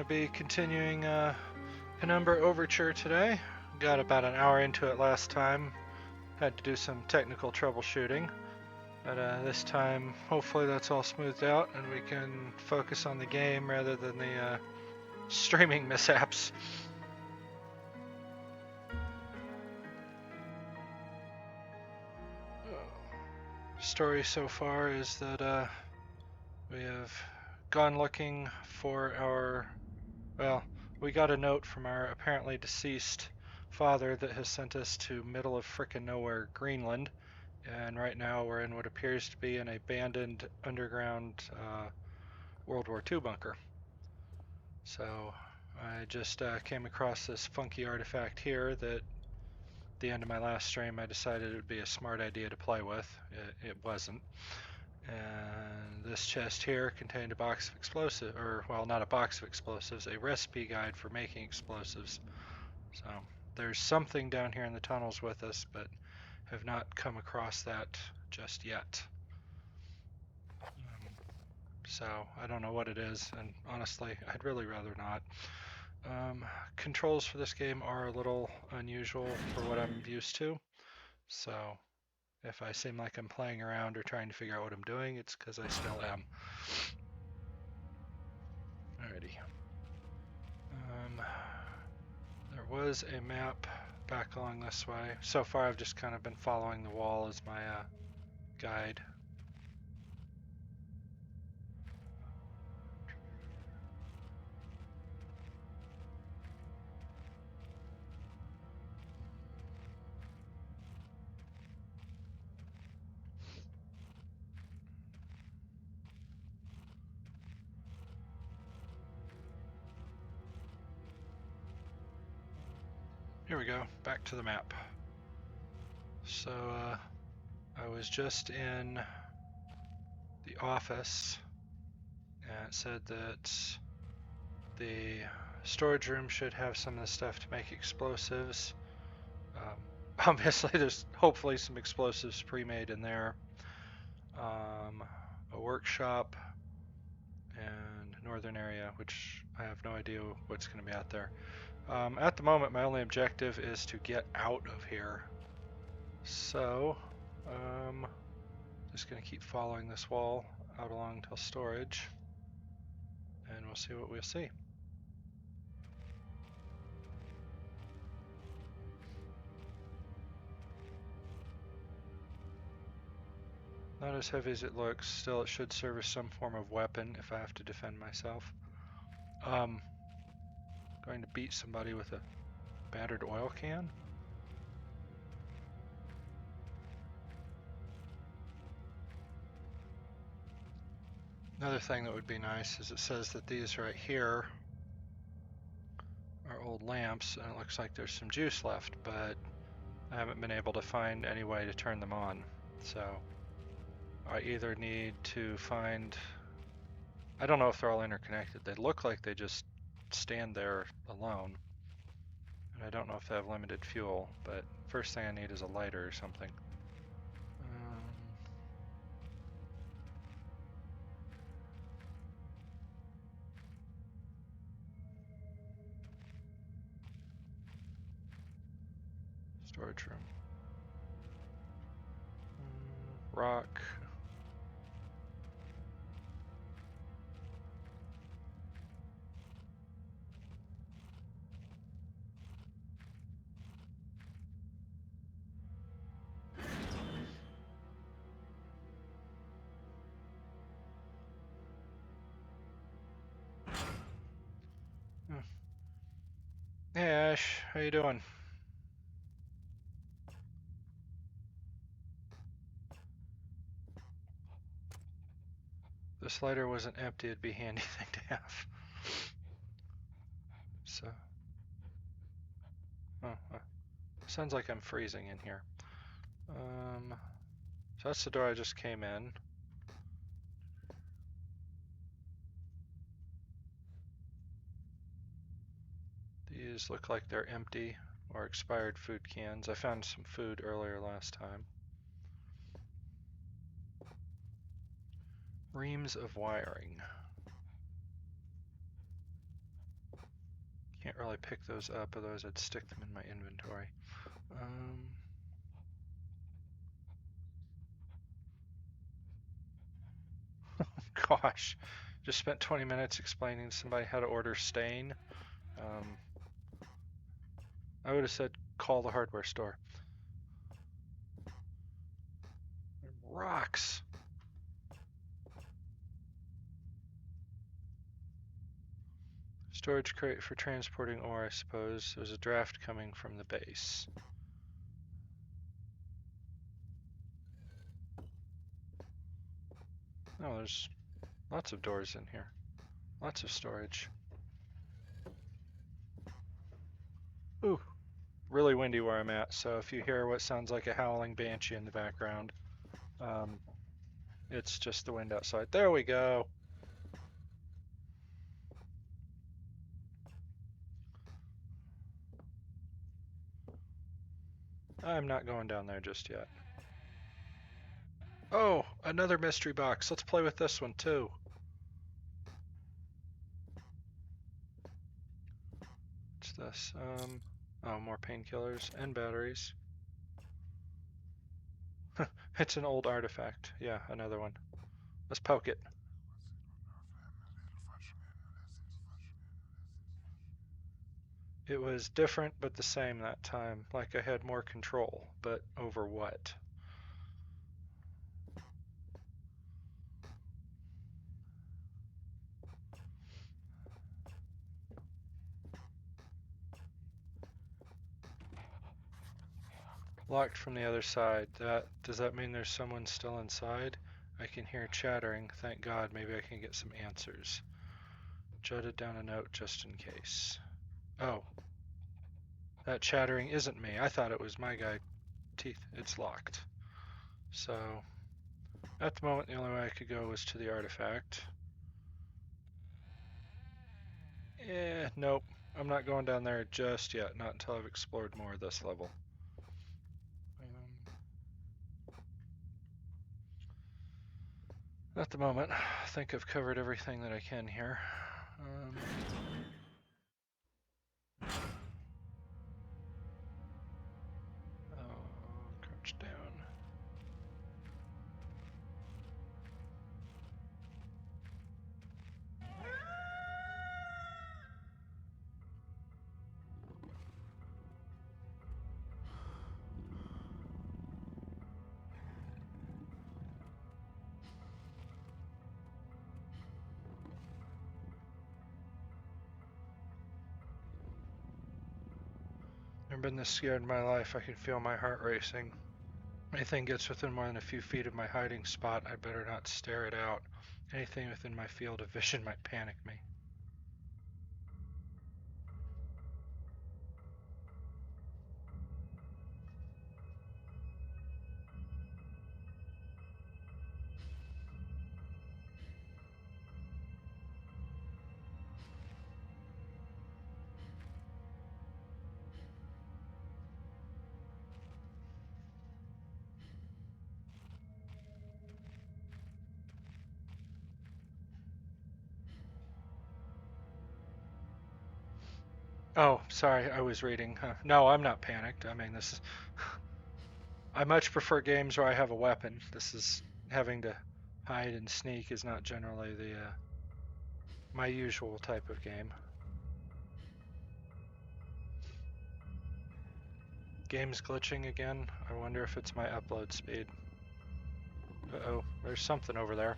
be continuing Penumbra Overture today. Got about an hour into it last time. Had to do some technical troubleshooting. But this time, hopefully that's all smoothed out and we can focus on the game rather than the streaming mishaps. Story so far is that we have gone looking for well, we got a note from our apparently deceased father that has sent us to middle of frickin' nowhere, Greenland. And right now we're in what appears to be an abandoned underground World War II bunker. So I just came across this funky artifact here that at the end of my last stream I decided it would be a smart idea to play with. It wasn't. And this chest here contained a box of explosives, or well, not a box of explosives, a recipe guide for making explosives. So there's something down here in the tunnels with us, but have not come across that just yet. So I don't know what it is, and honestly, I'd really rather not. Controls for this game are a little unusual for what I'm used to, so if I seem like I'm playing around or trying to figure out what I'm doing, it's because I still am. Alrighty. There was a map back along this way. So far I've just kind of been following the wall as my guide. Here we go, back to the map. So I was just in the office and it said that the storage room should have some of the stuff to make explosives. Obviously there's hopefully some explosives pre-made in there. A workshop and northern area, which I have no idea what's going to be out there. At the moment, my only objective is to get out of here. So, just going to keep following this wall out along till storage, and we'll see what we'll see. Not as heavy as it looks, still it should serve as some form of weapon if I have to defend myself. Going to beat somebody with a battered oil can? Another thing that would be nice is it says that these right here are old lamps, and it looks like there's some juice left, but I haven't been able to find any way to turn them on. So I either need to find, I don't know if they're all interconnected. They look like they just stand there alone. And I don't know if they have limited fuel, but first thing I need is a lighter or something. Storage room. Rock. Hey Ash, how you doing? If this lighter wasn't empty, it'd be a handy thing to have. So, sounds like I'm freezing in here. So that's the door I just came in. These look like they're empty or expired food cans. I found some food earlier last time. Reams of wiring. Can't really pick those up, otherwise I'd stick them in my inventory. Gosh, just spent 20 minutes explaining to somebody how to order stain. I would have said call the hardware store. Rocks. Storage crate for transporting ore, I suppose. There's a draft coming from the base. Oh, there's lots of doors in here. Lots of storage. Ooh, really windy where I'm at, so if you hear what sounds like a howling banshee in the background, it's just the wind outside. There we go. I'm not going down there just yet. Oh, another mystery box. Let's play with this one too. What's this? Oh, more painkillers and batteries. It's an old artifact. Yeah, another one. Let's poke it. It was different but the same that time. Like I had more control, but over what? Locked from the other side. Does that mean there's someone still inside? I can hear chattering. Thank God, maybe I can get some answers. Jotted down a note just in case. Oh. That chattering isn't me. I thought it was my guy. Teeth. It's locked. So, at the moment, the only way I could go was to the artifact. Nope. I'm not going down there just yet. Not until I've explored more of this level. At the moment, I think I've covered everything that I can here. Crouch down. Never been this scared in my life. I can feel my heart racing. Anything gets within more than a few feet of my hiding spot, I better not stare it out. Anything within my field of vision might panic me. Oh, sorry, I was reading. No, I'm not panicked. I mean, this is... I much prefer games where I have a weapon. This is... having to hide and sneak is not generally the my usual type of game. Game's glitching again. I wonder if it's my upload speed. Uh-oh, there's something over there.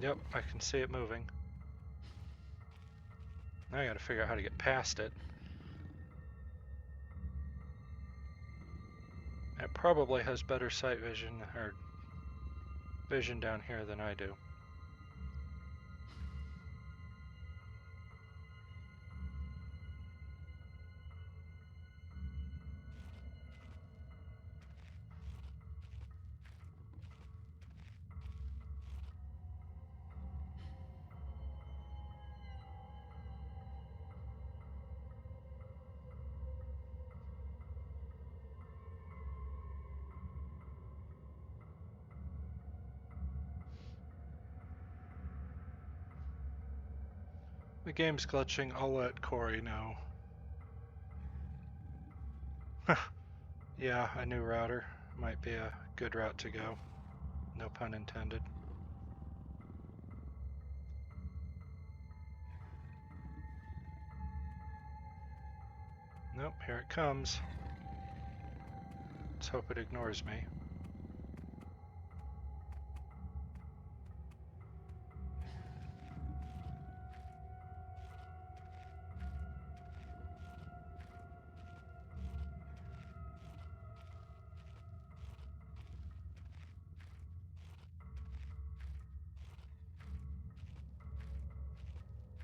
Yep, I can see it moving. Now I gotta figure out how to get past it. It probably has better sight vision, or vision down here than I do. The game's glitching. I'll let Corey know. Yeah, a new router might be a good route to go. No pun intended. Nope, here it comes. Let's hope it ignores me.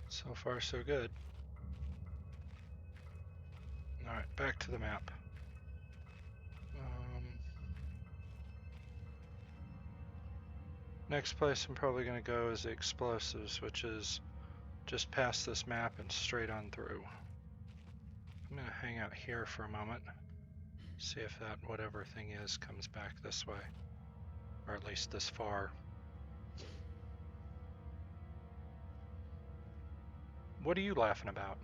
So far, so good. Alright, back to the map. Next place I'm probably going to go is the explosives, which is just past this map and straight on through. I'm going to hang out here for a moment, see if that whatever thing is comes back this way, or at least this far. What are you laughing about?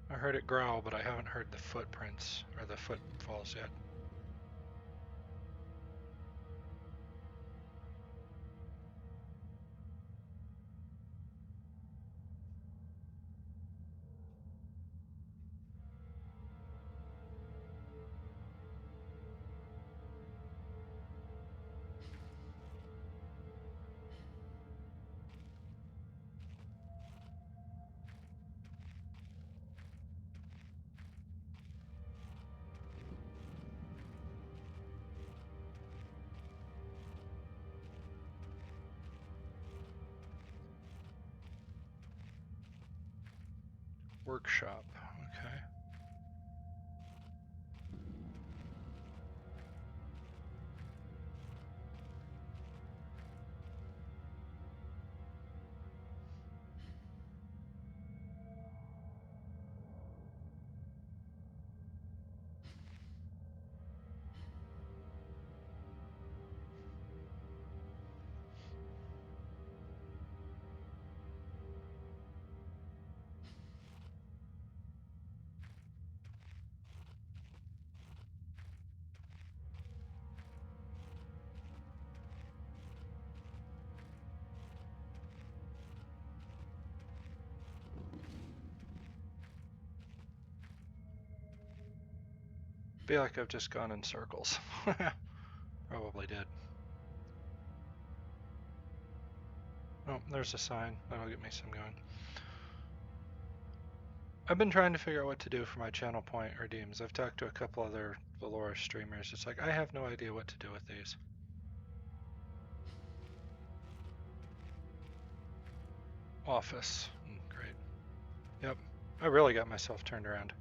I heard it growl, but I haven't heard the footprints or the footfalls yet. Workshop, okay. Feel like I've just gone in circles. Probably did. Oh, there's a sign. That'll get me some going. I've been trying to figure out what to do for my channel point redeems. I've talked to a couple other Valora streamers. It's like, I have no idea what to do with these. Office. Great. Yep. I really got myself turned around.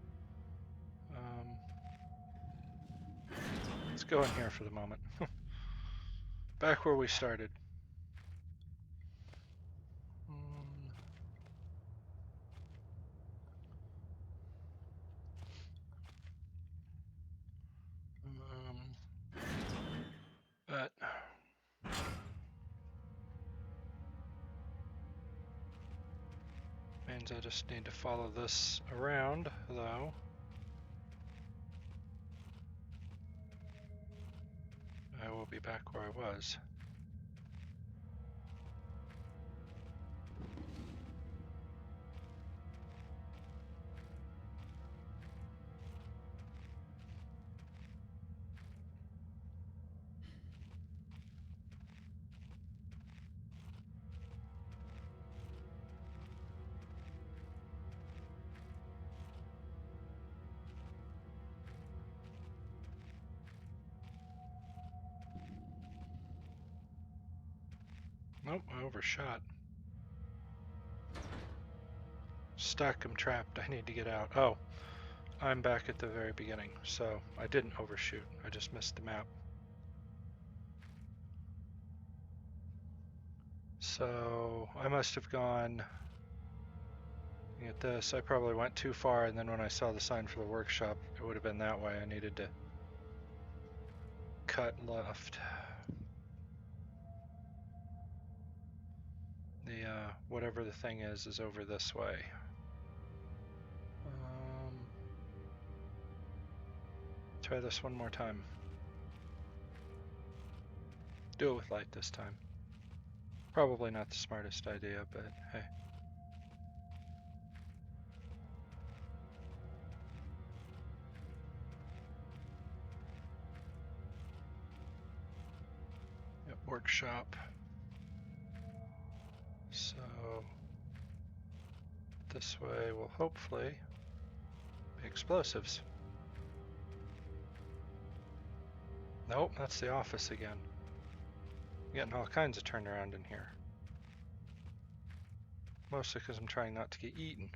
Let's go in here for the moment. Back where we started. But means I just need to follow this around, though. I will be back where I was. Nope, I overshot. Stuck, I'm trapped, I need to get out. Oh, I'm back at the very beginning, so I didn't overshoot. I just missed the map. So I must have gone, at this, I probably went too far, and then when I saw the sign for the workshop, it would have been that way. I needed to cut left. The, whatever the thing is over this way. Try this one more time. Do it with light this time. Probably not the smartest idea, but hey. Yep, workshop. So this way will hopefully be explosives. Nope, that's the office again. Getting all kinds of turnaround in here. Mostly because I'm trying not to get eaten.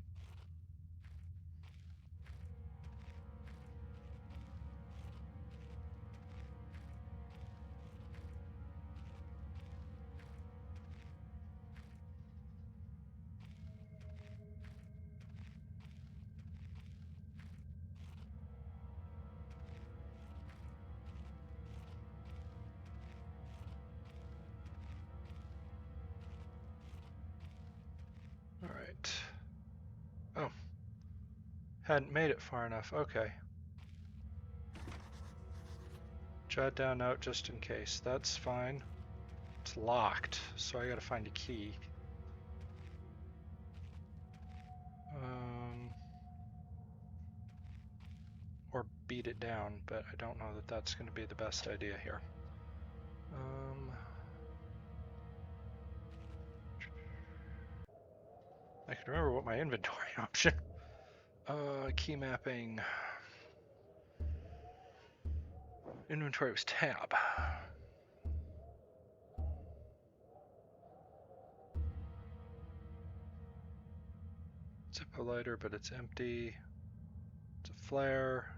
Alright. Oh. Hadn't made it far enough. Okay. Jot down note just in case. That's fine. It's locked, so I gotta find a key. Or beat it down, but I don't know that that's going to be the best idea here. I can remember what my inventory option. Key mapping. Inventory was tab. Zippo lighter, but it's empty. It's a flare.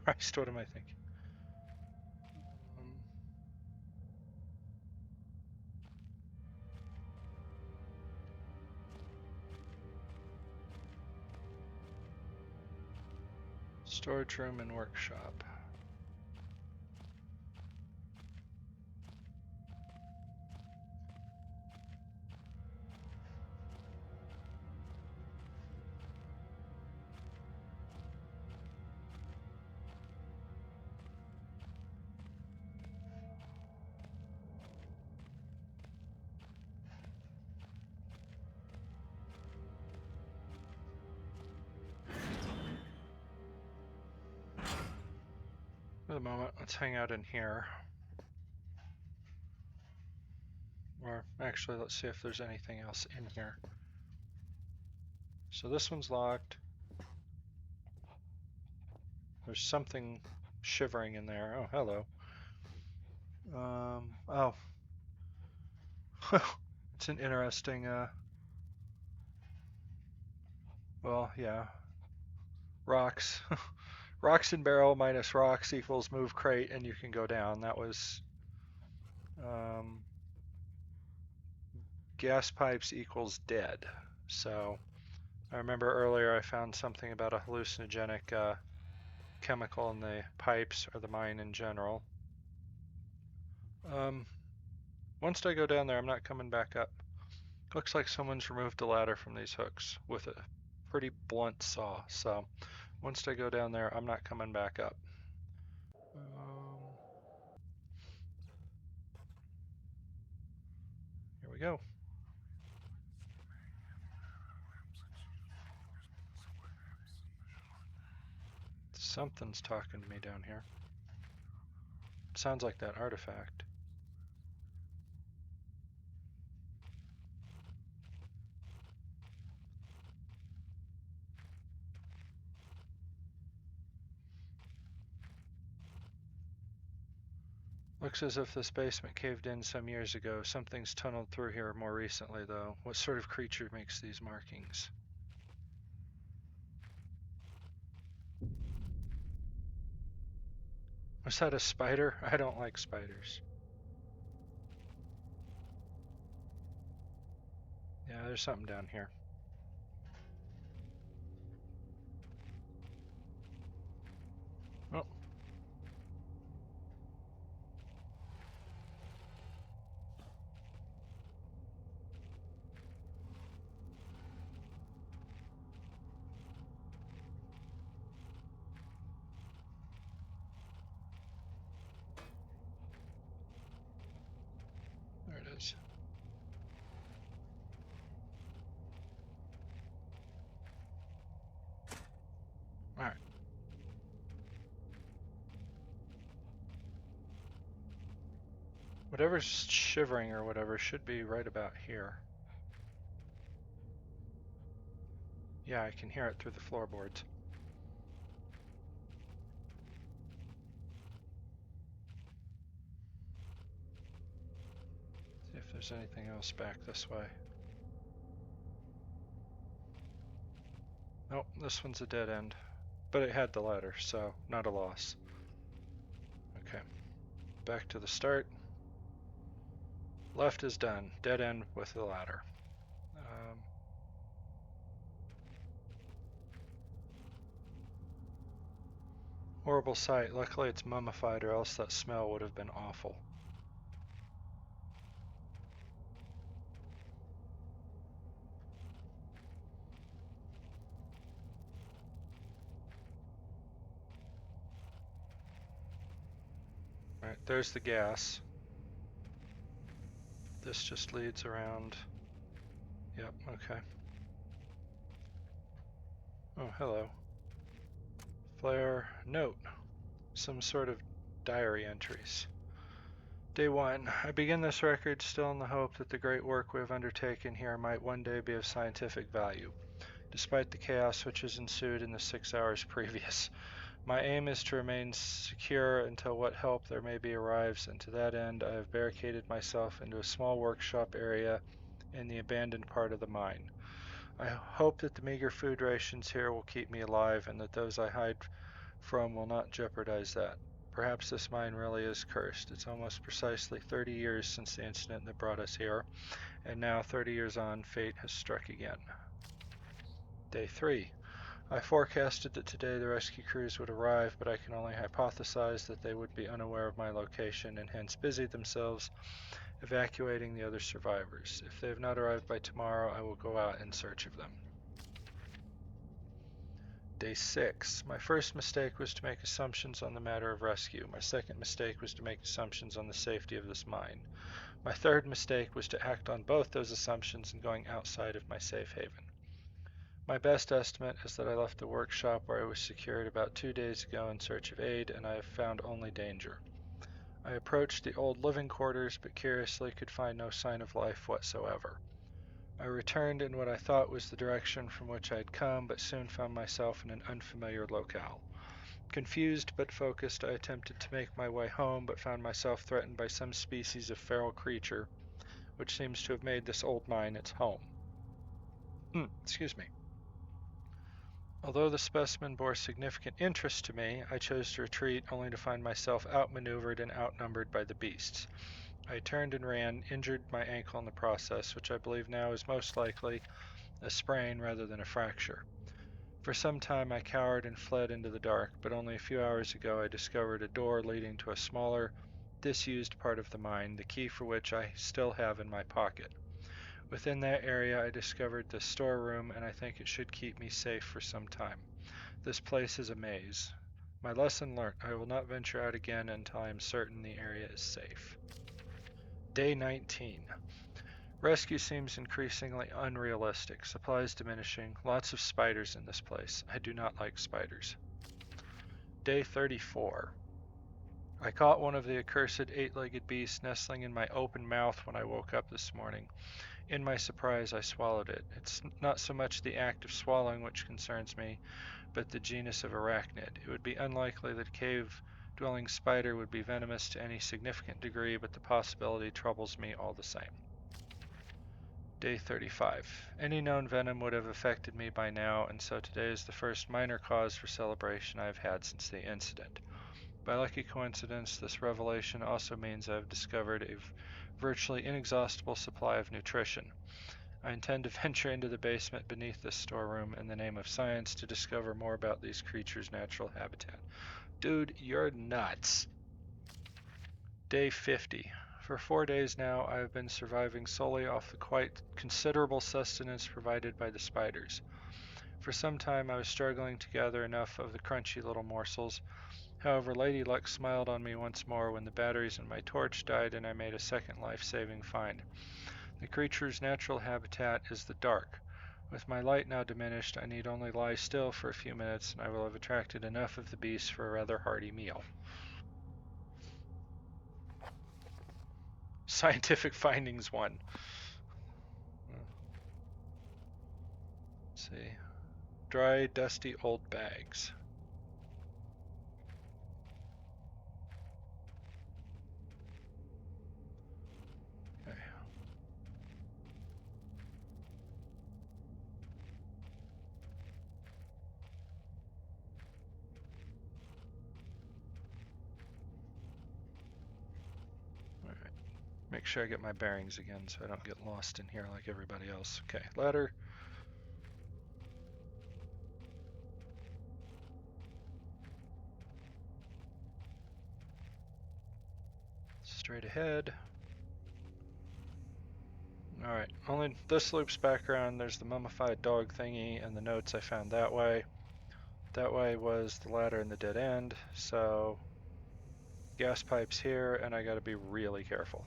Christ, what am I thinking? Storage room and workshop. For the moment, let's hang out in here. Or actually, let's see if there's anything else in here. So this one's locked. There's something shivering in there. Oh, hello. Oh. It's an interesting, well, yeah. Rocks. Rocks in barrel minus rocks equals move crate, and you can go down. That was gas pipes equals dead. So I remember earlier I found something about a hallucinogenic chemical in the pipes or the mine in general. Once I go down there, I'm not coming back up. Looks like someone's removed the ladder from these hooks with a pretty blunt saw. So once I go down there, I'm not coming back up. Here we go. Something's talking to me down here. Sounds like that artifact. Looks as if this basement caved in some years ago. Something's tunneled through here more recently, though. What sort of creature makes these markings? Was that a spider? I don't like spiders. Yeah, there's something down here. Oh. There it is. Alright. Whatever's shivering or whatever should be right about here. Yeah, I can hear it through the floorboards. See if there's anything else back this way. Nope, this one's a dead end. But it had the ladder, so not a loss. Okay, back to the start. Left is done. Dead end with the ladder. Horrible sight. Luckily it's mummified, or else that smell would have been awful. Alright, there's the gas. This just leads around. Yep, okay. Oh, hello. Flare, note. Some sort of diary entries. Day 1. I begin this record still in the hope that the great work we have undertaken here might one day be of scientific value, despite the chaos which has ensued in the 6 hours previous. My aim is to remain secure until what help there may be arrives, and to that end I have barricaded myself into a small workshop area in the abandoned part of the mine. I hope that the meager food rations here will keep me alive, and that those I hide from will not jeopardize that. Perhaps this mine really is cursed. It's almost precisely 30 years since the incident that brought us here, and now 30 years on, fate has struck again. Day 3. I forecasted that today the rescue crews would arrive, but I can only hypothesize that they would be unaware of my location and hence busied themselves evacuating the other survivors. If they have not arrived by tomorrow, I will go out in search of them. Day 6. My first mistake was to make assumptions on the matter of rescue. My second mistake was to make assumptions on the safety of this mine. My third mistake was to act on both those assumptions in going outside of my safe haven. My best estimate is that I left the workshop where I was secured about 2 days ago in search of aid, and I have found only danger. I approached the old living quarters, but curiously could find no sign of life whatsoever. I returned in what I thought was the direction from which I had come, but soon found myself in an unfamiliar locale. Confused but focused, I attempted to make my way home, but found myself threatened by some species of feral creature, which seems to have made this old mine its home. Excuse me. Although the specimen bore significant interest to me, I chose to retreat, only to find myself outmaneuvered and outnumbered by the beasts. I turned and ran, injured my ankle in the process, which I believe now is most likely a sprain rather than a fracture. For some time I cowered and fled into the dark, but only a few hours ago I discovered a door leading to a smaller, disused part of the mine, the key for which I still have in my pocket. Within that area I discovered the storeroom, and I think it should keep me safe for some time. This place is a maze. My lesson learnt: I will not venture out again until I am certain the area is safe. Day 19. Rescue seems increasingly unrealistic. Supplies diminishing. Lots of spiders in this place. I do not like spiders. Day 34. I caught one of the accursed 8-legged beasts nestling in my open mouth when I woke up this morning. In my surprise, I swallowed it. It's not so much the act of swallowing which concerns me, but the genus of arachnid. It would be unlikely that a cave Dwelling spider would be venomous to any significant degree, but the possibility troubles me all the same. Day 35. Any known venom would have affected me by now, and so today is the first minor cause for celebration I have had since the incident. By lucky coincidence, this revelation also means I have discovered a virtually inexhaustible supply of nutrition. I intend to venture into the basement beneath this storeroom in the name of science to discover more about these creatures' natural habitat. Dude, you're nuts. Day 50. For 4 days now, I have been surviving solely off the quite considerable sustenance provided by the spiders. For some time I was struggling to gather enough of the crunchy little morsels. However, Lady Luck smiled on me once more when the batteries in my torch died and I made a second life-saving find. The creature's natural habitat is the dark. With my light now diminished, I need only lie still for a few minutes and I will have attracted enough of the beasts for a rather hearty meal. Scientific findings 1. Let's see. Dry, dusty old bags. Okay. Alright. Make sure I get my bearings again so I don't get lost in here like everybody else. Okay, ladder. Straight ahead. Alright, only this loop's background. There's the mummified dog thingy and the notes I found that way. That way was the ladder and the dead end, so gas pipes here, and I gotta be really careful.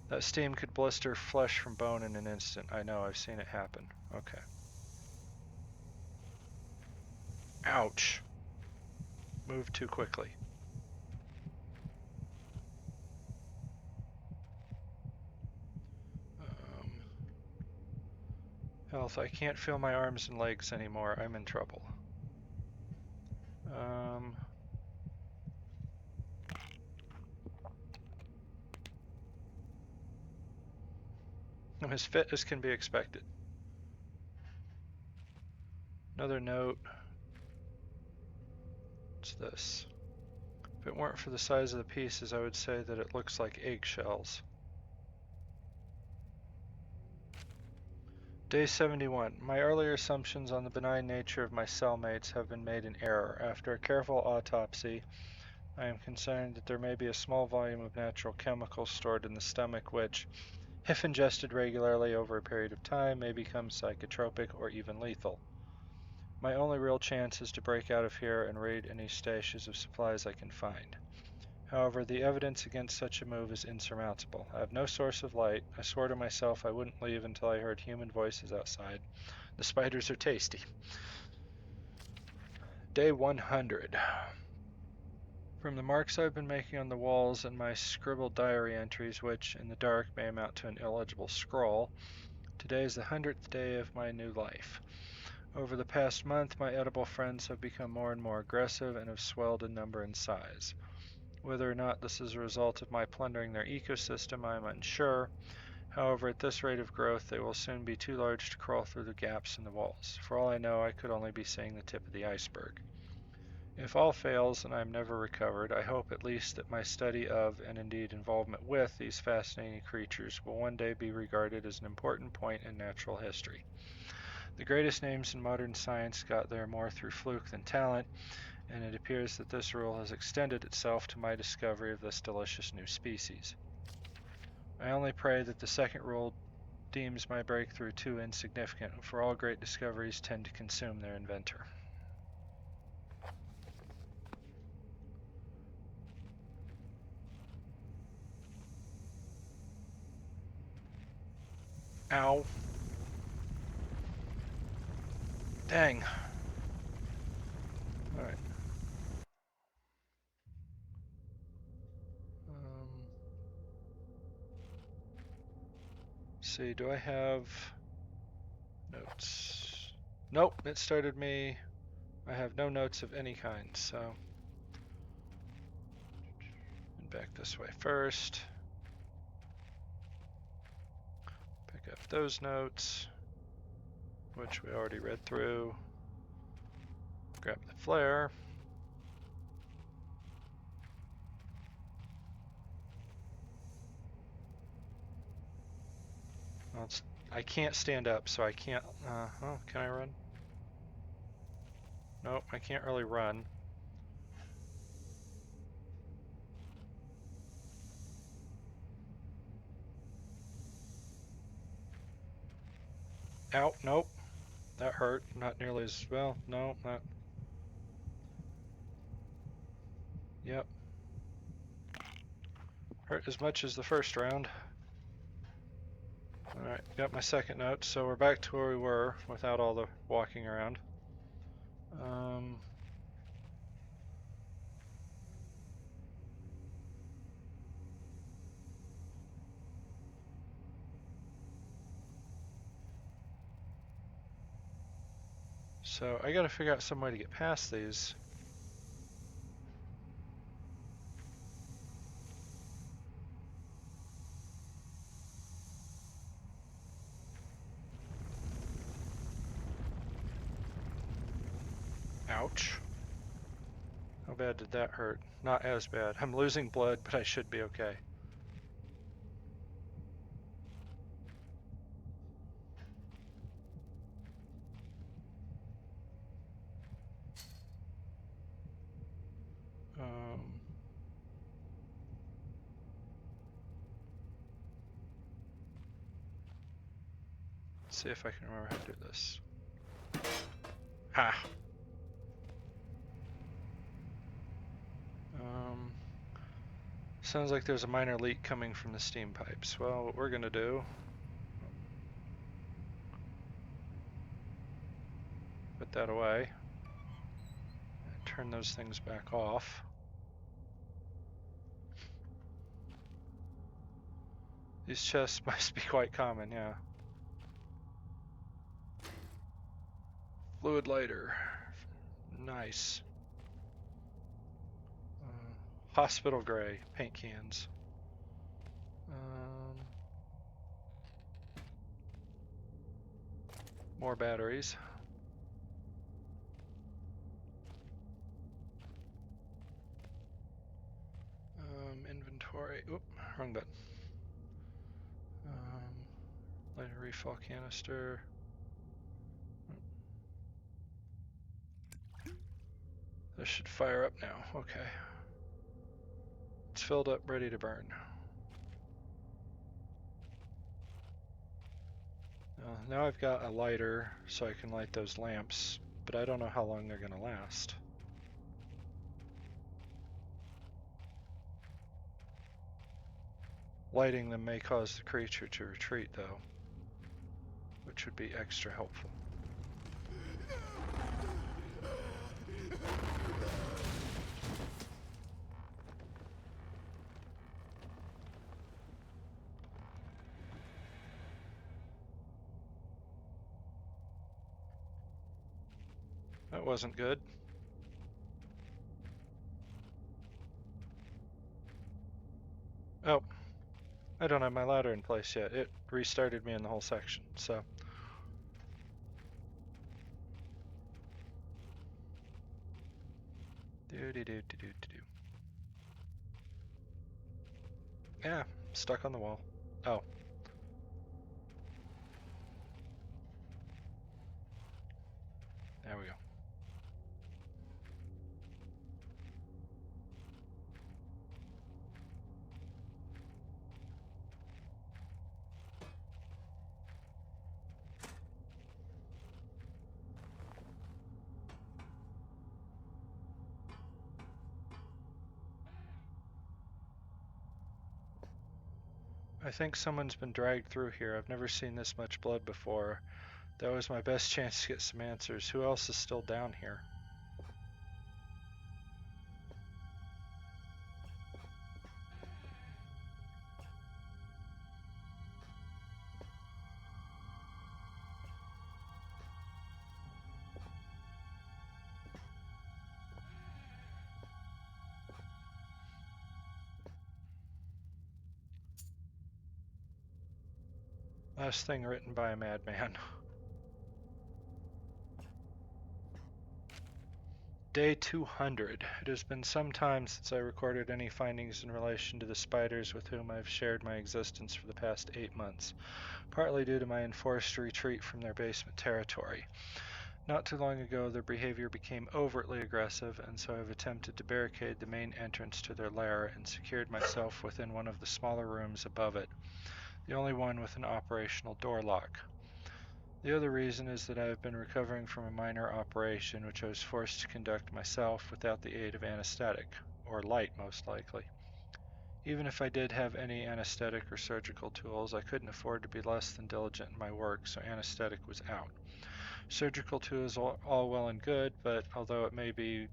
That steam could blister flesh from bone in an instant. I know, I've seen it happen. Okay. Ouch. Moved too quickly. Health, I can't feel my arms and legs anymore. I'm in trouble. I'm as fit as can be expected. Another note. What's this? If it weren't for the size of the pieces, I would say that it looks like eggshells. Day 71. My earlier assumptions on the benign nature of my cellmates have been made in error. After a careful autopsy, I am concerned that there may be a small volume of natural chemicals stored in the stomach which, if ingested regularly over a period of time, may become psychotropic or even lethal. My only real chance is to break out of here and raid any stashes of supplies I can find. However, the evidence against such a move is insurmountable. I have no source of light. I swore to myself I wouldn't leave until I heard human voices outside. The spiders are tasty. Day 100. From the marks I've been making on the walls and my scribbled diary entries, which, in the dark, may amount to an illegible scrawl, today is the 100th day of my new life. Over the past month, my edible friends have become more and more aggressive and have swelled in number and size. Whether or not this is a result of my plundering their ecosystem, I am unsure. However, at this rate of growth, they will soon be too large to crawl through the gaps in the walls. For all I know, I could only be seeing the tip of the iceberg. If all fails and I am never recovered, I hope at least that my study of, and indeed involvement with, these fascinating creatures will one day be regarded as an important point in natural history. The greatest names in modern science got there more through fluke than talent, and it appears that this rule has extended itself to my discovery of this delicious new species. I only pray that the second rule deems my breakthrough too insignificant, for all great discoveries tend to consume their inventor. Ow. Dang. Alright. See, do I have notes? Nope, it started me. I have no notes of any kind, so back this way first. Pick up those notes, which we already read through. Grab the flare. Well, I can't stand up, so I can't. Oh, can I run? Nope, I can't really run. Ow, nope. That hurt. Not nearly as well. No, not. Yep. Hurt as much as the first round. Alright, got my second note, so we're back to where we were without all the walking around. So I gotta figure out some way to get past these. Ouch. How bad did that hurt? Not as bad. I'm losing blood, but I should be okay. Let's see if I can remember how to do this. Ha! Sounds like there's a minor leak coming from the steam pipes. Well, what we're gonna do... Put that away. And turn those things back off. These chests must be quite common, yeah. Fluid lighter. Nice. Hospital gray. Paint cans. More batteries. Inventory. Oop, wrong button. Lighter refill canister. This should fire up now. Okay. It's filled up, ready to burn. Now I've got a lighter so I can light those lamps, but I don't know how long they're going to last. Lighting them may cause the creature to retreat though, which would be extra helpful. That wasn't good. Oh, I don't have my ladder in place yet. It restarted me in the whole section, so. Yeah, stuck on the wall. Oh. There we go. I think someone's been dragged through here. I've never seen this much blood before. That was my best chance to get some answers. Who else is still down here? Last thing written by a madman. Day 200. It has been some time since I recorded any findings in relation to the spiders with whom I've shared my existence for the past 8 months, partly due to my enforced retreat from their basement territory. Not too long ago, their behavior became overtly aggressive, and so I've attempted to barricade the main entrance to their lair and secured myself within one of the smaller rooms above it, the only one with an operational door lock. The other reason is that I have been recovering from a minor operation which I was forced to conduct myself without the aid of anesthetic, or light most likely. Even if I did have any anesthetic or surgical tools, I couldn't afford to be less than diligent in my work, so anesthetic was out. Surgical tools are all well and good, but although it may be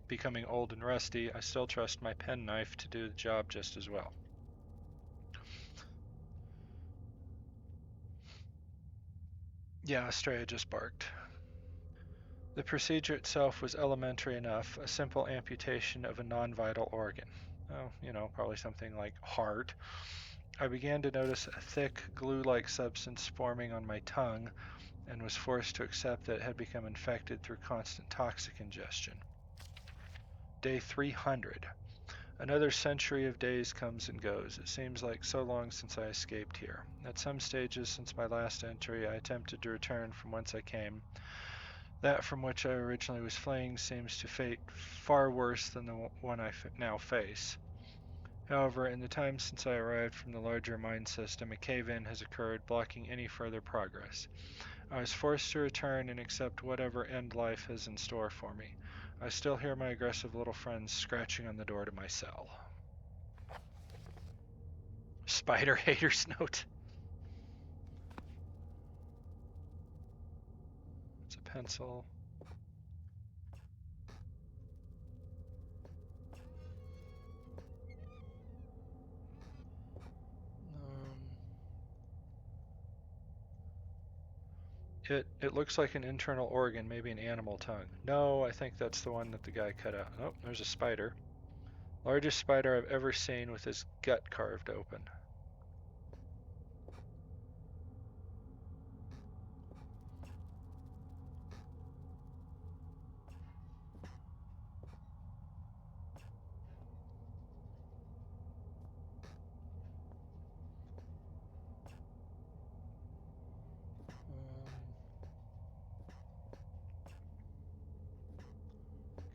becoming old and rusty, I still trust my penknife to do the job just as well. Yeah, Estrella just barked. The procedure itself was elementary enough, a simple amputation of a non-vital organ. Oh, probably something like heart. I began to notice a thick, glue-like substance forming on my tongue and was forced to accept that it had become infected through constant toxic ingestion. Day 300. Another century of days comes and goes. It seems like so long since I escaped here. At some stages since my last entry, I attempted to return from whence I came. That from which I originally was fleeing seems to fate far worse than the one I now face. However, in the time since I arrived from the larger mine system, a cave-in has occurred, blocking any further progress. I was forced to return and accept whatever end life has in store for me. I still hear my aggressive little friends scratching on the door to my cell. Spider hater's note. It's a pencil. It looks like an internal organ, maybe an animal tongue. No, I think that's the one that the guy cut out. Oh, there's a spider. Largest spider I've ever seen with his gut carved open.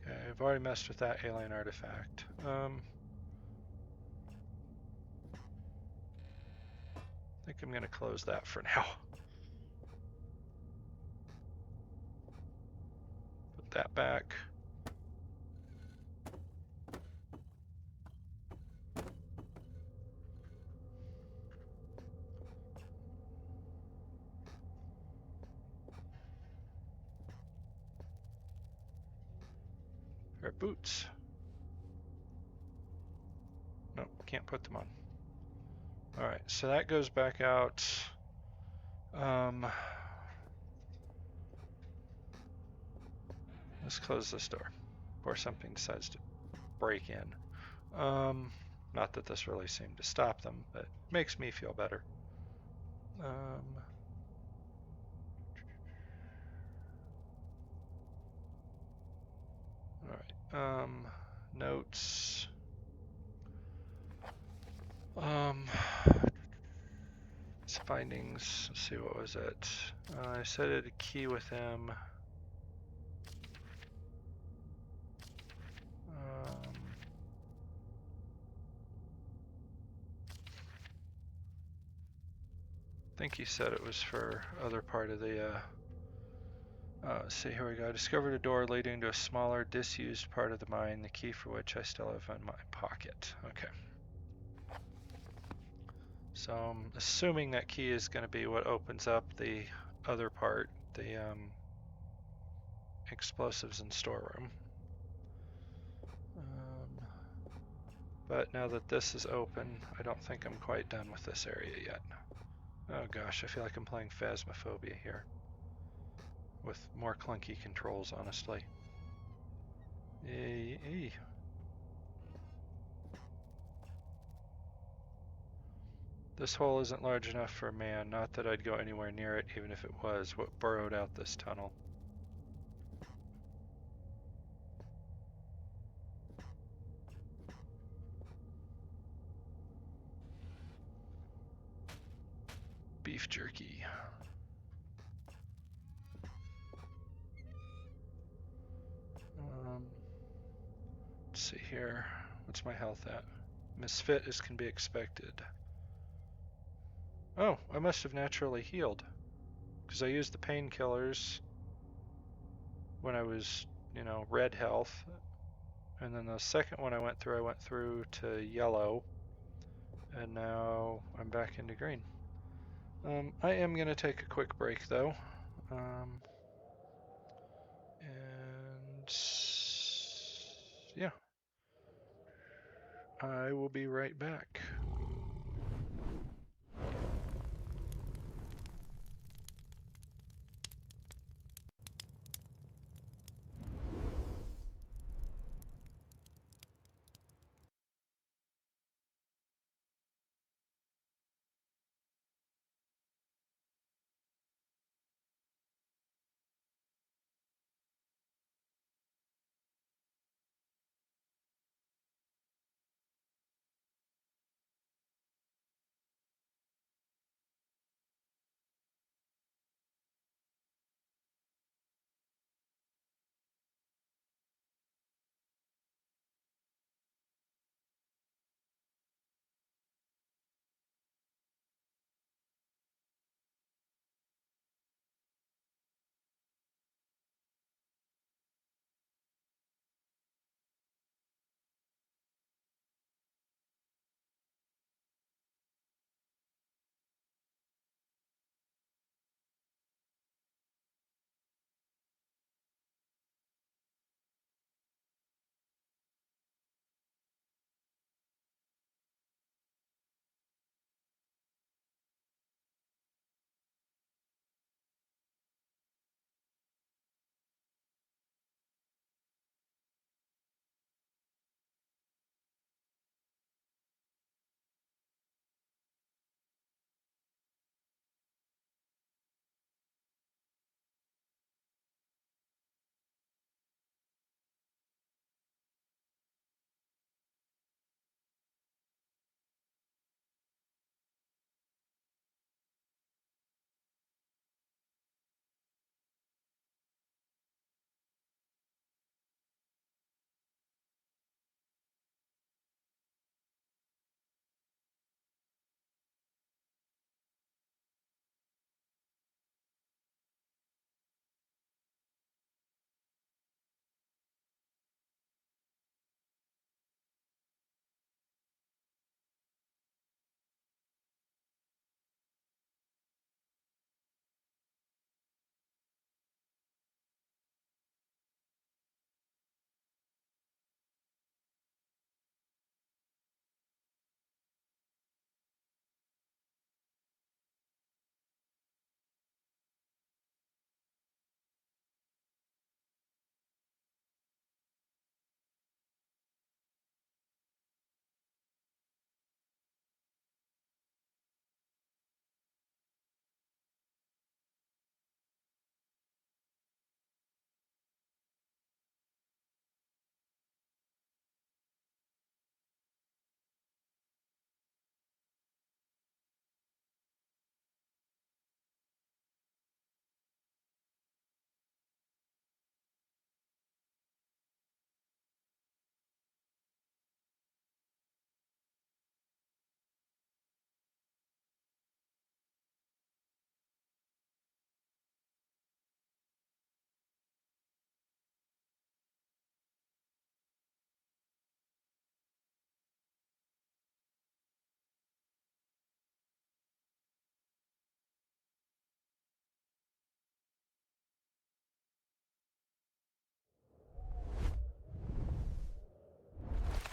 Okay, I've already messed with that alien artifact. I think I'm going to close that for now. Put that back. Our boots. Nope, can't put them on. Alright, so that goes back out. Let's close this door before something decides to break in. Not that this really seemed to stop them, but it makes me feel better. Alright, notes. Findings, let's see, what was it? I set it a key with him. I think he said it was for other part of the, let's see, here we go. I discovered a door leading to a smaller, disused part of the mine, the key for which I still have in my pocket. Okay. So I'm assuming that key is going to be what opens up the other part, the explosives and storeroom. But now that this is open, I don't think I'm quite done with this area yet. Oh gosh, I feel like I'm playing Phasmophobia here. With more clunky controls, honestly. Hey. This hole isn't large enough for a man, not that I'd go anywhere near it even if it was what burrowed out this tunnel. Beef jerky. Let's see here. What's my health at? Misfit as can be expected. Oh, I must have naturally healed. Because I used the painkillers when I was, red health. And then the second one I went through to yellow. And now I'm back into green. I am going to take a quick break though. And yeah, I will be right back.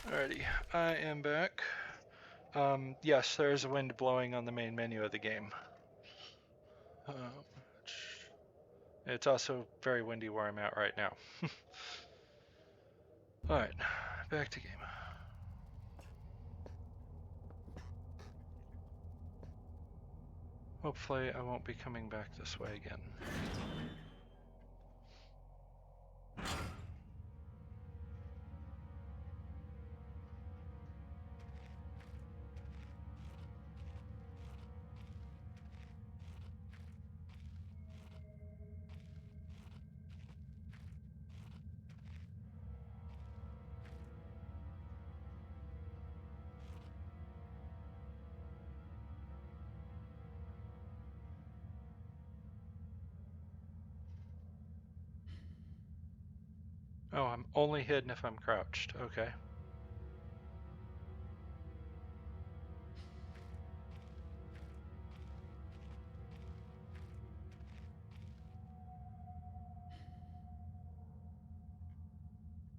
Alrighty, I am back. Yes, there is a wind blowing on the main menu of the game. It's also very windy where I'm at right now. Alright, back to game. Hopefully I won't be coming back this way again. Oh, I'm only hidden if I'm crouched. Okay.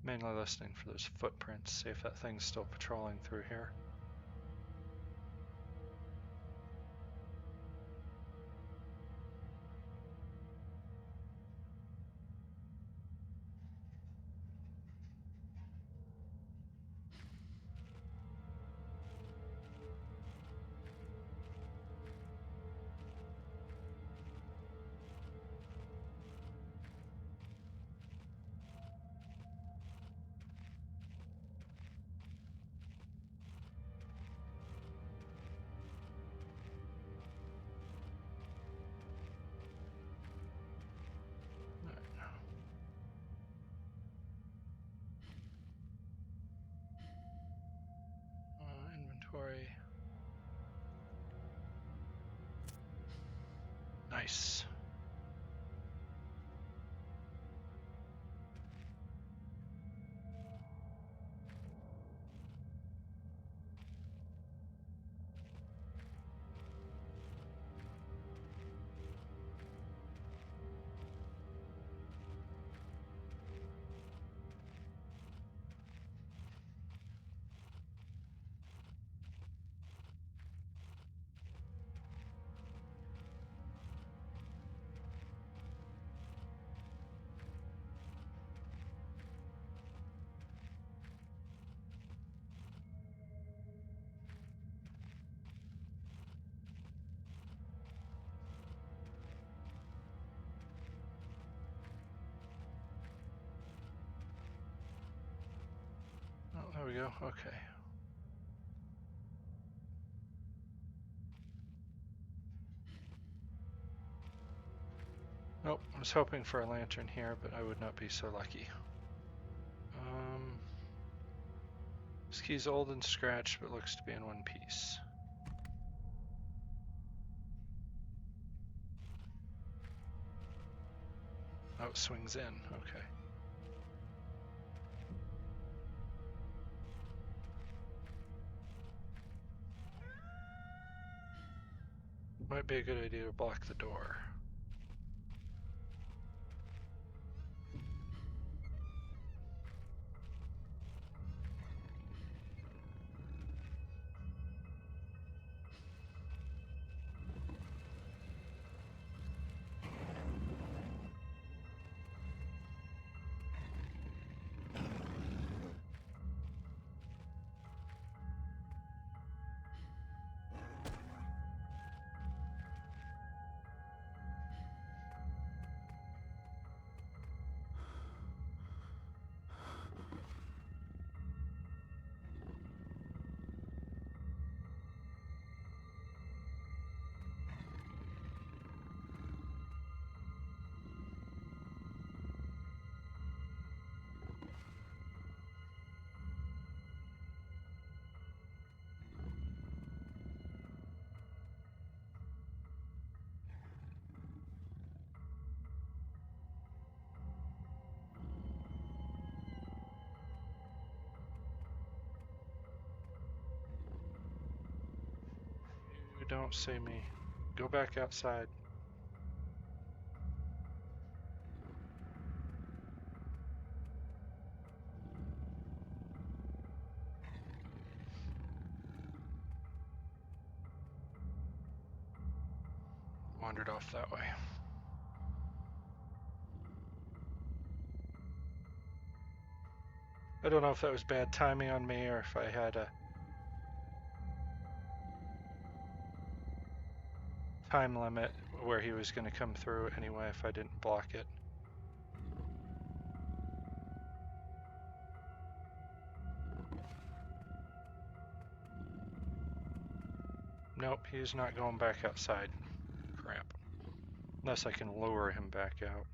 Mainly listening for those footprints, see if that thing's still patrolling through here. Inventory. Nice. Oh, there we go. Okay. Nope, I was hoping for a lantern here, but I would not be so lucky. This key's old and scratched, but looks to be in one piece. Oh, it swings in. Okay. Might be a good idea to block the door. You don't see me. Go back outside. Wandered off that way. I don't know if that was bad timing on me or if I had time limit where he was going to come through anyway if I didn't block it. Nope, he's not going back outside. Crap. Unless I can lure him back out.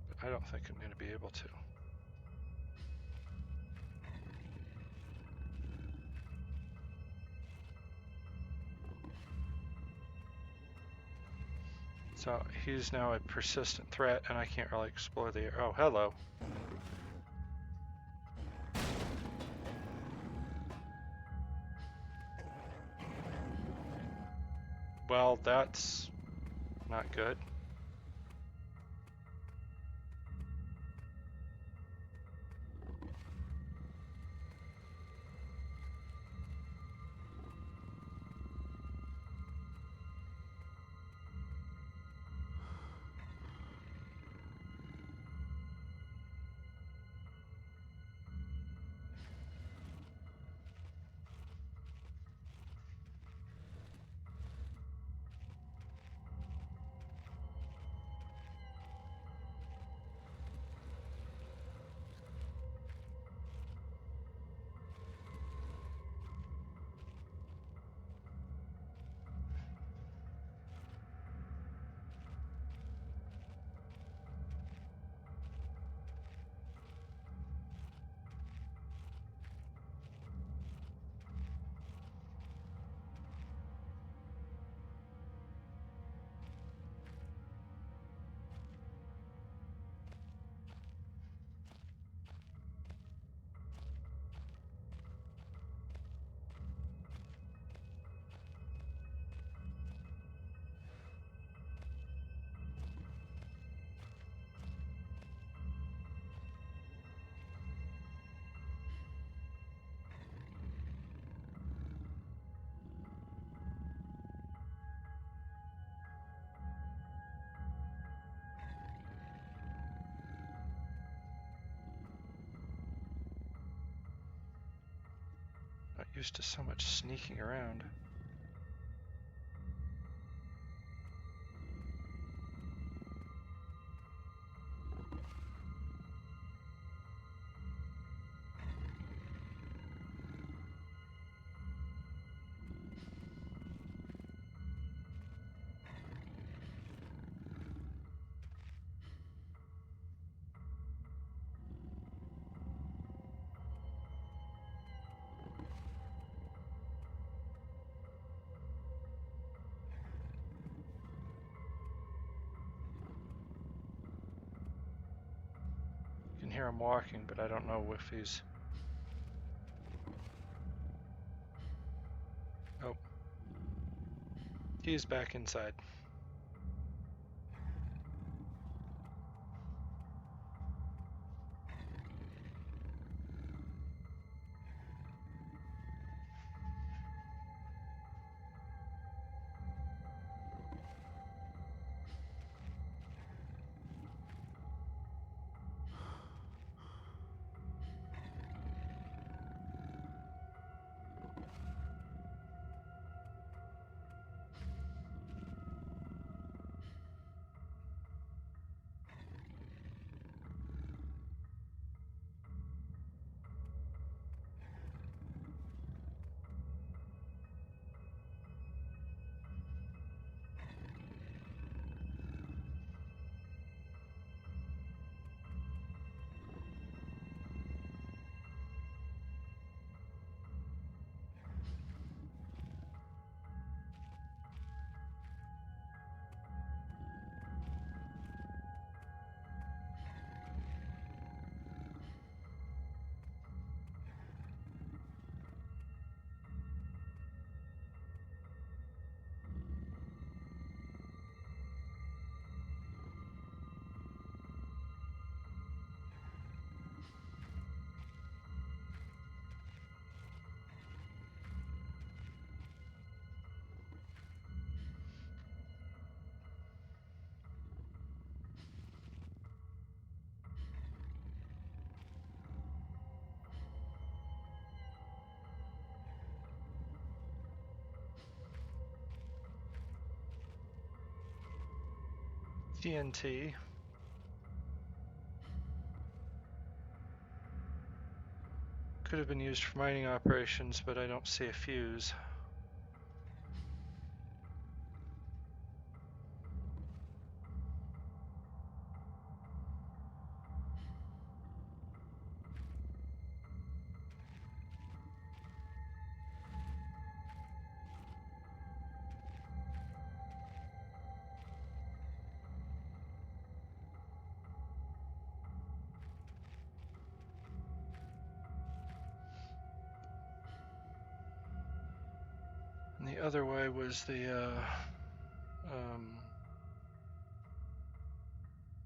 But I don't think I'm going to be able to. So he's now a persistent threat, and I can't really explore the air. Oh, hello. Well, that's not good. Not used to so much sneaking around. I can hear him walking, but I don't know if he's... Oh. He's back inside. TNT. Could have been used for mining operations, but I don't see a fuse. And the other way was the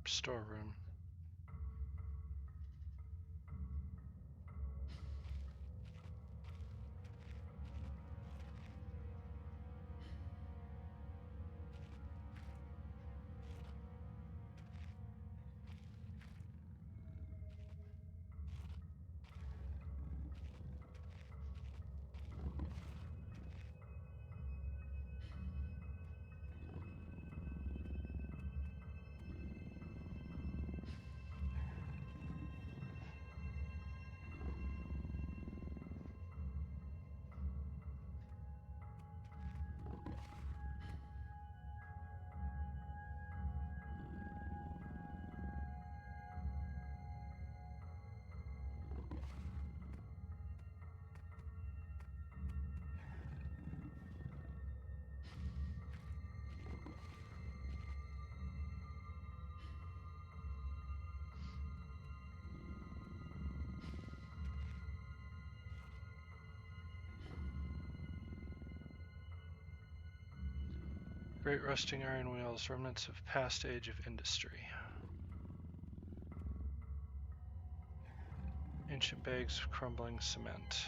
storeroom. Great rusting iron wheels, remnants of past age of industry. Ancient bags of crumbling cement.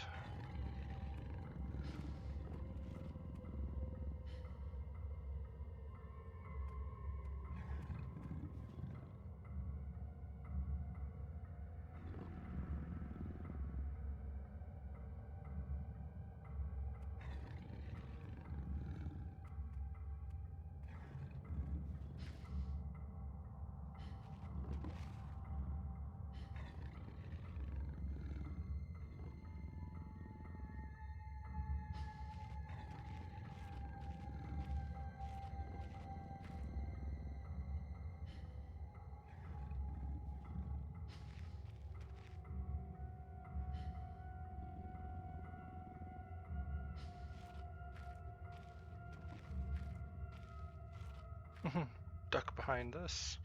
Duck behind this.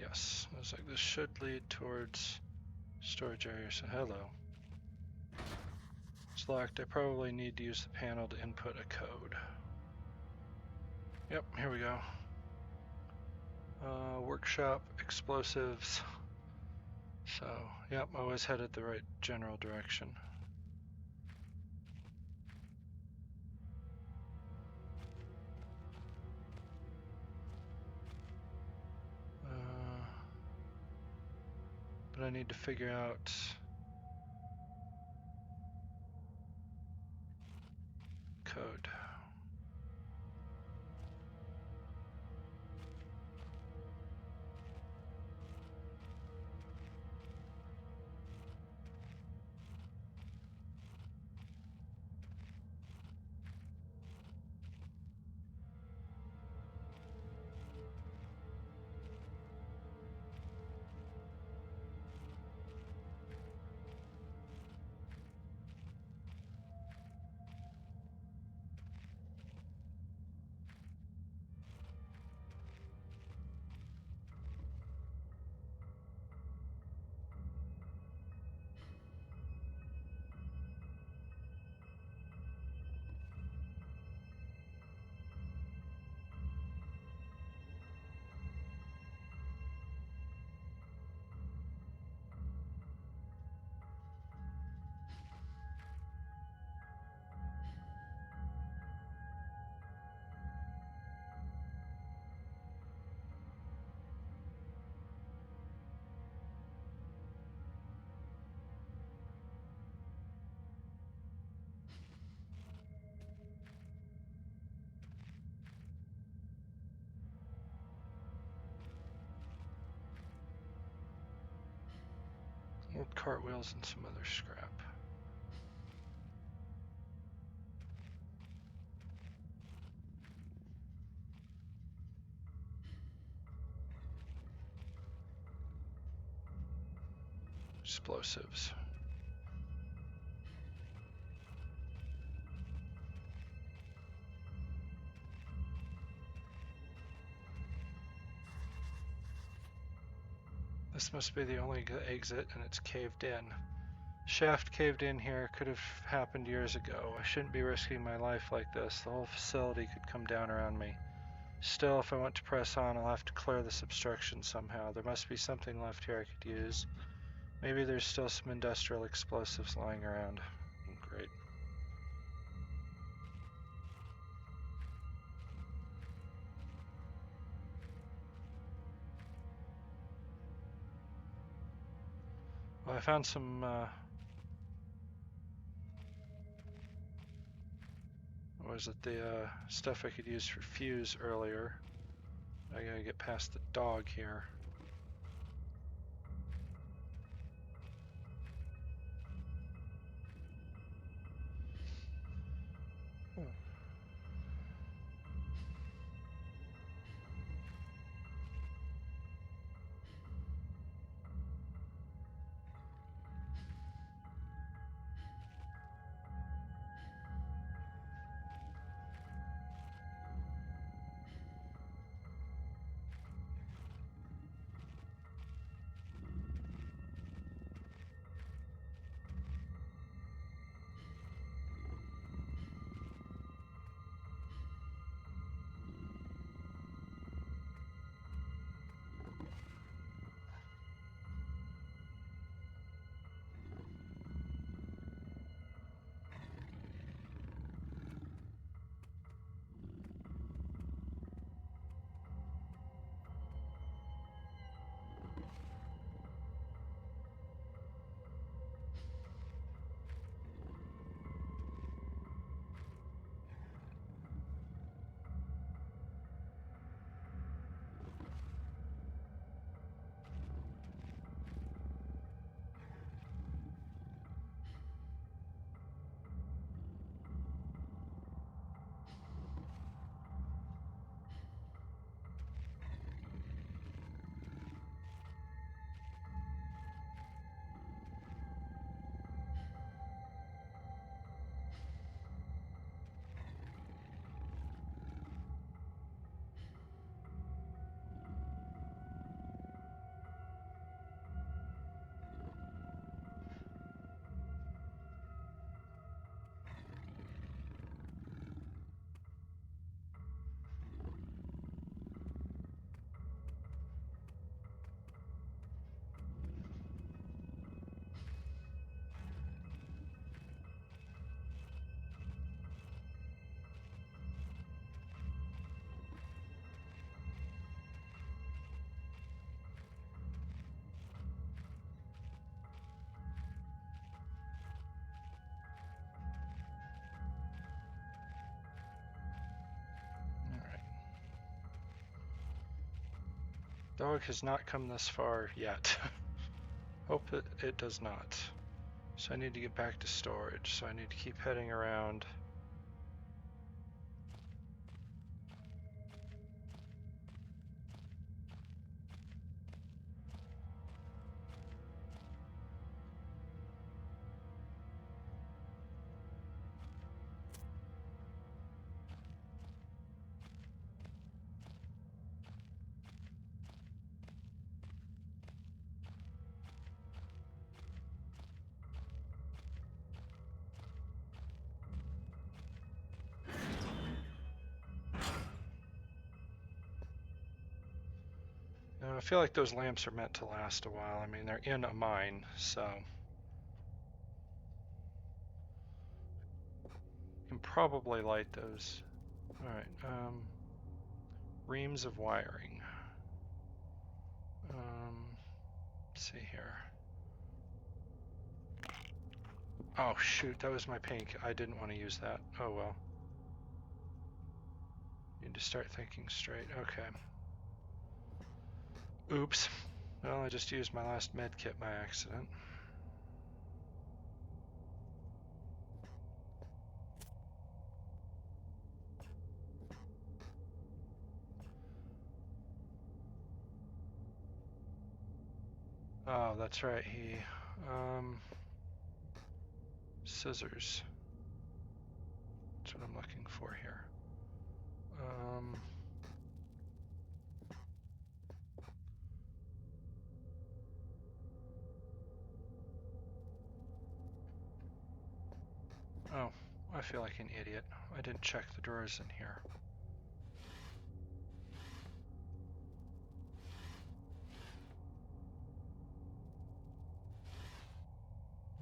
Yes, looks like this should lead towards storage area, so hello. It's locked. I probably need to use the panel to input a code. Yep, here we go. Workshop, explosives. So, yep, I was headed the right general direction. But I need to figure out code. Old cartwheels and some other scrap. Explosives. This must be the only exit, and it's caved in. Shaft caved in here. Could have happened years ago. I shouldn't be risking my life like this. The whole facility could come down around me. Still, if I want to press on, I'll have to clear this obstruction somehow. There must be something left here I could use. Maybe there's still some industrial explosives lying around. Great. Well, I found some what was it, the stuff I could use for fuse earlier. I gotta get past the dog here. Dog has not come this far yet. Hope that it does not. So I need to get back to storage, so I need to keep heading around. I feel like those lamps are meant to last a while. I mean, they're in a mine, so you can probably light those. All right, reams of wiring. Let's see here. Oh shoot, that was my pink. I didn't want to use that. Oh well. Need to start thinking straight. Okay. Oops. Well, I just used my last med kit by accident. Oh, that's right. Scissors. That's what I'm looking for here. Oh, I feel like an idiot. I didn't check the drawers in here.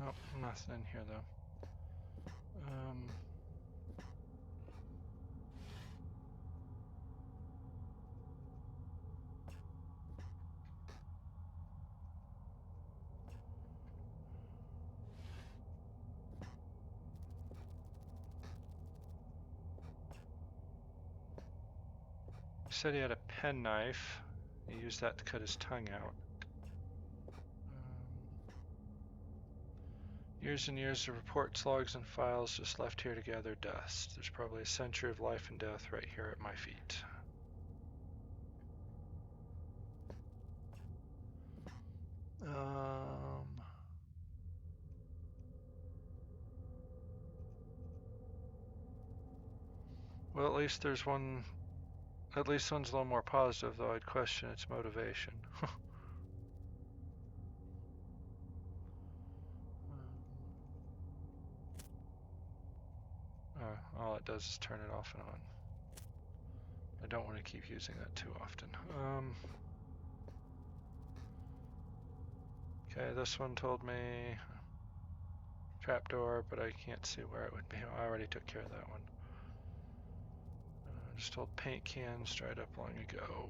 Nope, nothing in here though. He said he had a penknife. He used that to cut his tongue out. Years and years of reports, logs, and files just left here to gather dust. There's probably a century of life and death right here at my feet. Well, at least there's one. At least one's a little more positive, though I'd question its motivation. All it does is turn it off and on. I don't want to keep using that too often. Okay, this one told me trapdoor, but I can't see where it would be. I already took care of that one. Just told paint cans dried up long ago.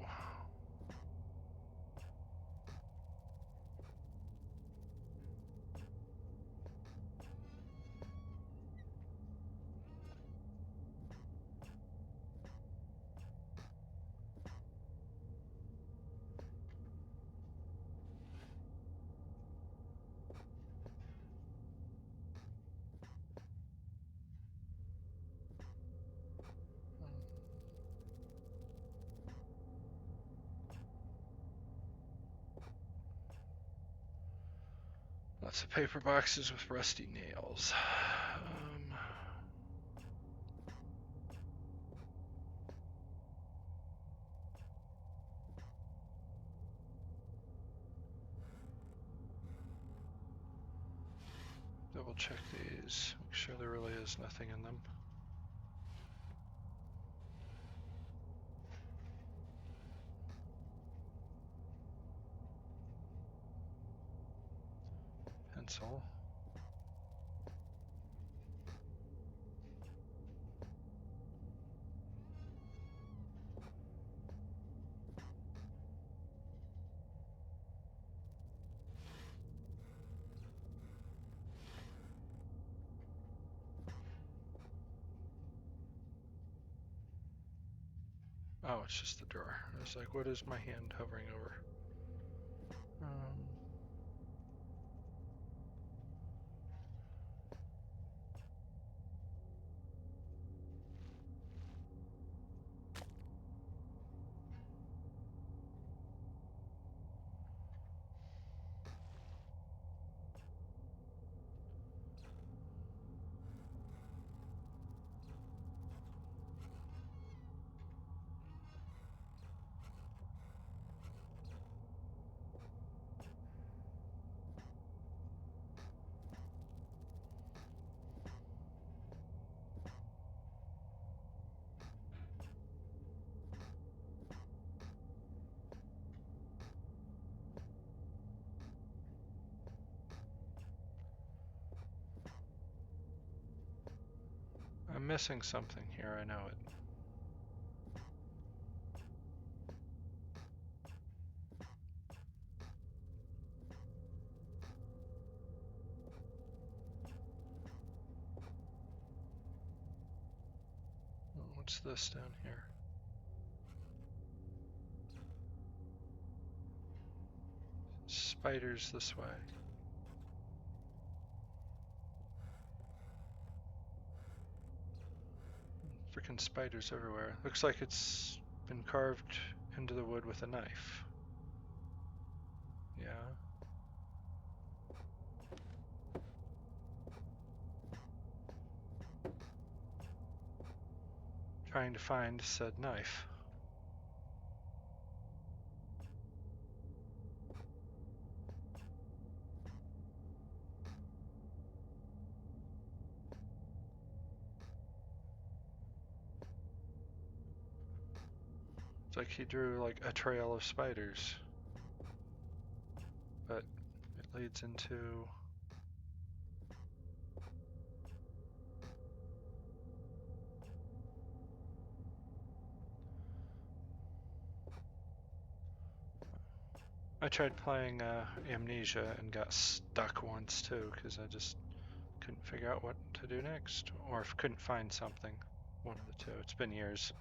Lots of paper boxes with rusty nails. Double check these, make sure there really is nothing in them. Pencil. Oh, it's just the drawer. I was like, what is my hand hovering over? I'm missing something here, I know it. What's this down here? Spiders this way. Freaking spiders everywhere. Looks like it's been carved into the wood with a knife. Yeah. trying to find said knife. It's like he drew like a trail of spiders, but it leads into I tried playing Amnesia and got stuck once too because I just couldn't figure out what to do next, or couldn't find something. One of the two. It's been years.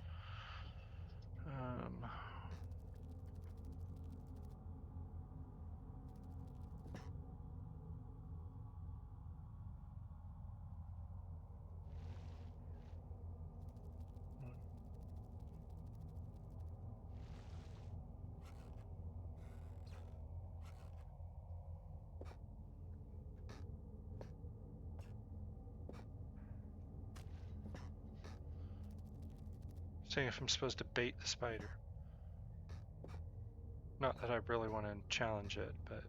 Seeing if I'm supposed to bait the spider. Not that I really want to challenge it, but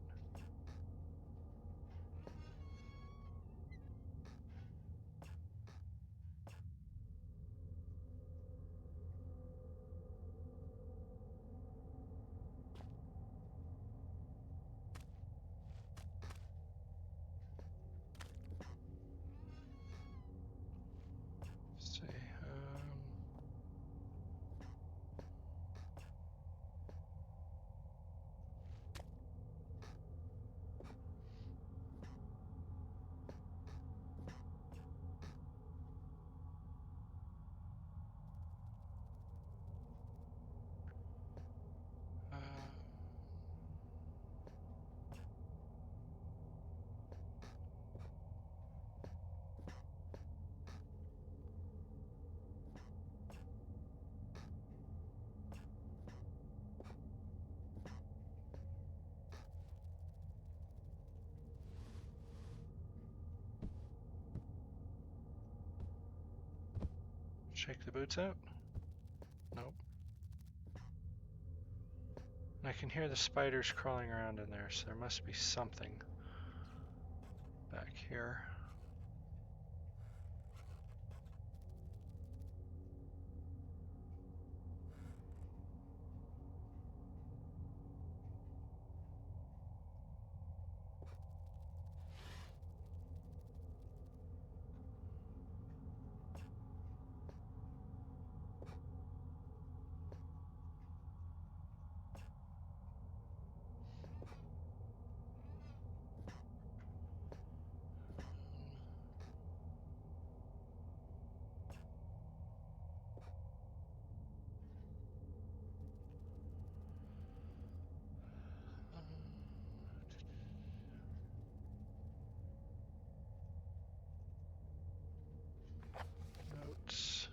let's see. Shake the boots out? Nope. And I can hear the spiders crawling around in there, so there must be something back here. Notes.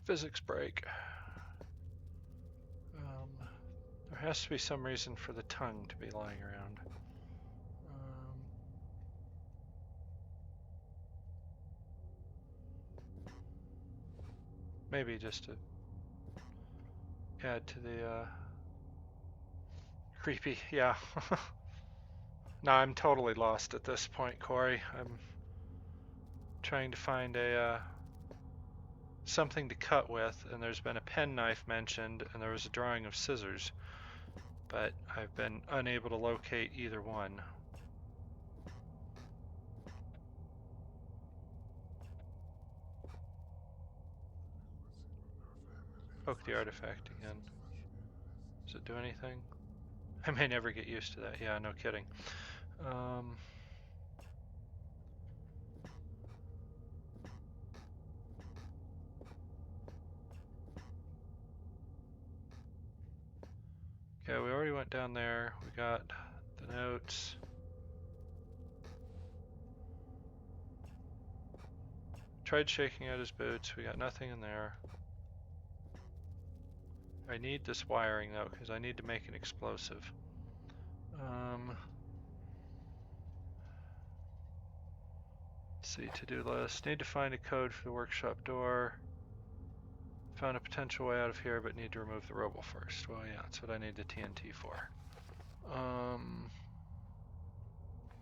Physics break. There has to be some reason for the tongue to be lying around. Maybe just to add to the Creepy, yeah. No, I'm totally lost at this point, Corey. I'm trying to find a something to cut with, and there's been a penknife mentioned, and there was a drawing of scissors, but I've been unable to locate either one. Poke the artifact again. Does it do anything? I may never get used to that. Yeah, no kidding. Okay, we already went down there. We got the notes. Tried shaking out his boots. We got nothing in there. I need this wiring though, because I need to make an explosive. Let's see, to-do list. Need to find a code for the workshop door. Found a potential way out of here, but need to remove the robo first. Well, yeah, that's what I need the TNT for.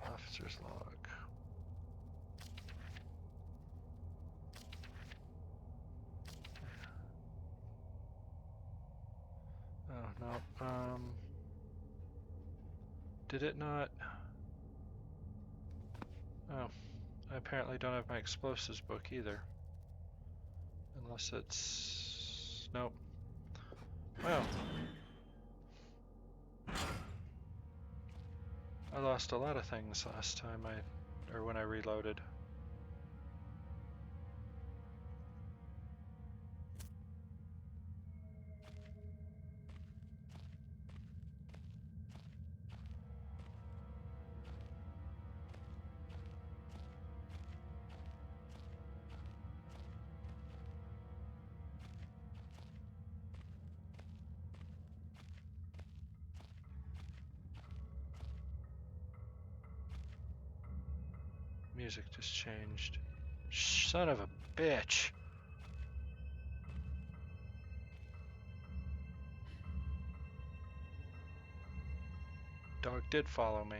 Officer's log. Oh, no. Did it not? Oh, I apparently don't have my explosives book either. Unless it's... Nope. Well. I lost a lot of things last time or when I reloaded. Music just changed. Son of a bitch. Dog did follow me.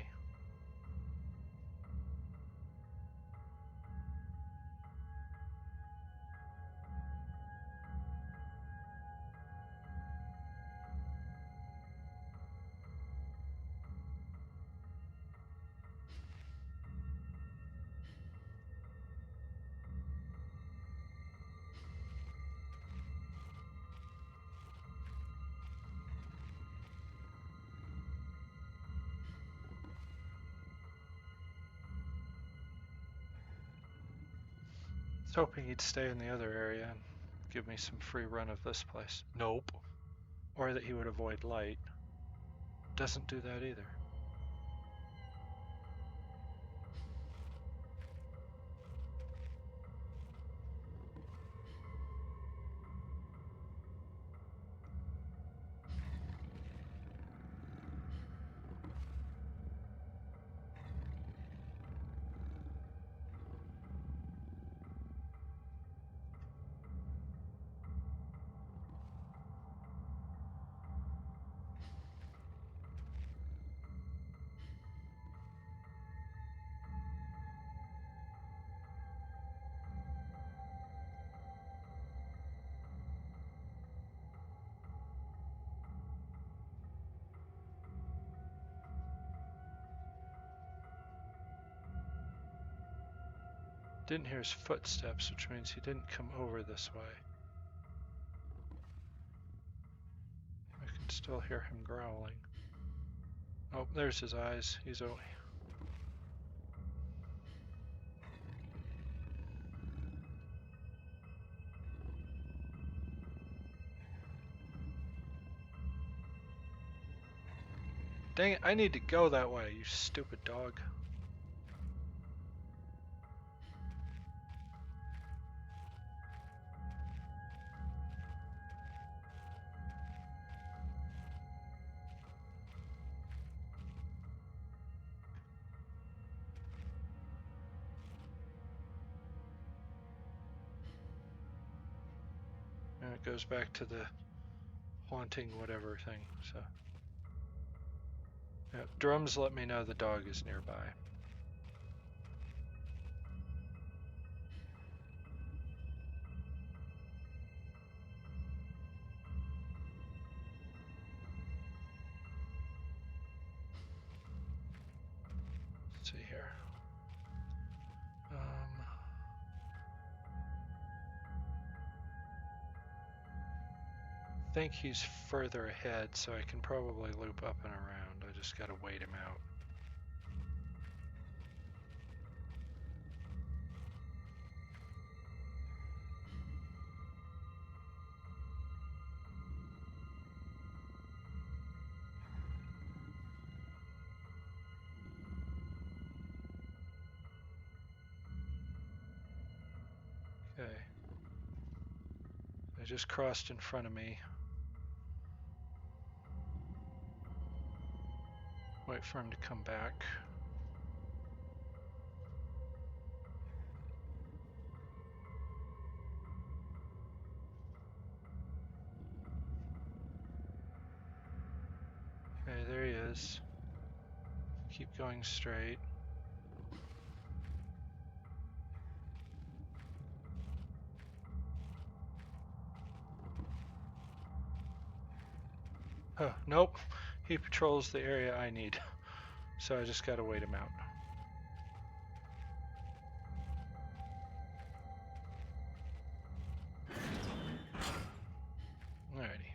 I was hoping he'd stay in the other area and give me some free run of this place. Nope. Or that he would avoid light. Doesn't do that either. Didn't hear his footsteps, which means he didn't come over this way. I can still hear him growling. Oh, there's his eyes. He's away. Dang it, I need to go that way, you stupid dog. And it goes back to the haunting whatever thing, so. Yeah, drums let me know the dog is nearby. Let's see here. I think he's further ahead, so I can probably loop up and around. I just gotta wait him out. Okay. I just crossed in front of me. Wait for him to come back. Okay, there he is. Keep going straight. Oh, nope. He patrols the area I need. So I just gotta wait him out. Alrighty.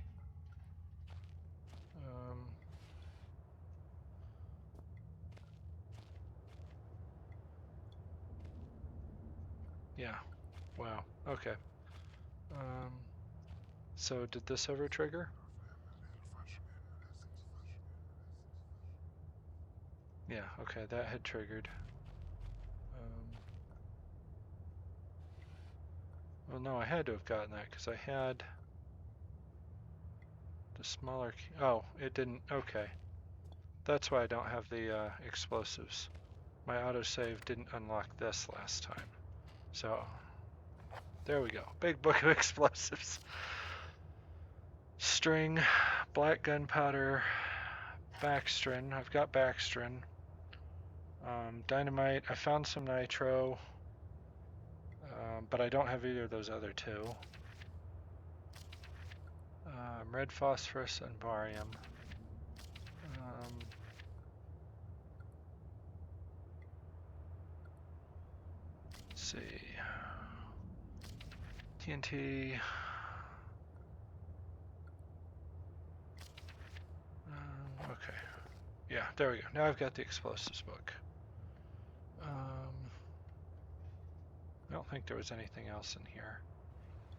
Yeah. Wow. Okay. So did this ever trigger? Yeah, okay, that had triggered. Well, no, I had to have gotten that because I had the smaller key. Oh, it didn't. Okay. That's why I don't have the explosives. My autosave didn't unlock this last time. So, there we go. Big book of explosives. String, black gunpowder, Baxtrin. I've got Baxtrin. Dynamite. I found some nitro. But I don't have either of those other two. Red phosphorus and barium. Let's see. TNT. Okay. Yeah, there we go. Now I've got the explosives book. I don't think there was anything else in here.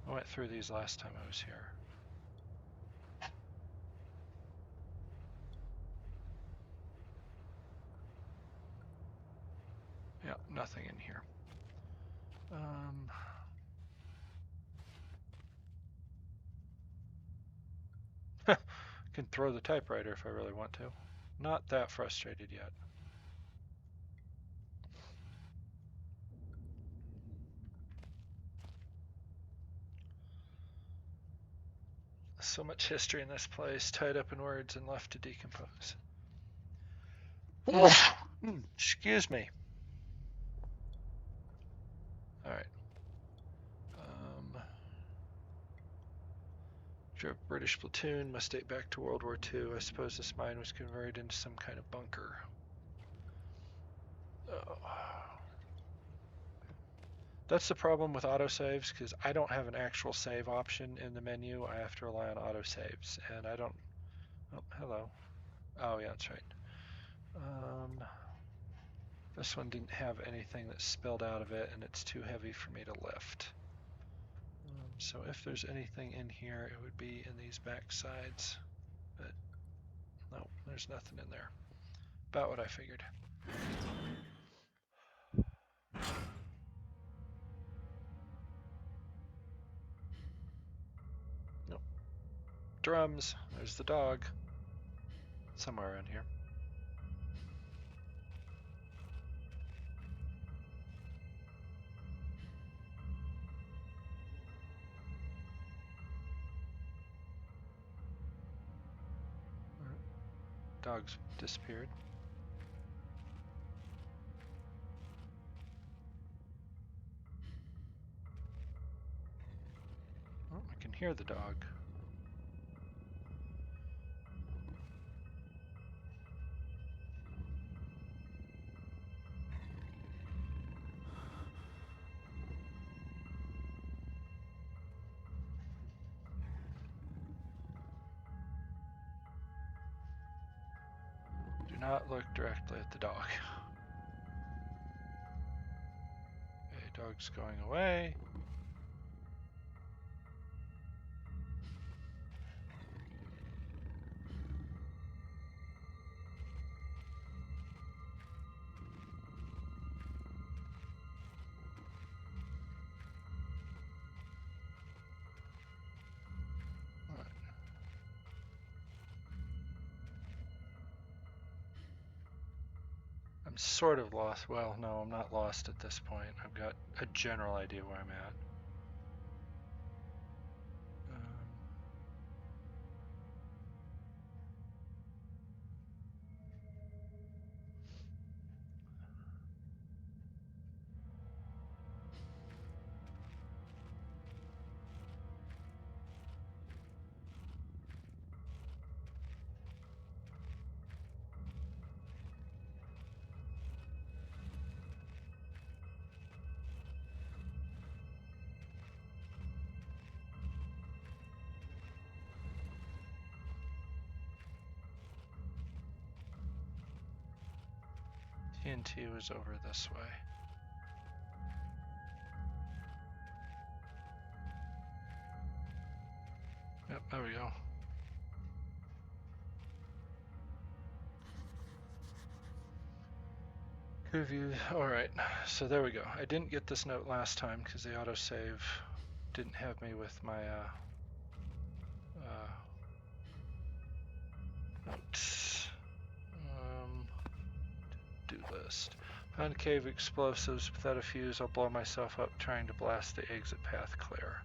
I went through these last time I was here. Yeah, nothing in here. Can throw the typewriter if I really want to. Not that frustrated yet. So much history in this place, tied up in words and left to decompose. Excuse me. All right. British platoon must date back to World War II. I suppose this mine was converted into some kind of bunker. Oh. That's the problem with autosaves, because I don't have an actual save option in the menu. I have to rely on autosaves, and I don't... Oh, hello. Oh, yeah, that's right. This one didn't have anything that spilled out of it, and it's too heavy for me to lift. So if there's anything in here, it would be in these back sides. But no, there's nothing in there. About what I figured. Nope. Drums. There's the dog. Somewhere around here. Dog's disappeared. Oh, I can hear the dog. Do not look directly at the dog. Okay, dog's going away. I'm sort of lost. Well, no, I'm not lost at this point. I've got a general idea where I'm at. TNT was over this way. Yep, there we go. Review. Alright, so there we go. I didn't get this note last time because the autosave didn't have me with my notes. Do list. Found cave explosives. Without a fuse, I'll blow myself up trying to blast the exit path clear.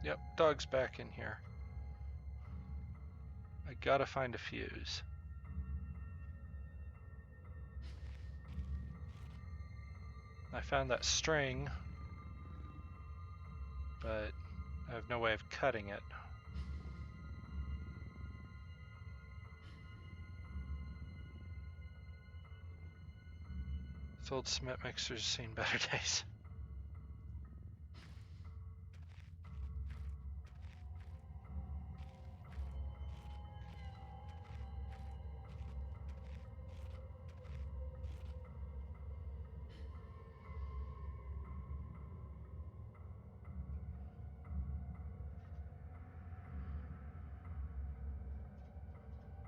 Yep, dog's back in here. I gotta find a fuse. I found that string, but I have no way of cutting it. This old cement mixer's seen better days.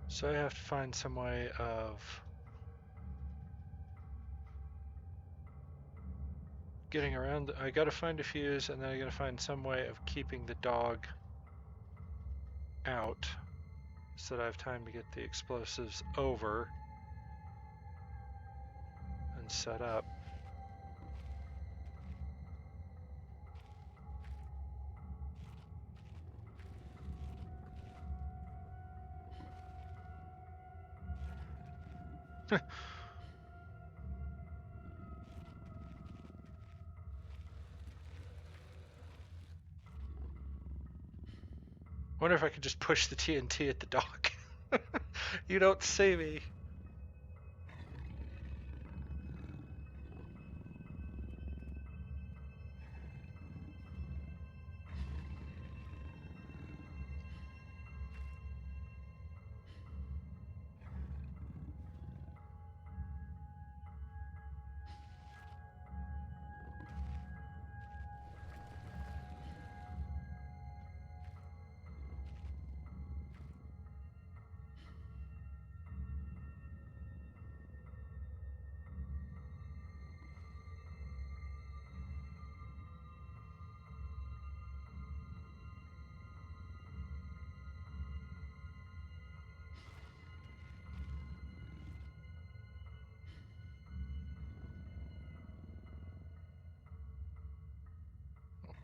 So I have to find some way of getting around. I gotta find a fuse, and then I gotta find some way of keeping the dog out so that I have time to get the explosives over and set up. Wonder if I could just push the TNT at the dog. You don't see me.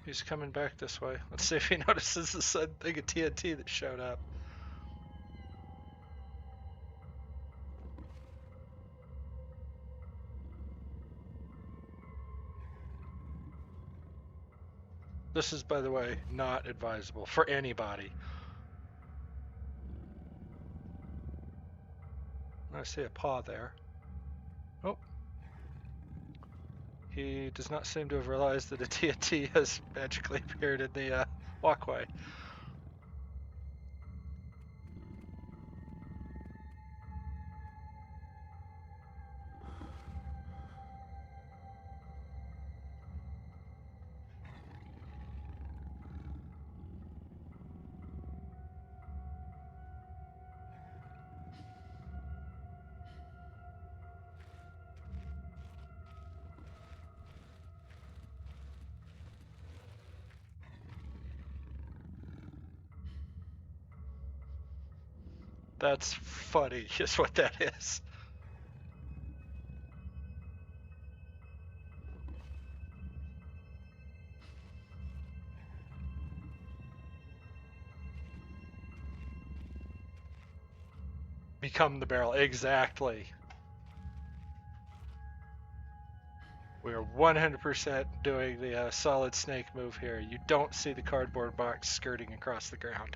He's coming back this way. Let's see if he notices the sudden thing of TNT that showed up. This is, by the way, not advisable for anybody. I see a paw there. Oh. He does not seem to have realized that a TNT has magically appeared in the walkway. That's funny, is what that is. Become the barrel, exactly. We are 100% doing the solid snake move here. You don't see the cardboard box skirting across the ground.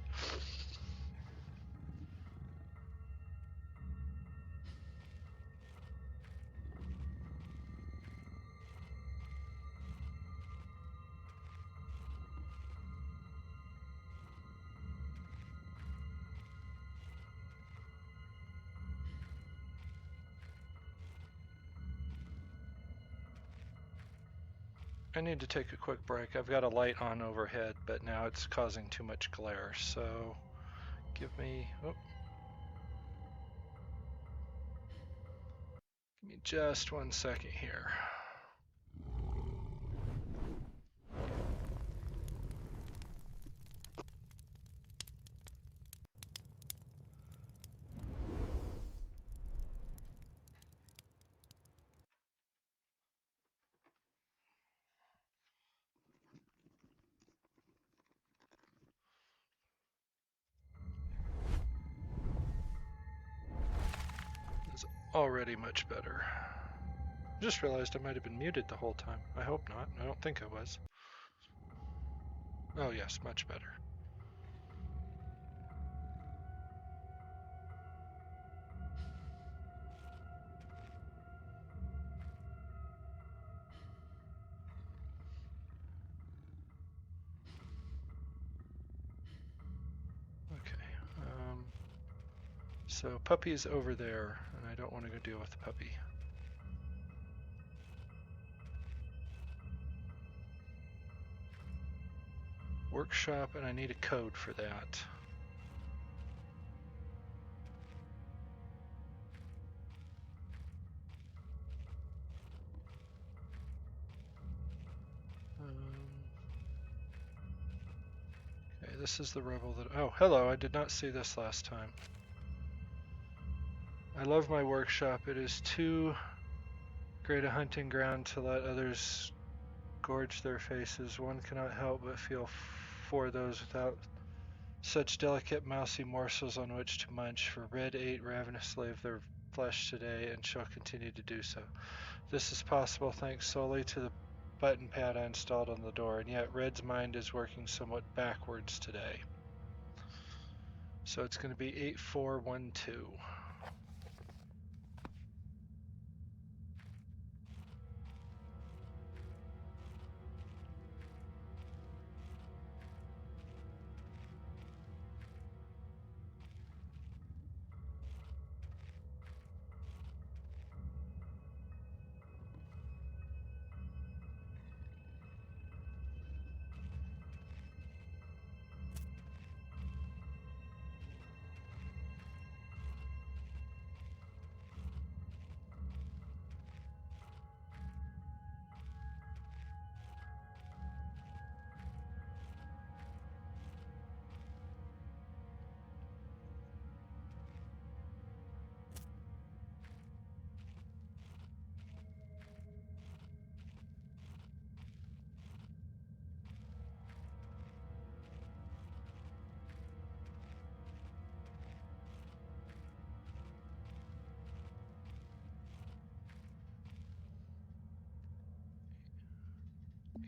I need to take a quick break. I've got a light on overhead, but now it's causing too much glare. So give me just 1 second here. It's already much better. Just realized I might have been muted the whole time. I hope not. I don't think I was. Oh yes, much better. Okay. So puppy's over there, and I don't want to go deal with the puppy. Workshop, and I need a code for that. Okay, this is the rebel that... Oh, hello, I did not see this last time. I love my workshop. It is too great a hunting ground to let others gorge their faces. One cannot help but feel for those without such delicate mousy morsels on which to munch, for Red ate ravenously of their flesh today and shall continue to do so. This is possible thanks solely to the button pad I installed on the door, and yet Red's mind is working somewhat backwards today. So it's going to be 8412.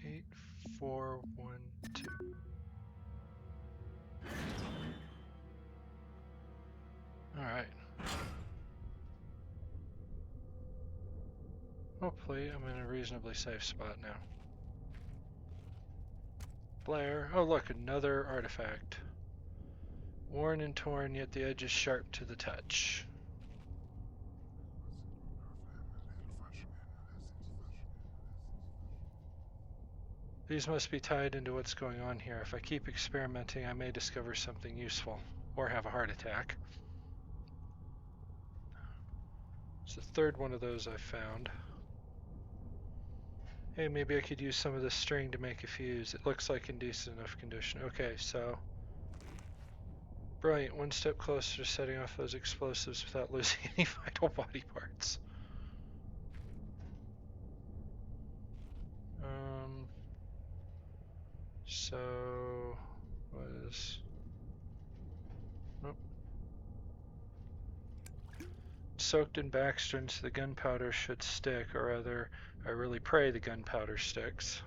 8412. Alright. Hopefully I'm in a reasonably safe spot now. Blair. Oh look, another artifact. Worn and torn, yet the edge is sharp to the touch. These must be tied into what's going on here. If I keep experimenting, I may discover something useful. Or have a heart attack. It's the third one of those I found. Hey, maybe I could use some of this string to make a fuse. It looks like in decent enough condition. Okay, so... Brilliant. One step closer to setting off those explosives without losing any vital body parts. So... was... Nope. Soaked in Baxtrans, the gunpowder should stick, or rather, I really pray the gunpowder sticks.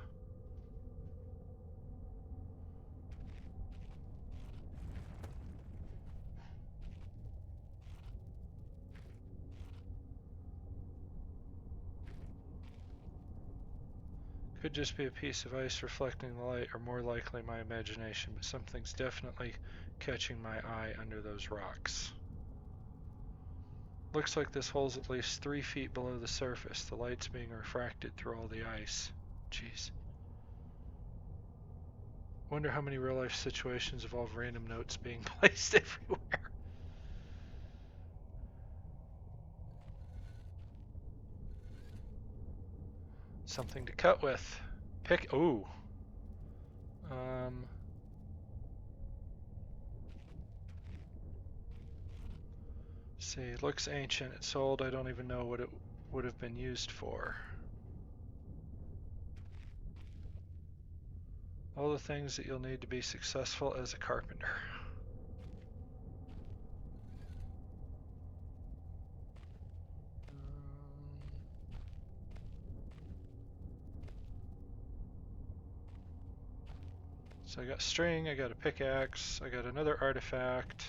Could just be a piece of ice reflecting the light, or more likely my imagination, but something's definitely catching my eye under those rocks. Looks like this hole's at least 3 feet below the surface. The light's being refracted through all the ice. Jeez. Wonder how many real-life situations involve random notes being placed everywhere. Something to cut with. Pick. Ooh. See, it looks ancient. It's old. I don't even know what it would have been used for. All the things that you'll need to be successful as a carpenter. So I got string, I got a pickaxe, I got another artifact.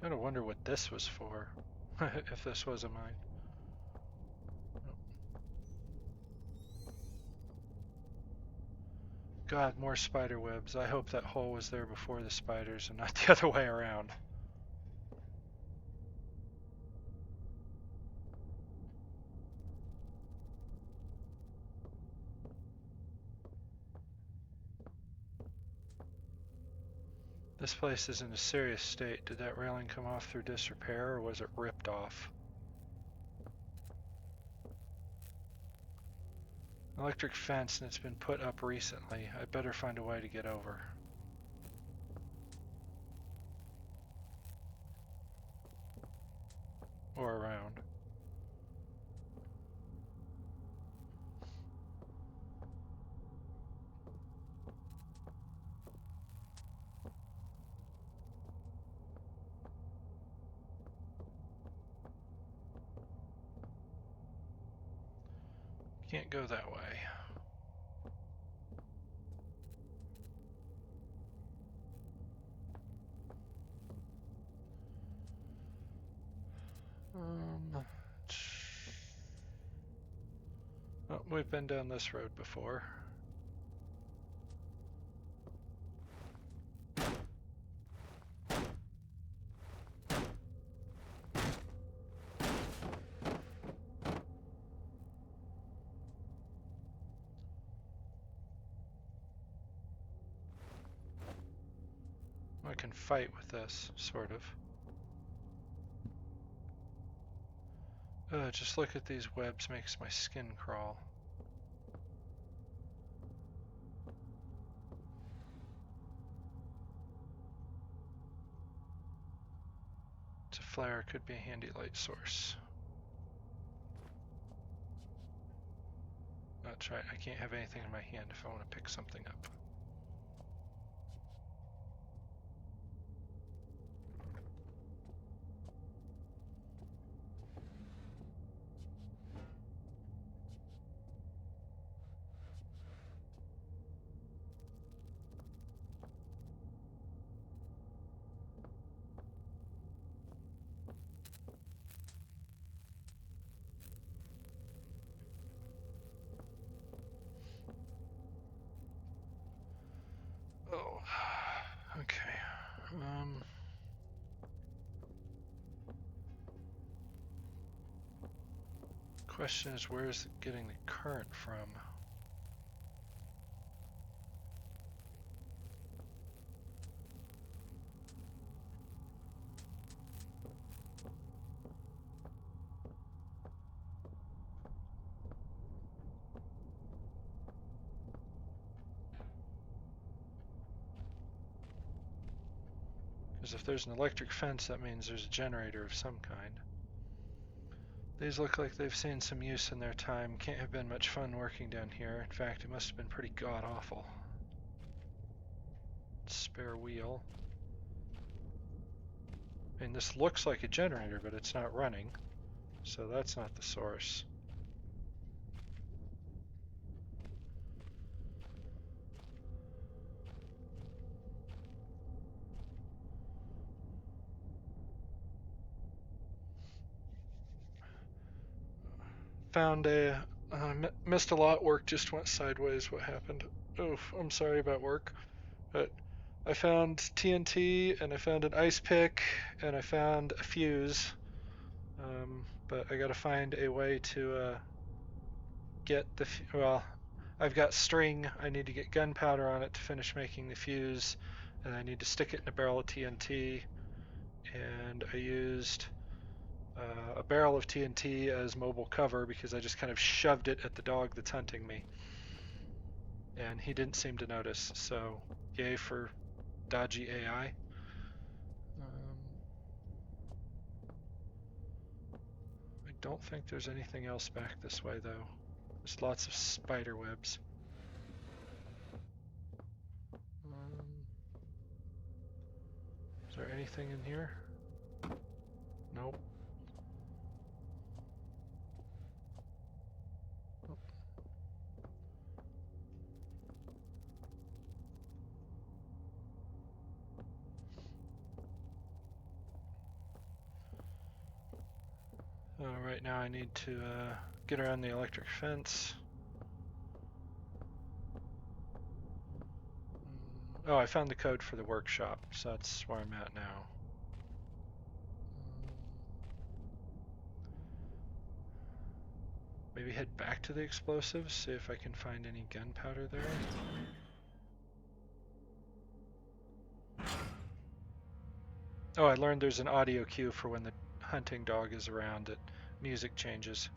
I gotta wonder what this was for, if this was a mine. God, more spider webs. I hope that hole was there before the spiders and not the other way around. This place is in a serious state. Did that railing come off through disrepair, or was it ripped off? Electric fence, and it's been put up recently. I'd better find a way to get over. Or around. Can't go that way. Oh, we've been down this road before. I can fight with this, sort of. Just look at these webs makes my skin crawl. It's a flare, could be a handy light source. That's right, I can't have anything in my hand if I want to pick something up. Oh, okay. Question is, where is it getting the current from? Because if there's an electric fence, that means there's a generator of some kind. These look like they've seen some use in their time. Can't have been much fun working down here. In fact, it must have been pretty god-awful. Spare wheel. I mean, this looks like a generator, but it's not running. So that's not the source. Found a... missed a lot. Work just went sideways. What happened? Oof, I'm sorry about work. But I found TNT, and I found an ice pick, and I found a fuse. But I gotta find a way to get the... well, I've got string. I need to get gunpowder on it to finish making the fuse, and I need to stick it in a barrel of TNT. And I used a barrel of TNT as mobile cover because I just kind of shoved it at the dog that's hunting me. And he didn't seem to notice, so yay for dodgy AI. I don't think there's anything else back this way, though. There's lots of spider webs. Is there anything in here? Nope. Right now I need to get around the electric fence. Oh, I found the code for the workshop, so that's where I'm at now. Maybe head back to the explosives, see if I can find any gunpowder there. Oh, I learned there's an audio cue for when the hunting dog is around. It music changes.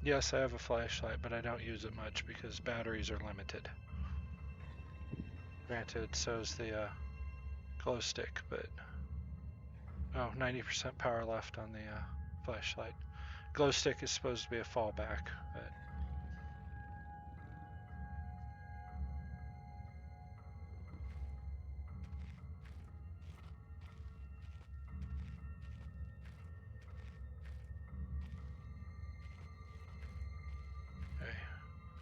Yes, I have a flashlight, but I don't use it much because batteries are limited. Granted, so's the glow stick, but... oh, 90% power left on the flashlight. Glow stick is supposed to be a fallback, but... okay,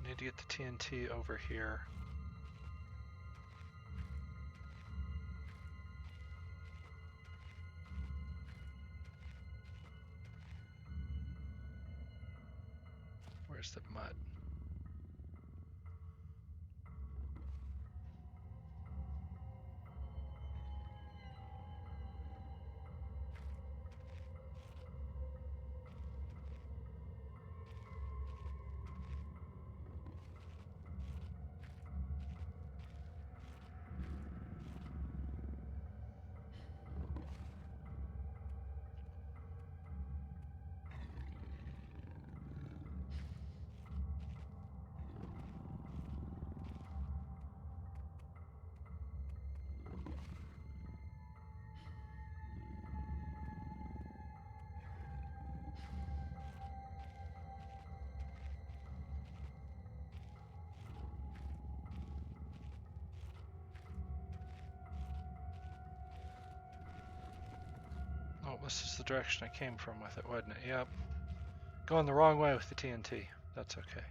I need to get the TNT over here. There's the mutt. Oh, this is the direction I came from with it, wasn't it? Yep. Going the wrong way with the TNT. That's okay.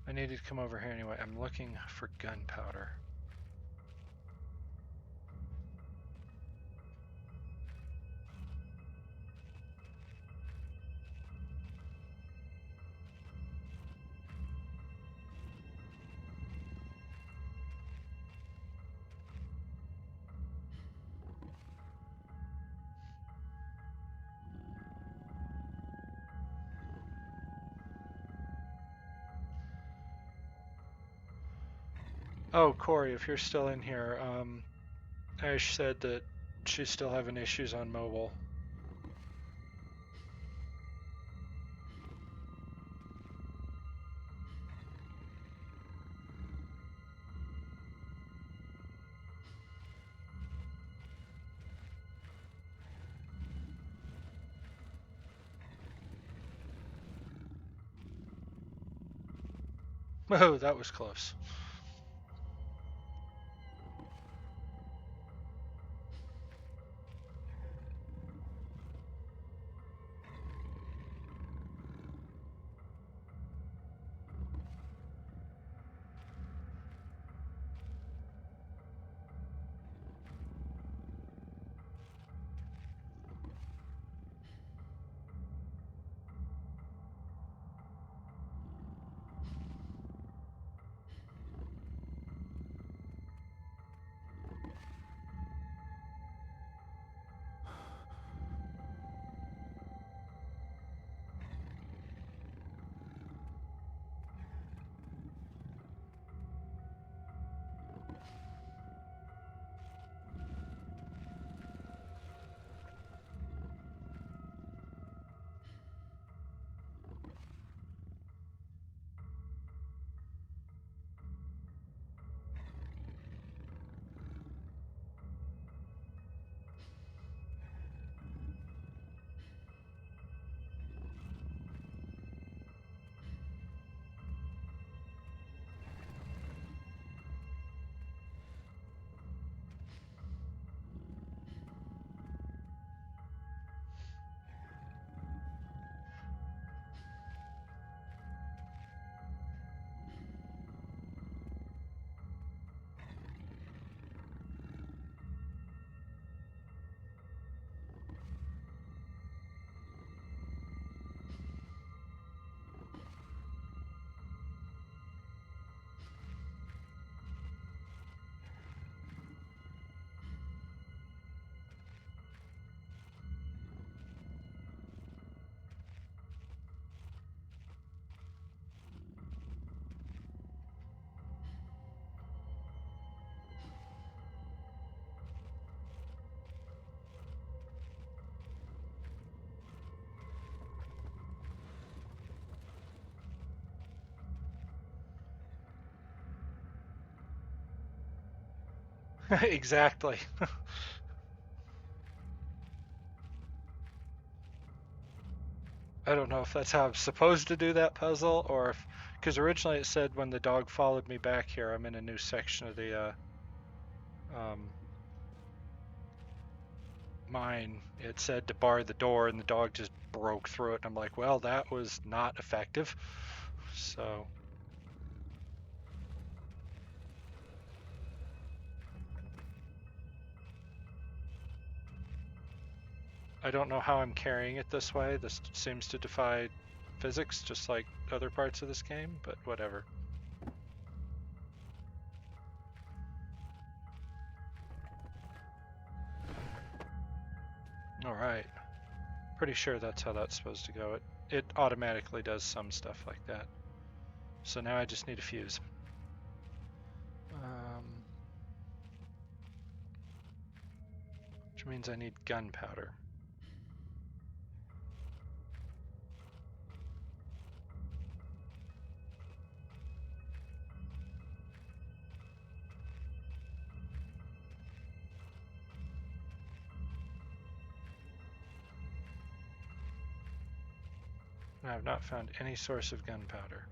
I needed to come over here anyway. I'm looking for gunpowder. Oh, Corey, if you're still in here, Ash said that she's still having issues on mobile. Oh, that was close. Exactly. I don't know if that's how I'm supposed to do that puzzle, or if, because originally it said when the dog followed me back here, I'm in a new section of the mine. It said to bar the door, and the dog just broke through it. And I'm like, well, that was not effective. So I don't know how I'm carrying it this way. This seems to defy physics, just like other parts of this game, but whatever. Alright. Pretty sure that's how that's supposed to go. It automatically does some stuff like that. So now I just need a fuse. Which means I need gunpowder. I have not found any source of gunpowder.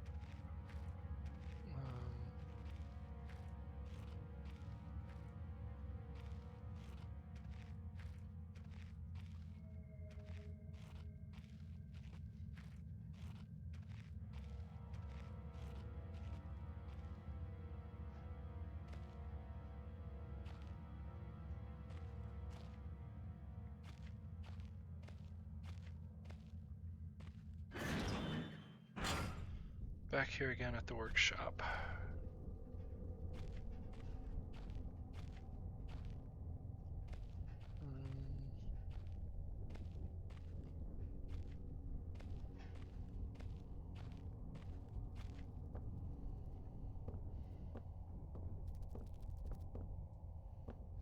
Back here again at the workshop.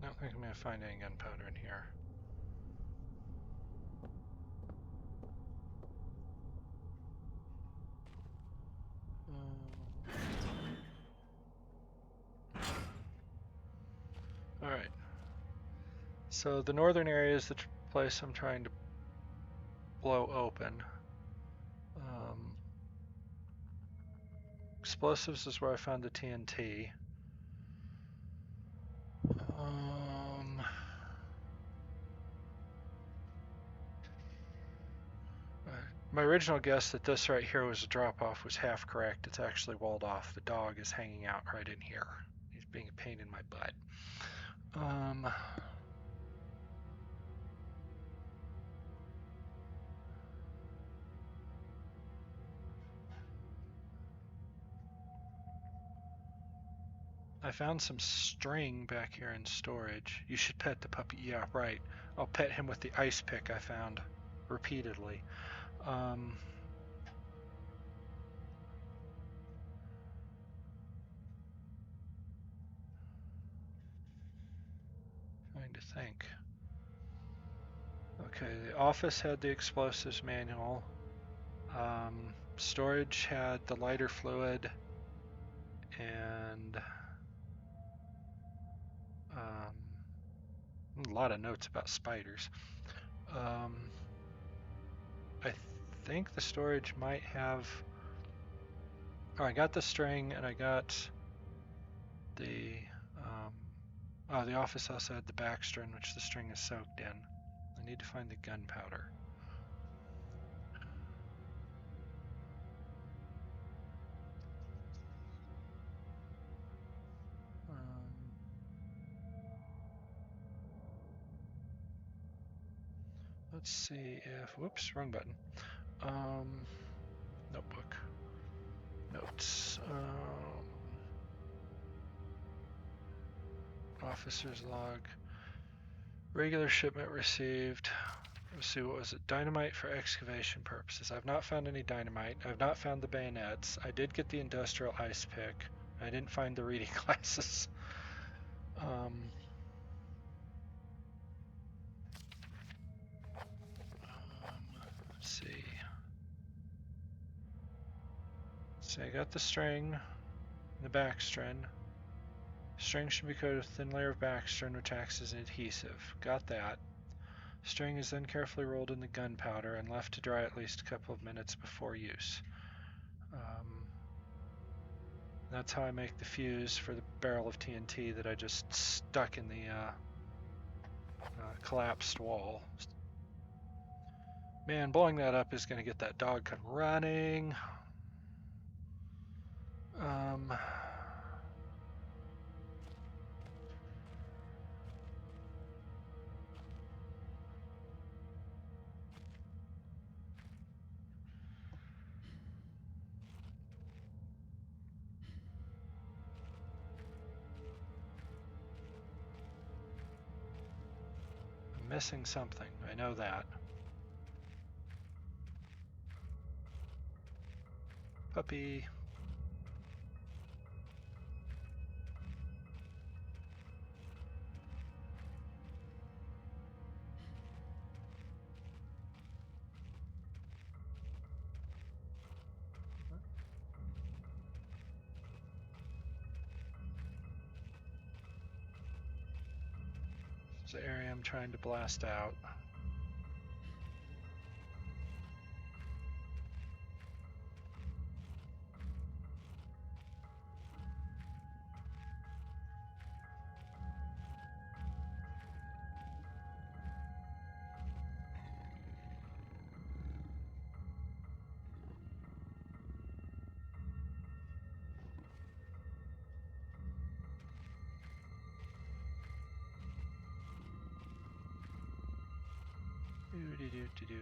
I don't think I'm going to find any gunpowder in here. Alright. So the northern area is the place I'm trying to blow open. Explosives is where I found the TNT. My original guess that this right here was a drop-off was half correct. It's actually walled off. The dog is hanging out right in here. He's being a pain in my butt. I found some string back here in storage. You should pet the puppy. Yeah, right. I'll pet him with the ice pick I found repeatedly. Trying to think. Okay, the office had the explosives manual. Storage had the lighter fluid and a lot of notes about spiders. I think the storage might have... Oh, I got the string and I got the... the office also had the backstring, which the string is soaked in. I need to find the gunpowder. Let's see if... Whoops, wrong button. Notebook. Notes. Officer's log. Regular shipment received. Let's see, what was it? Dynamite for excavation purposes. I've not found any dynamite. I've not found the bayonets. I did get the industrial ice pick. I didn't find the reading glasses. Let's see. So I got the string, the backstring. String should be coated with a thin layer of backstring which acts as an adhesive. Got that. String is then carefully rolled in the gunpowder and left to dry at least a couple of minutes before use. That's how I make the fuse for the barrel of TNT that I just stuck in the collapsed wall. Man, blowing that up is going to get that dog come running. missing something. I know that. Puppy. This is the area I'm trying to blast out. Do-do-do-do-do.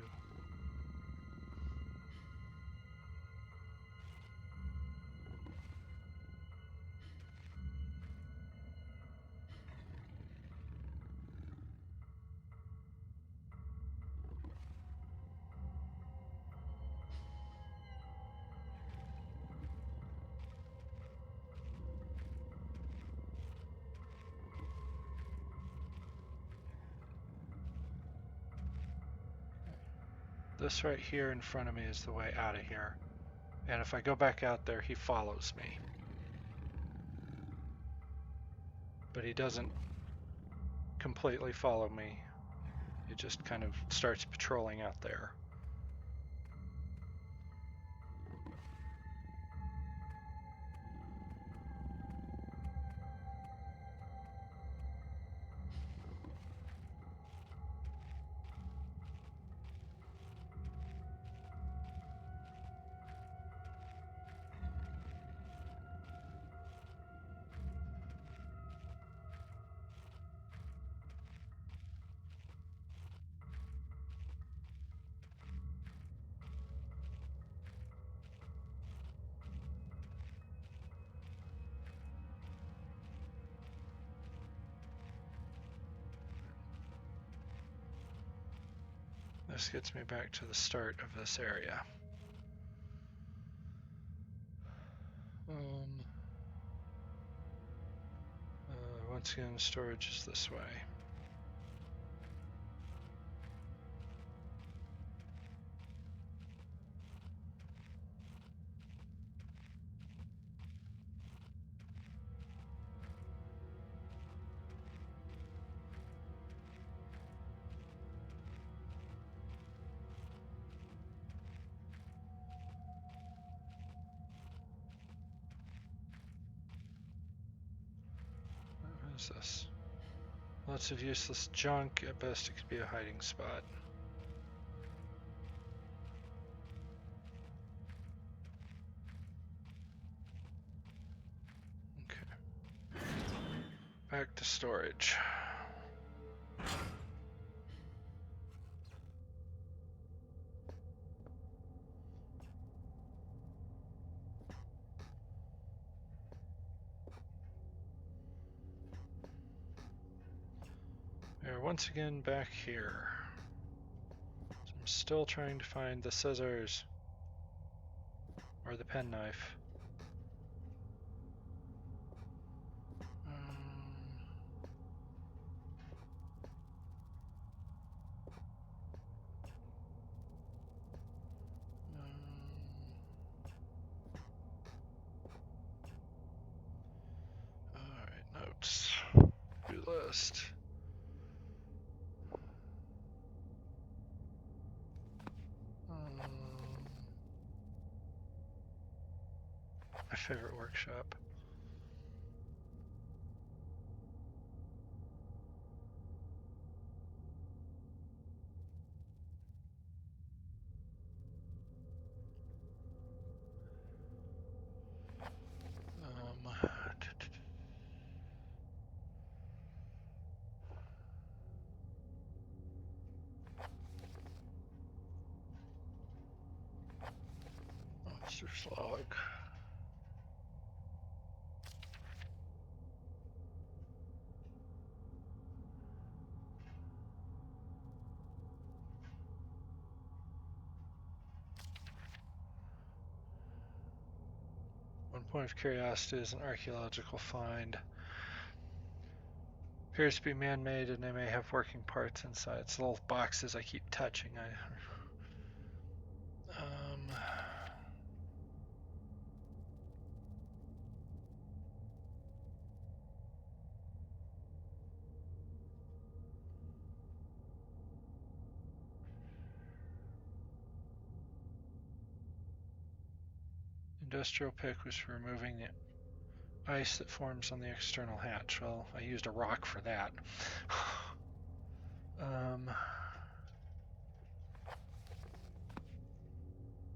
This right here in front of me is the way out of here. And if I go back out there, he follows me. But he doesn't completely follow me. He just kind of starts patrolling out there. This gets me back to the start of this area. Once again, storage is this way. What is this? Lots of useless junk. At best, it could be a hiding spot. Okay. Back to storage. We're once again back here. So I'm still trying to find the scissors or the penknife. Alright, notes. View list. My favorite workshop. Monster's log. One point of curiosity is an archaeological find. Appears to be man-made and they may have working parts inside. It's little boxes I keep touching. Industrial pick was for removing the ice that forms on the external hatch. Well, I used a rock for that.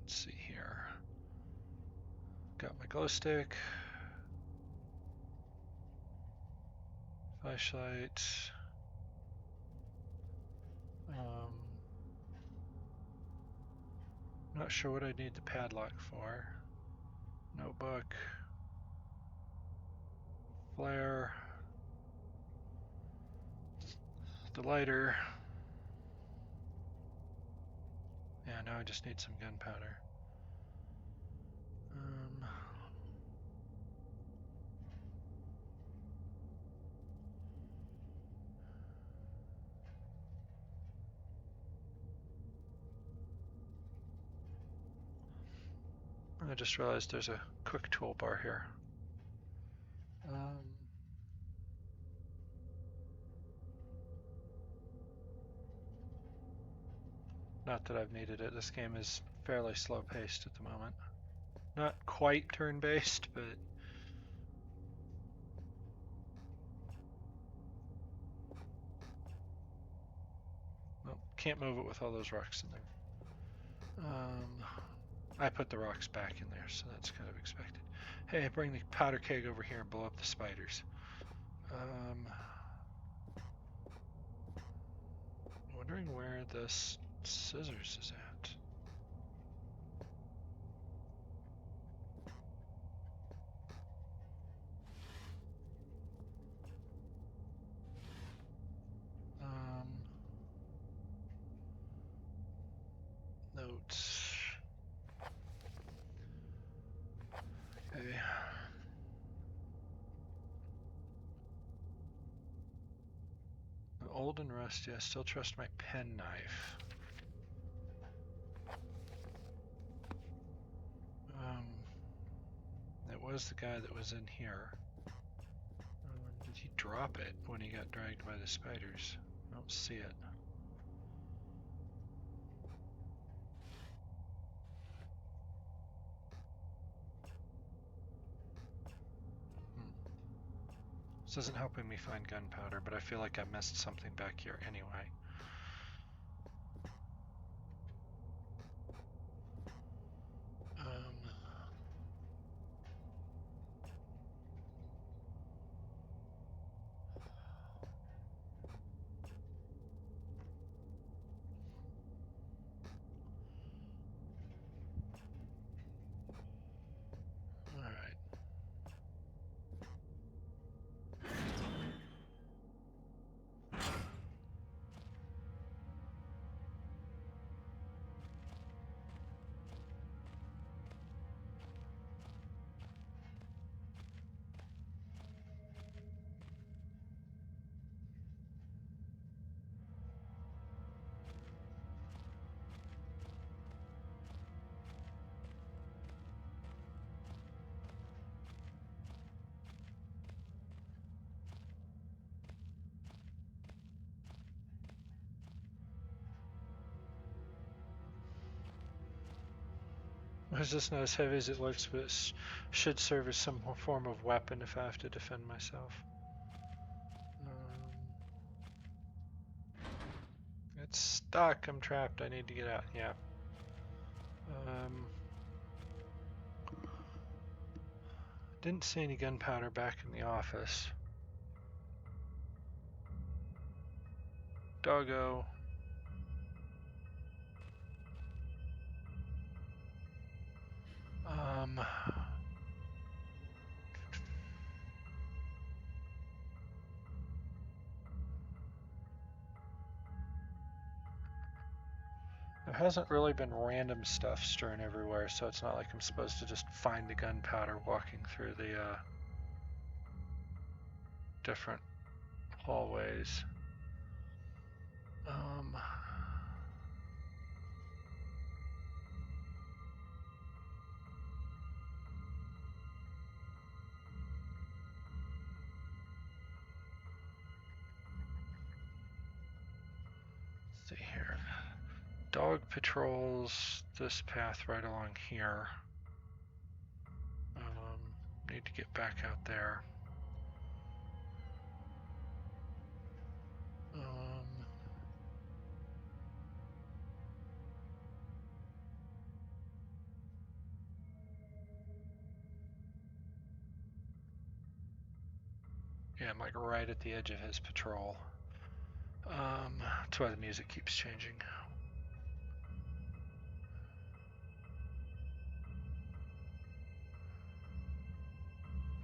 Let's see here. Got my glow stick. Flashlight. Not sure what I need the padlock for. Notebook. Flare. The lighter. Yeah, now I just need some gunpowder. I just realized there's a quick toolbar here. Not that I've needed it. This game is fairly slow-paced at the moment. Not quite turn-based, but... Well, can't move it with all those rocks in there. I put the rocks back in there, so that's kind of expected. Hey, bring the powder keg over here and blow up the spiders. Wondering where this scissors is at. Notes. Okay. Old and rusty, I still trust my pen knife. It was the guy that was in here. Did he drop it when he got dragged by the spiders? I don't see it. This isn't helping me find gunpowder, but I feel like I missed something back here anyway. It's just not as heavy as it looks, but it should serve as some form of weapon if I have to defend myself. It's stuck. I'm trapped. I need to get out. Yeah. Didn't see any gunpowder back in the office. Doggo. There hasn't really been random stuff strewn everywhere, so it's not like I'm supposed to just find the gunpowder walking through the different hallways. Let's see here. Dog patrols this path right along here. Need to get back out there. Yeah, I'm like right at the edge of his patrol. That's why the music keeps changing.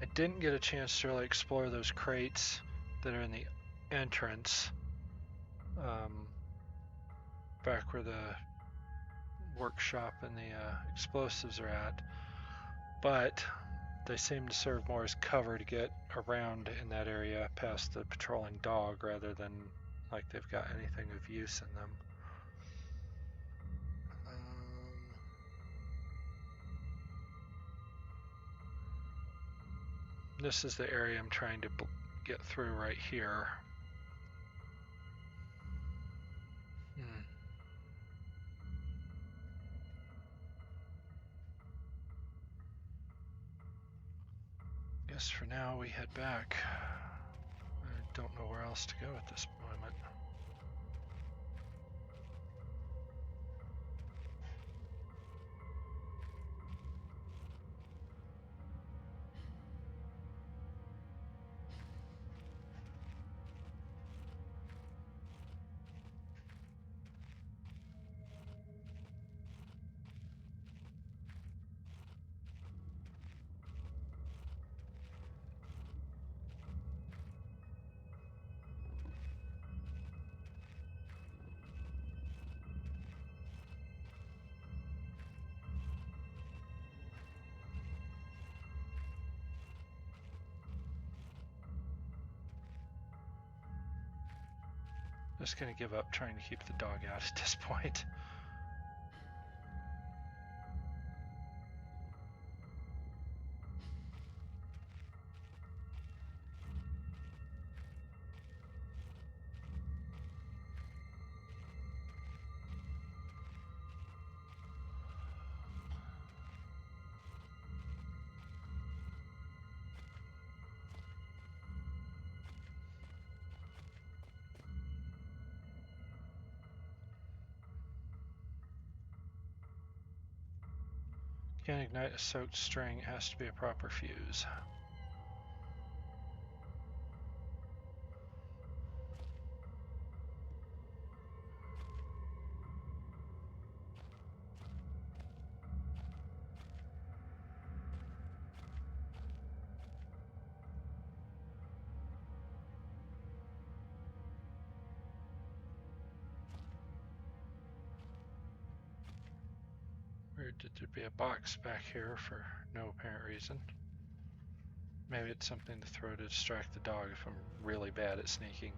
I didn't get a chance to really explore those crates that are in the entrance, back where the workshop and the explosives are at, but they seem to serve more as cover to get around in that area past the patrolling dog rather than like they've got anything of use in them. This is the area I'm trying to get through right here. Guess for now we head back. I don't know where else to go at this moment. Just gonna give up trying to keep the dog out at this point. Can't ignite a soaked string, it has to be a proper fuse. Weird that there'd be a box back here for no apparent reason. Maybe it's something to throw to distract the dog if I'm really bad at sneaking.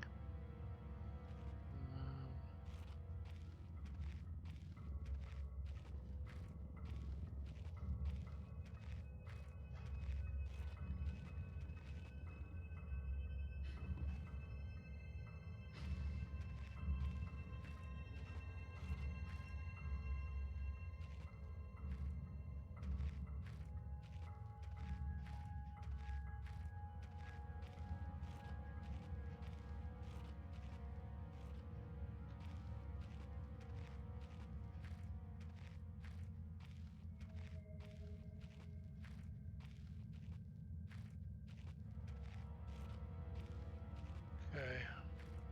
Okay,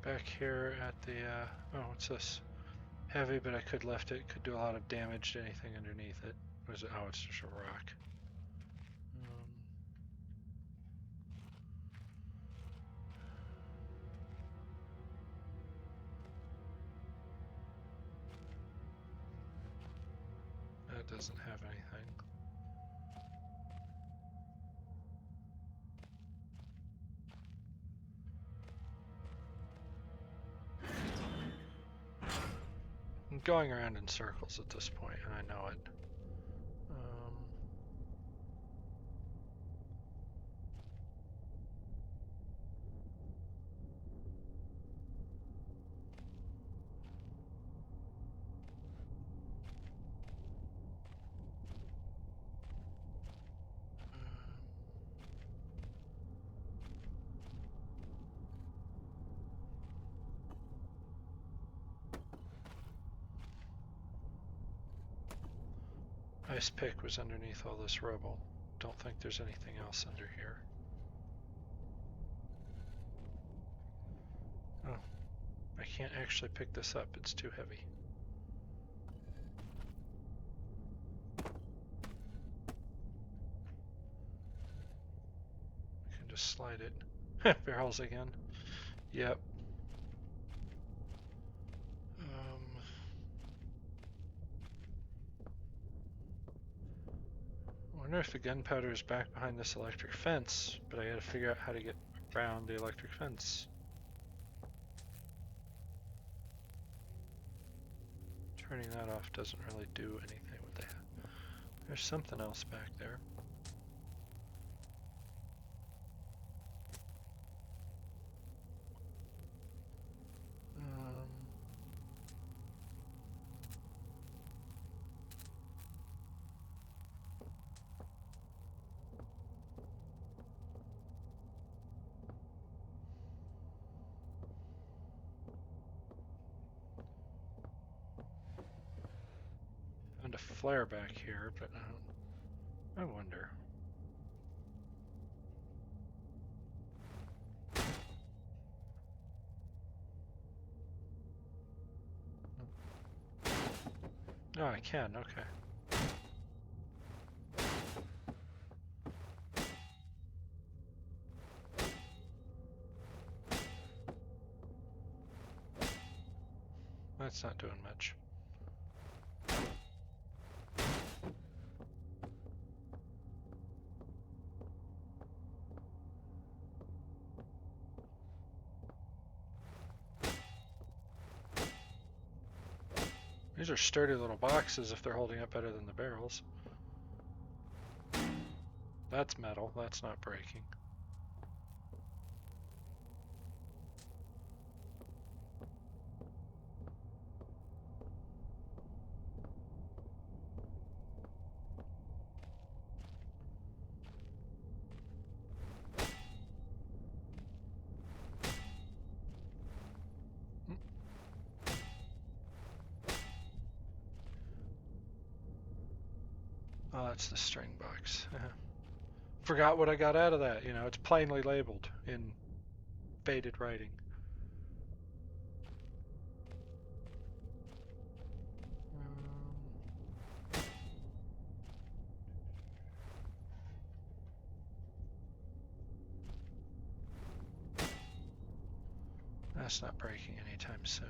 back here at the, oh, what's this? Heavy, but I could lift it. Could do a lot of damage to anything underneath it. What is it? Oh, it's just a rock. doesn't have anything. I'm going around in circles at this point, and I know it. Ice pick was underneath all this rubble. Don't think there's anything else under here. Oh, I can't actually pick this up. It's too heavy. I can just slide it. Barrels again. Yep. I wonder if the gunpowder is back behind this electric fence, but I gotta figure out how to get around the electric fence. Turning that off doesn't really do anything with that. There's something else back there. Found a flare back here, but I wonder. Oh, I can, okay. That's not doing much. These are sturdy little boxes if they're holding up better than the barrels. That's metal, that's not breaking. Oh, that's the string box. Forgot what I got out of that. You know, it's plainly labeled in faded writing. That's not breaking anytime soon.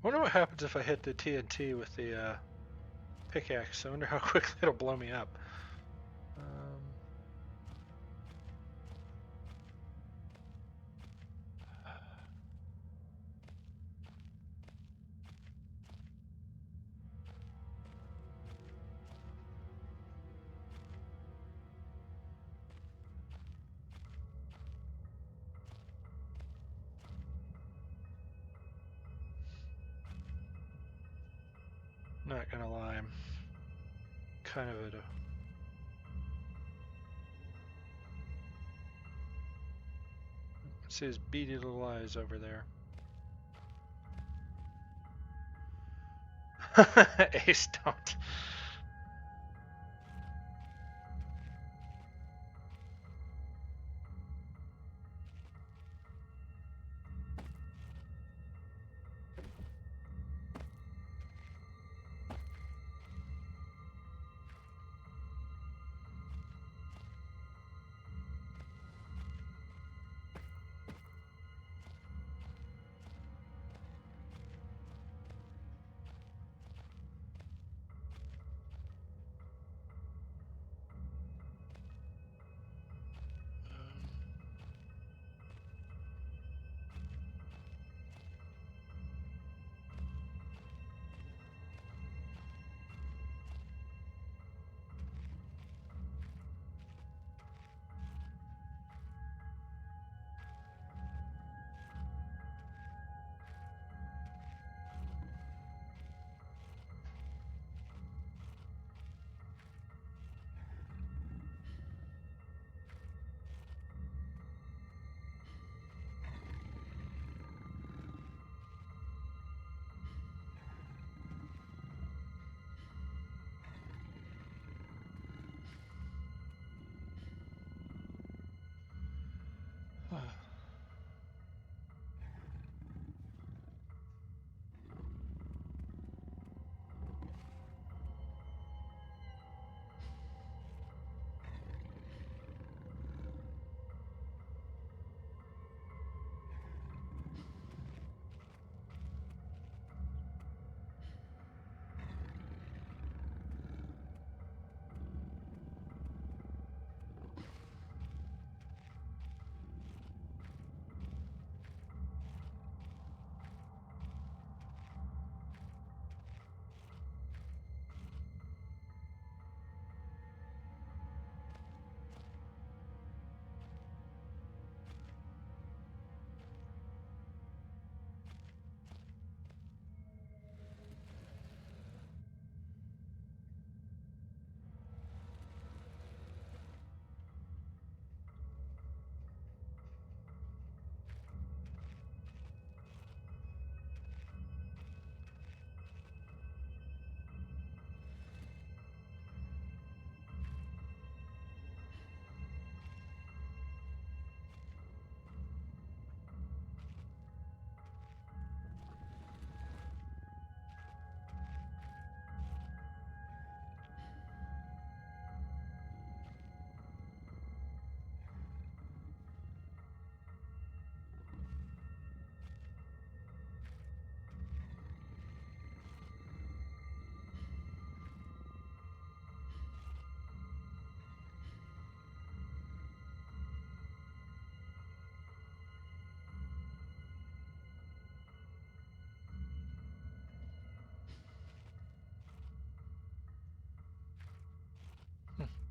Wonder what happens if I hit the TNT with the pickaxe. I wonder how quickly it'll blow me up. Not gonna lie, I'm kind of at a... See his beady little eyes over there. Ace, don't.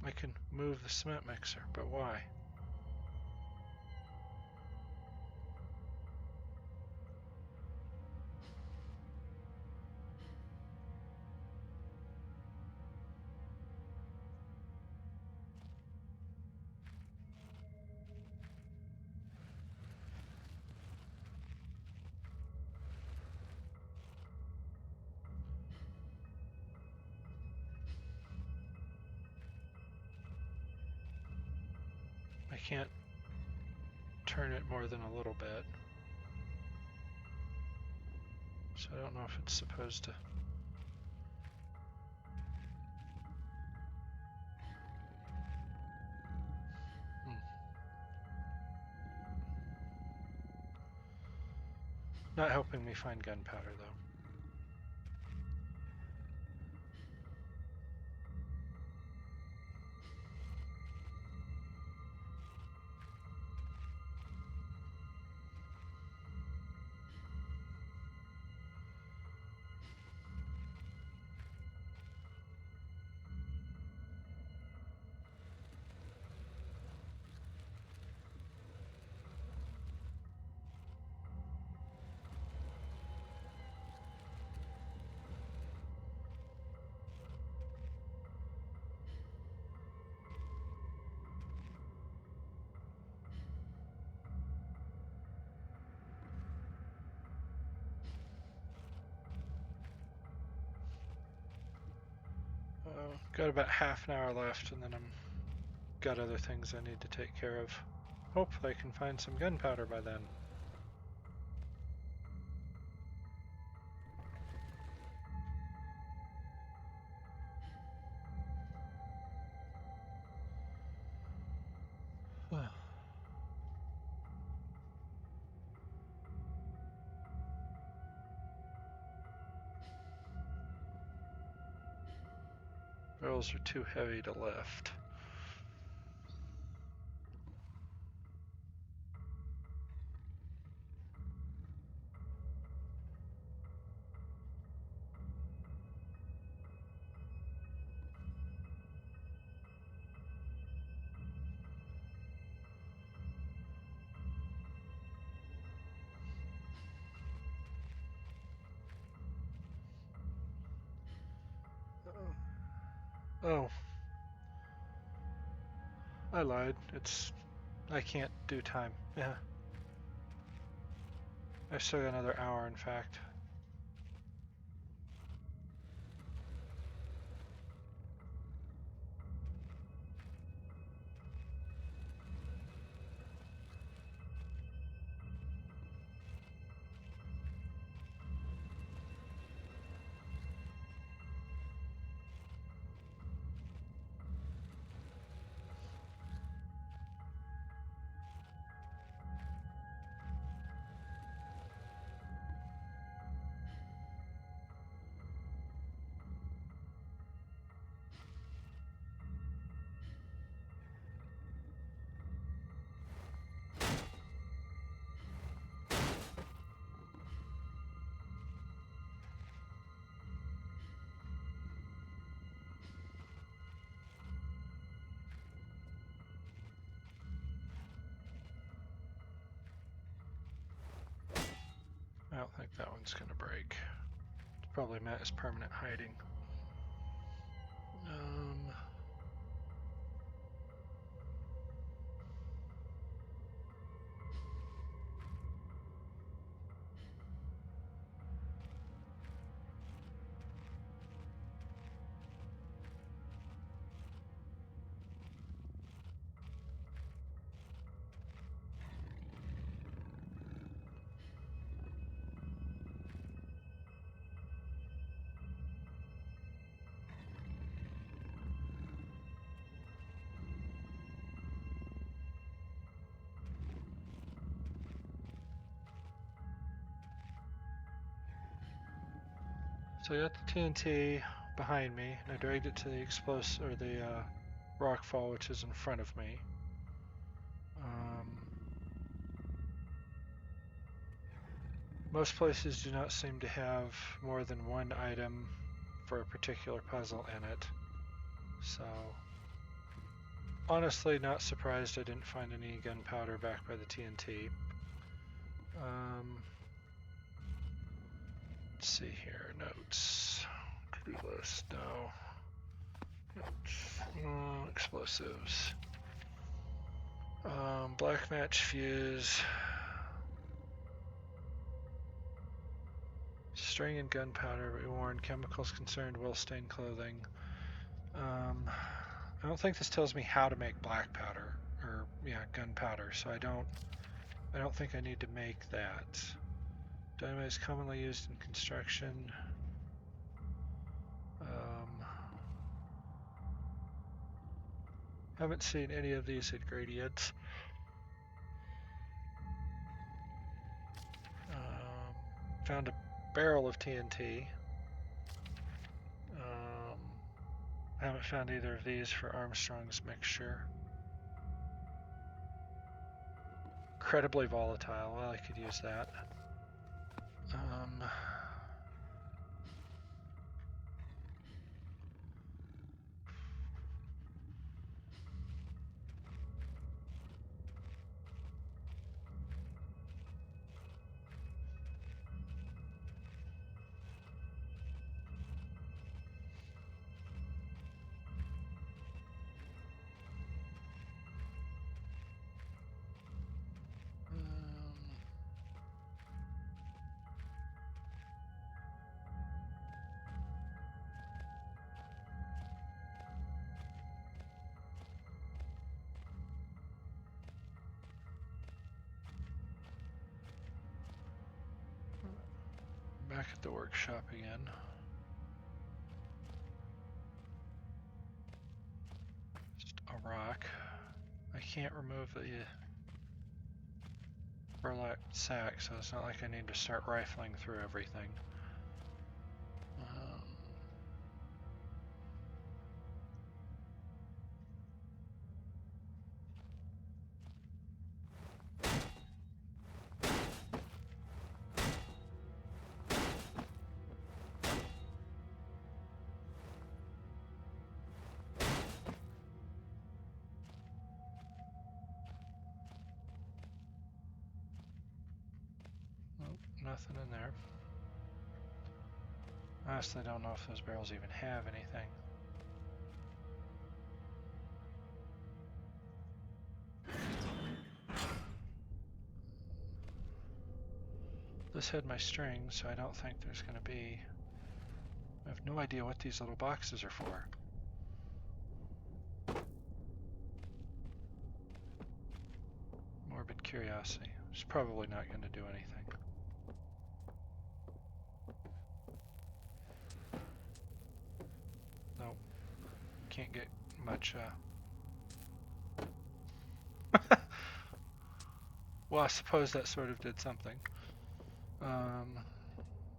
I can move the cement mixer, but why? I can't turn it more than a little bit. So I don't know if it's supposed to... Not helping me find gunpowder, though. Got about half an hour left, and then I'm got other things I need to take care of. Hopefully I can find some gunpowder by then. Barrels are too heavy to lift. Oh. I lied. I can't do time. Yeah. I've still got another hour, in fact. I don't think that one's gonna break. It's probably meant as permanent hiding. So I got the TNT behind me, and I dragged it to the rock fall, which is in front of me. Most places do not seem to have more than one item for a particular puzzle in it. So, honestly, not surprised I didn't find any gunpowder back by the TNT. Let's see here, notes, to-do list, no. Notes, explosives. Black match fuse. String and gunpowder, be warned, chemicals concerned will stain clothing. I don't think this tells me how to make black powder, or yeah, gunpowder, so I don't think I need to make that. Dynamite is commonly used in construction. Haven't seen any of these at gradients. Found a barrel of TNT. Haven't found either of these for Armstrong's mixture. Incredibly volatile. Well, I could use that. back at the workshop again. Just a rock. I can't remove the burlap sack, so it's not like I need to start rifling through everything. Nope, nothing in there. Honestly, don't know if those barrels even have anything. This had my string, so I don't think there's going to be... I have no idea what these little boxes are for. Morbid curiosity. It's probably not going to do anything. Nope. Can't get much, Well, I suppose that sort of did something.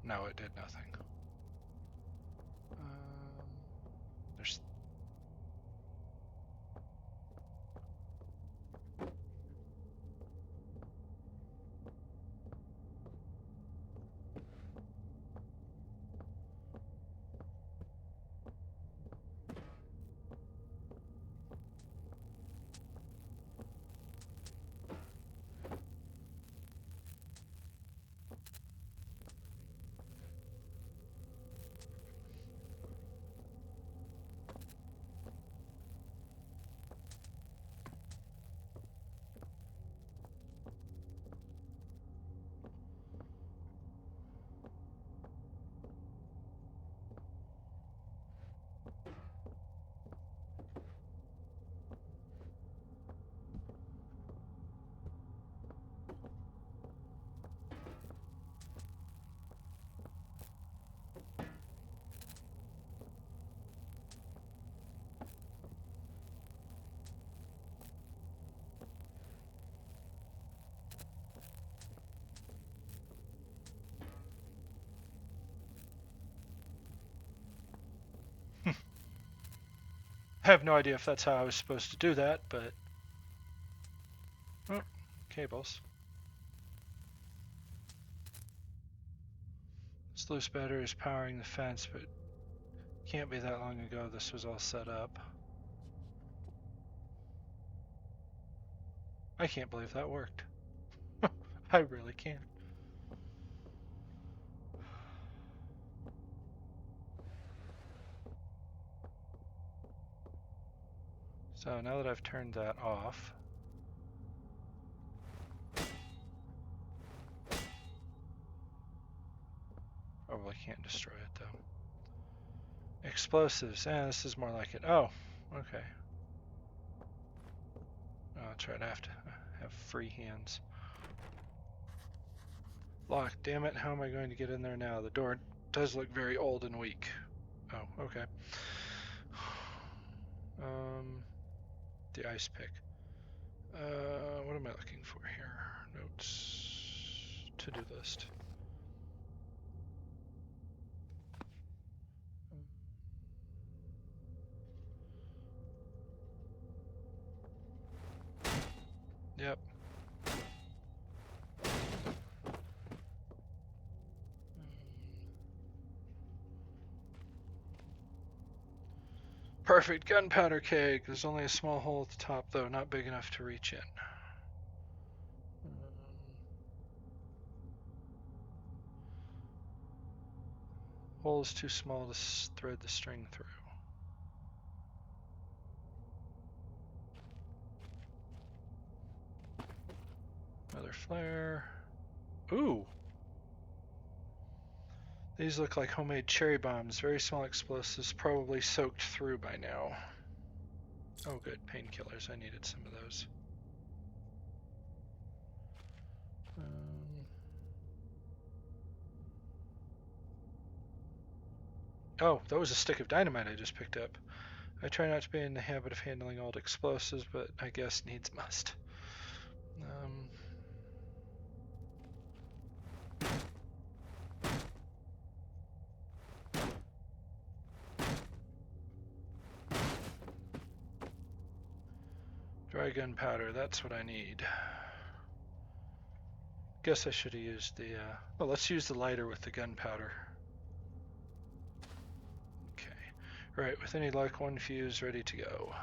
No, it did nothing. There's... I have no idea if that's how I was supposed to do that, but... Oh, cables. This loose battery is powering the fence, but can't be that long ago this was all set up. I can't believe that worked. I really can't. So now that I've turned that off, probably can't destroy it though. Explosives, this is more like it. Oh, okay. Oh, that's right, I have to have free hands. Lock, damn it, how am I going to get in there now? The door does look very old and weak. Oh, okay. The ice pick. What am I looking for here? Notes, to-do list. Yep. Perfect gunpowder keg. There's only a small hole at the top, though, not big enough to reach in. Hole is too small to thread the string through. Another flare. Ooh! These look like homemade cherry bombs. Very small explosives, probably soaked through by now. Oh good, painkillers. I needed some of those. Oh, that was a stick of dynamite I just picked up. I try not to be in the habit of handling old explosives, but I guess needs must. Dry gunpowder, that's what I need. Guess I should have used the, well, let's use the lighter with the gunpowder. Okay. Right, with any luck, one fuse ready to go.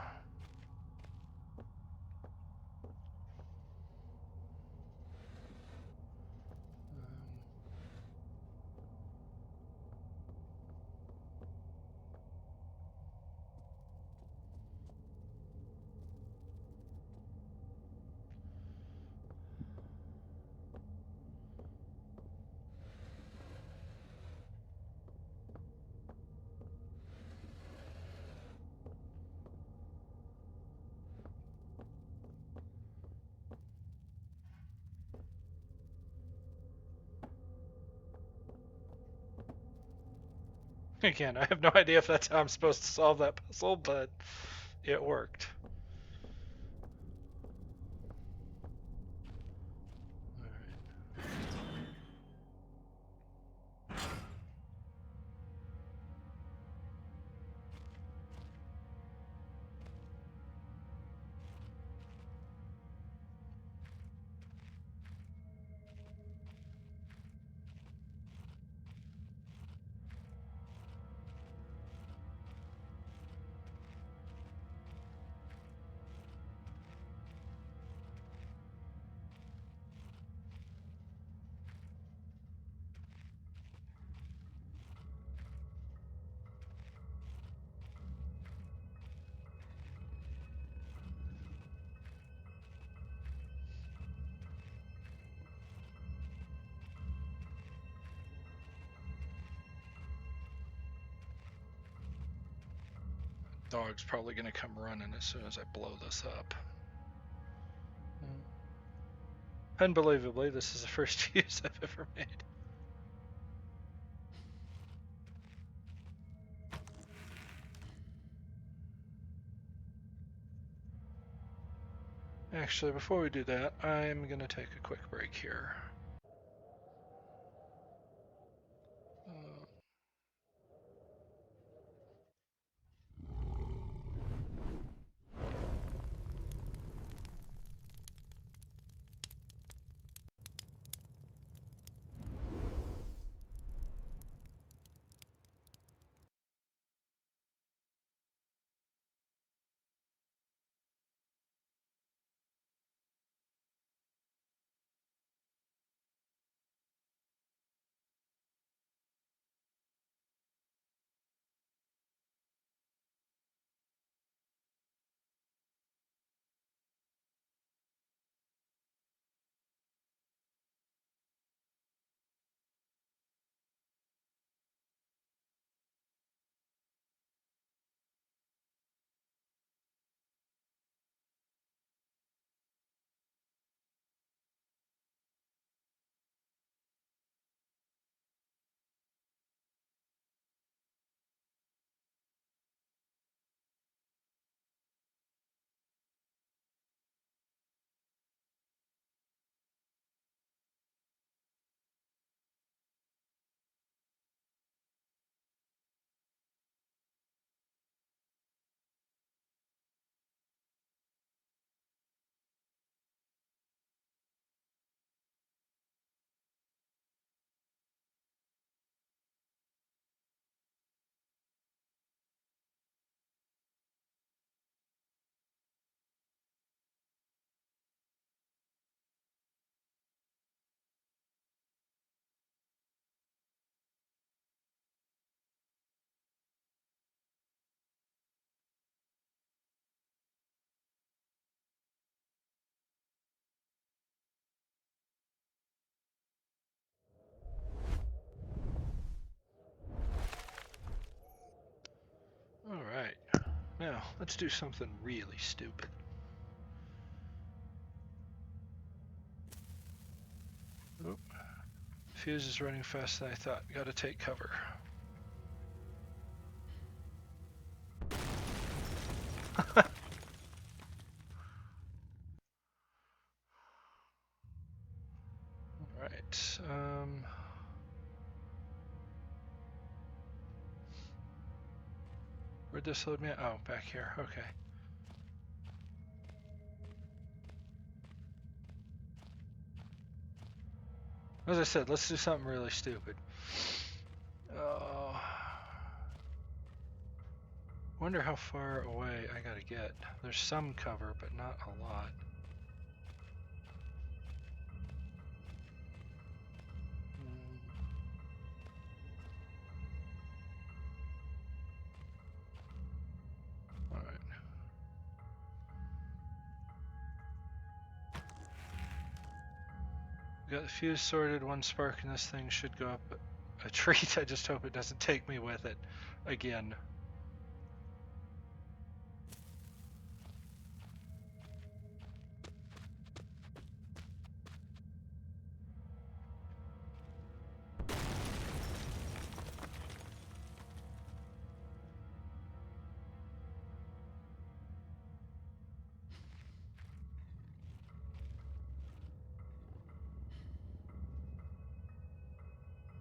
Again, I have no idea if that's how I'm supposed to solve that puzzle, but it worked. Dog's probably going to come running as soon as I blow this up. Unbelievably, this is the first use I've ever made. Actually, before we do that, I'm going to take a quick break here. Alright, now let's do something really stupid. Oop. Fuse is running faster than I thought. Gotta take cover. Alright, where'd this load me? Oh, back here, okay. As I said, let's do something really stupid. Wonder how far away I gotta get. There's some cover, but not a lot. Alright. Got the fuse sorted, one spark in this thing should go up a treat. I just hope it doesn't take me with it again.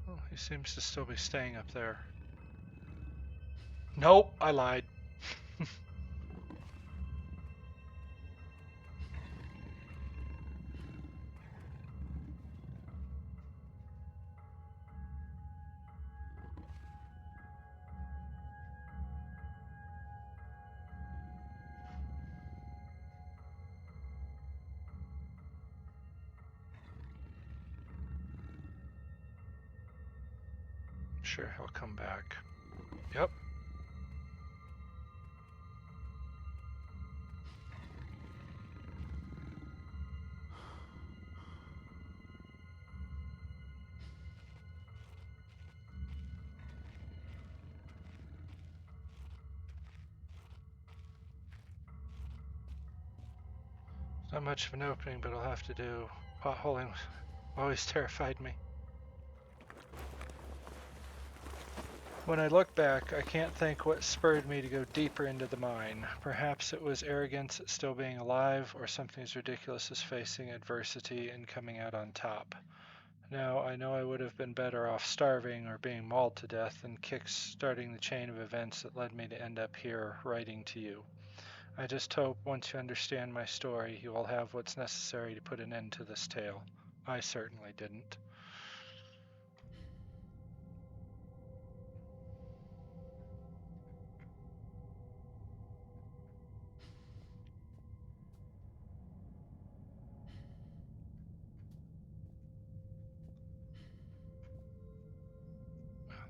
Oh, he seems to still be staying up there. Nope, I lied. Sure, he'll come back. Yep. Not much of an opening, but I'll have to do. Potholing always terrified me. When I look back, I can't think what spurred me to go deeper into the mine. Perhaps it was arrogance at still being alive, or something as ridiculous as facing adversity and coming out on top. Now, I know I would have been better off starving or being mauled to death than kick-starting the chain of events that led me to end up here writing to you. I just hope once you understand my story, you will have what's necessary to put an end to this tale. I certainly didn't.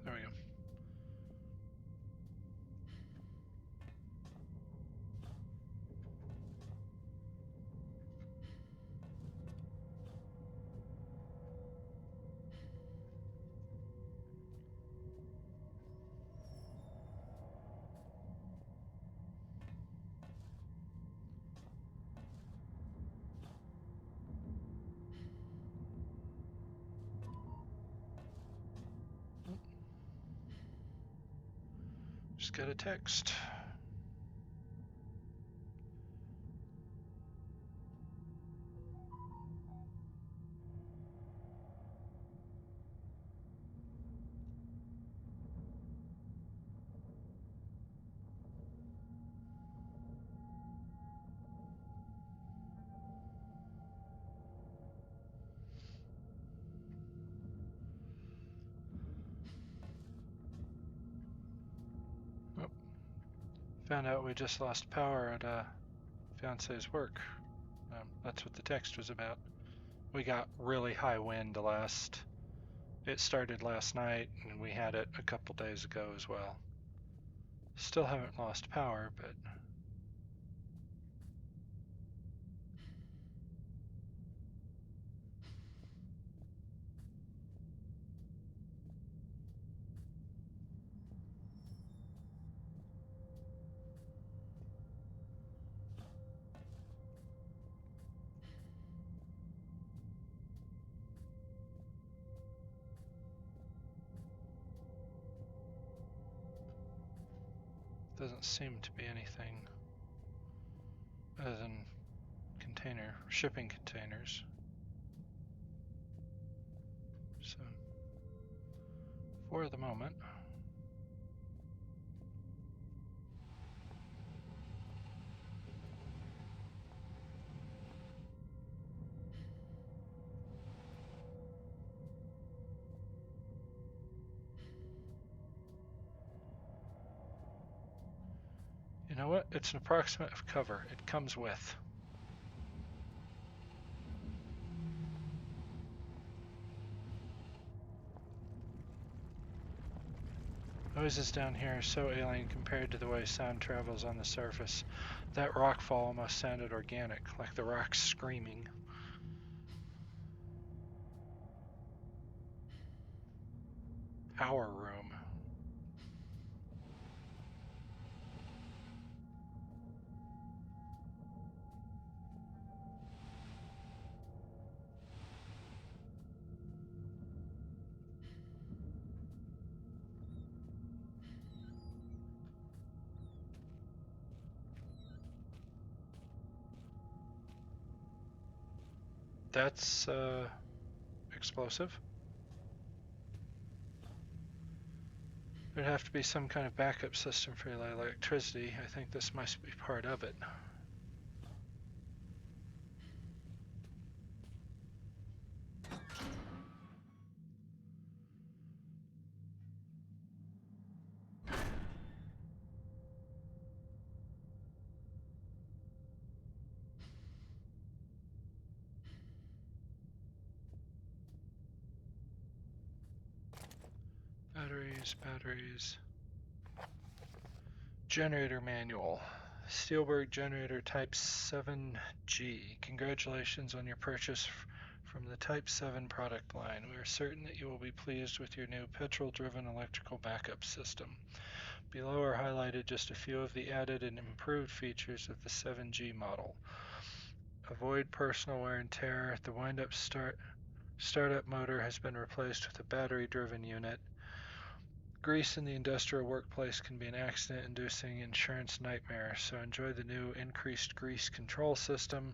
There we go. Just got a text. Oh. Found out we just lost power at fiance's work. That's what the text was about. We got really high wind it started last night, and we had it a couple days ago as well. Still haven't lost power, but doesn't seem to be anything. other than shipping containers. So, for the moment, you know what? It's an approximate of cover. It comes with. Noises down here are so alien compared to the way sound travels on the surface. That rock fall almost sounded organic, like the rocks screaming. Power room. That's explosive. There'd have to be some kind of backup system for electricity. I think this must be part of it. Batteries. Generator manual. Steelberg generator type 7G. Congratulations on your purchase from the Type 7 product line. We are certain that you will be pleased with your new petrol-driven electrical backup system. Below are highlighted just a few of the added and improved features of the 7G model. Avoid personal wear and tear. The wind-up startup motor has been replaced with a battery-driven unit. Grease in the industrial workplace can be an accident-inducing insurance nightmare, so enjoy the new increased grease control system.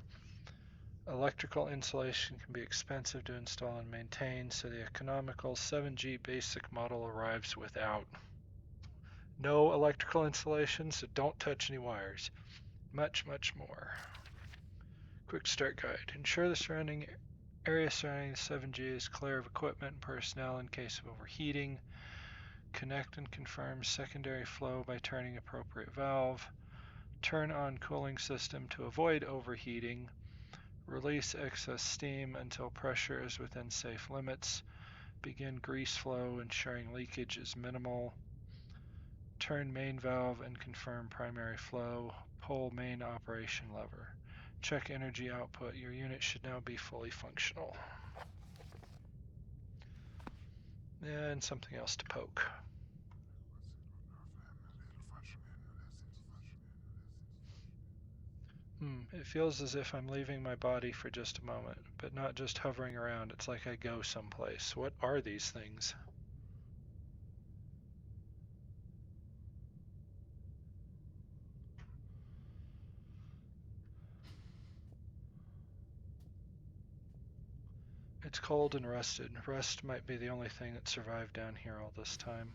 Electrical insulation can be expensive to install and maintain, so the economical 7G basic model arrives without. No electrical insulation, so don't touch any wires. Much, much more. Quick start guide. Ensure the surrounding area surrounding the 7G is clear of equipment and personnel in case of overheating. Connect and confirm secondary flow by turning appropriate valve. Turn on cooling system to avoid overheating. Release excess steam until pressure is within safe limits. Begin grease flow, ensuring leakage is minimal. Turn main valve and confirm primary flow. Pull main operation lever. Check energy output. Your unit should now be fully functional. And something else to poke. It feels as if I'm leaving my body for just a moment, but not just hovering around. It's like I go someplace. What are these things? It's cold and rusted. Rust might be the only thing that survived down here all this time.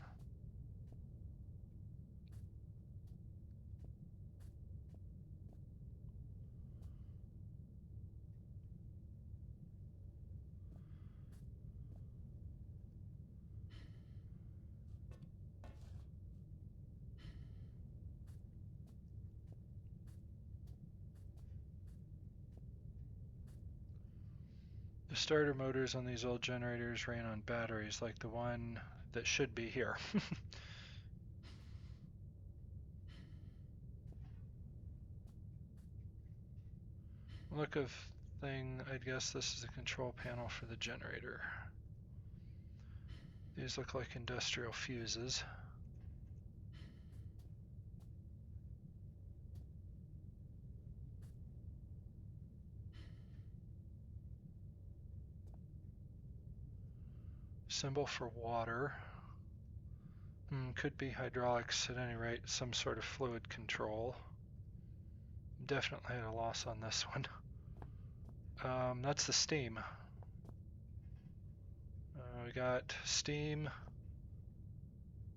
The starter motors on these old generators ran on batteries, like the one that should be here. Look of thing, I'd guess this is the control panel for the generator. These look like industrial fuses. Symbol for water. Could be hydraulics, at any rate, some sort of fluid control. Definitely at a loss on this one. That's the steam. We got steam,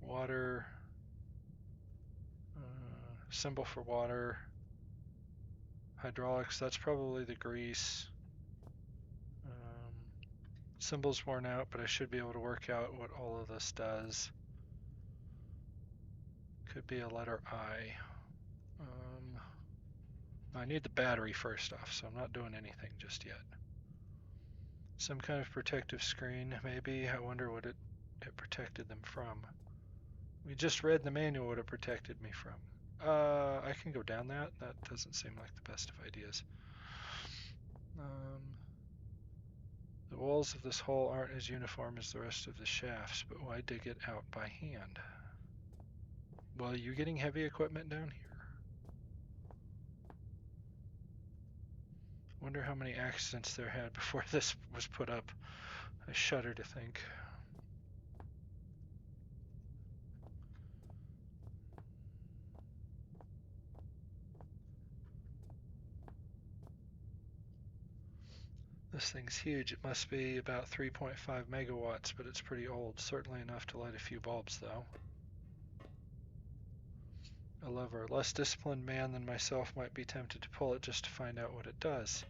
water, symbol for water, hydraulics, that's probably the grease. Symbol's worn out, but I should be able to work out what all of this does. Could be a letter I. I need the battery first off, so I'm not doing anything just yet. Some kind of protective screen, maybe. I wonder what it protected them from. We just read in the manual what it protected me from. I can go down that. That doesn't seem like the best of ideas. The walls of this hole aren't as uniform as the rest of the shafts, but why dig it out by hand? Well, you're getting heavy equipment down here. Wonder how many accidents there had before this was put up. I shudder to think. This thing's huge. It must be about 3.5 megawatts, but it's pretty old. Certainly enough to light a few bulbs, though. A lever. Less disciplined man than myself might be tempted to pull it just to find out what it does.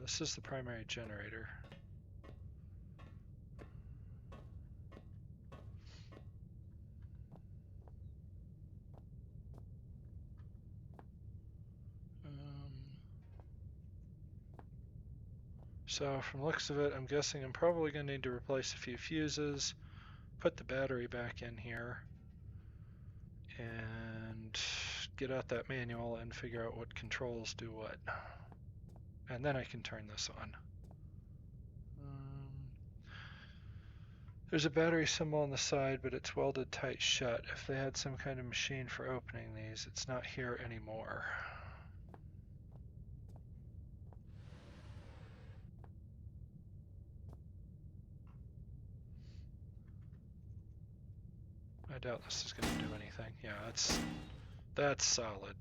This is the primary generator. So from the looks of it, I'm guessing I'm probably going to need to replace a few fuses, put the battery back in here, and get out that manual and figure out what controls do what. And then I can turn this on. There's a battery symbol on the side, but it's welded tight shut. If they had some kind of machine for opening these, it's not here anymore. I doubt this is going to do anything. Yeah, that's solid.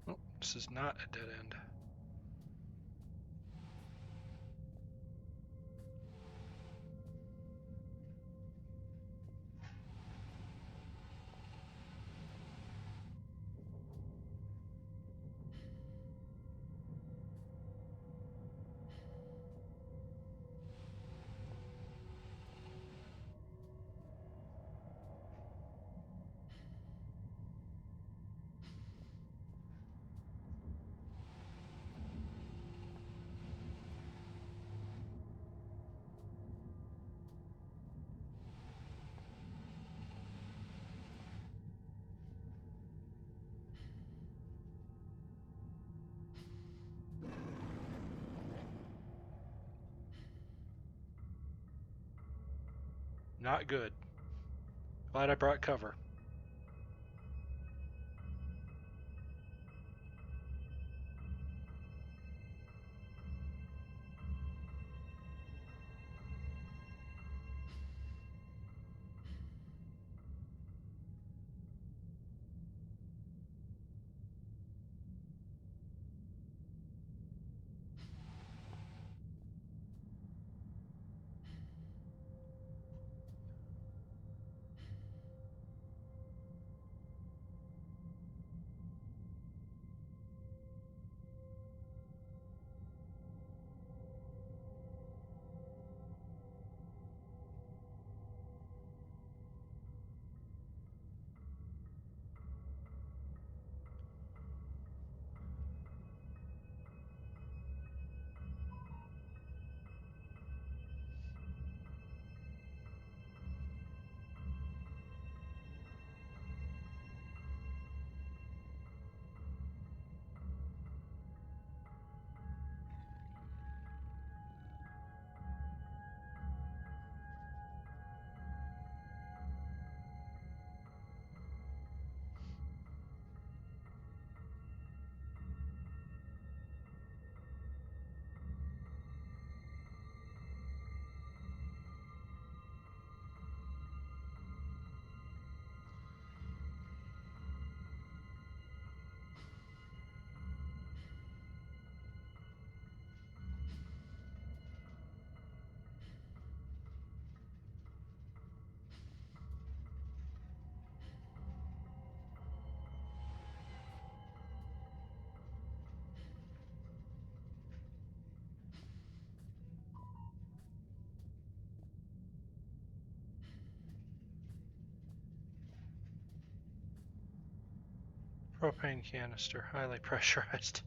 Oh, this is not a dead end. Not good. Glad I brought cover. Propane canister, highly pressurized.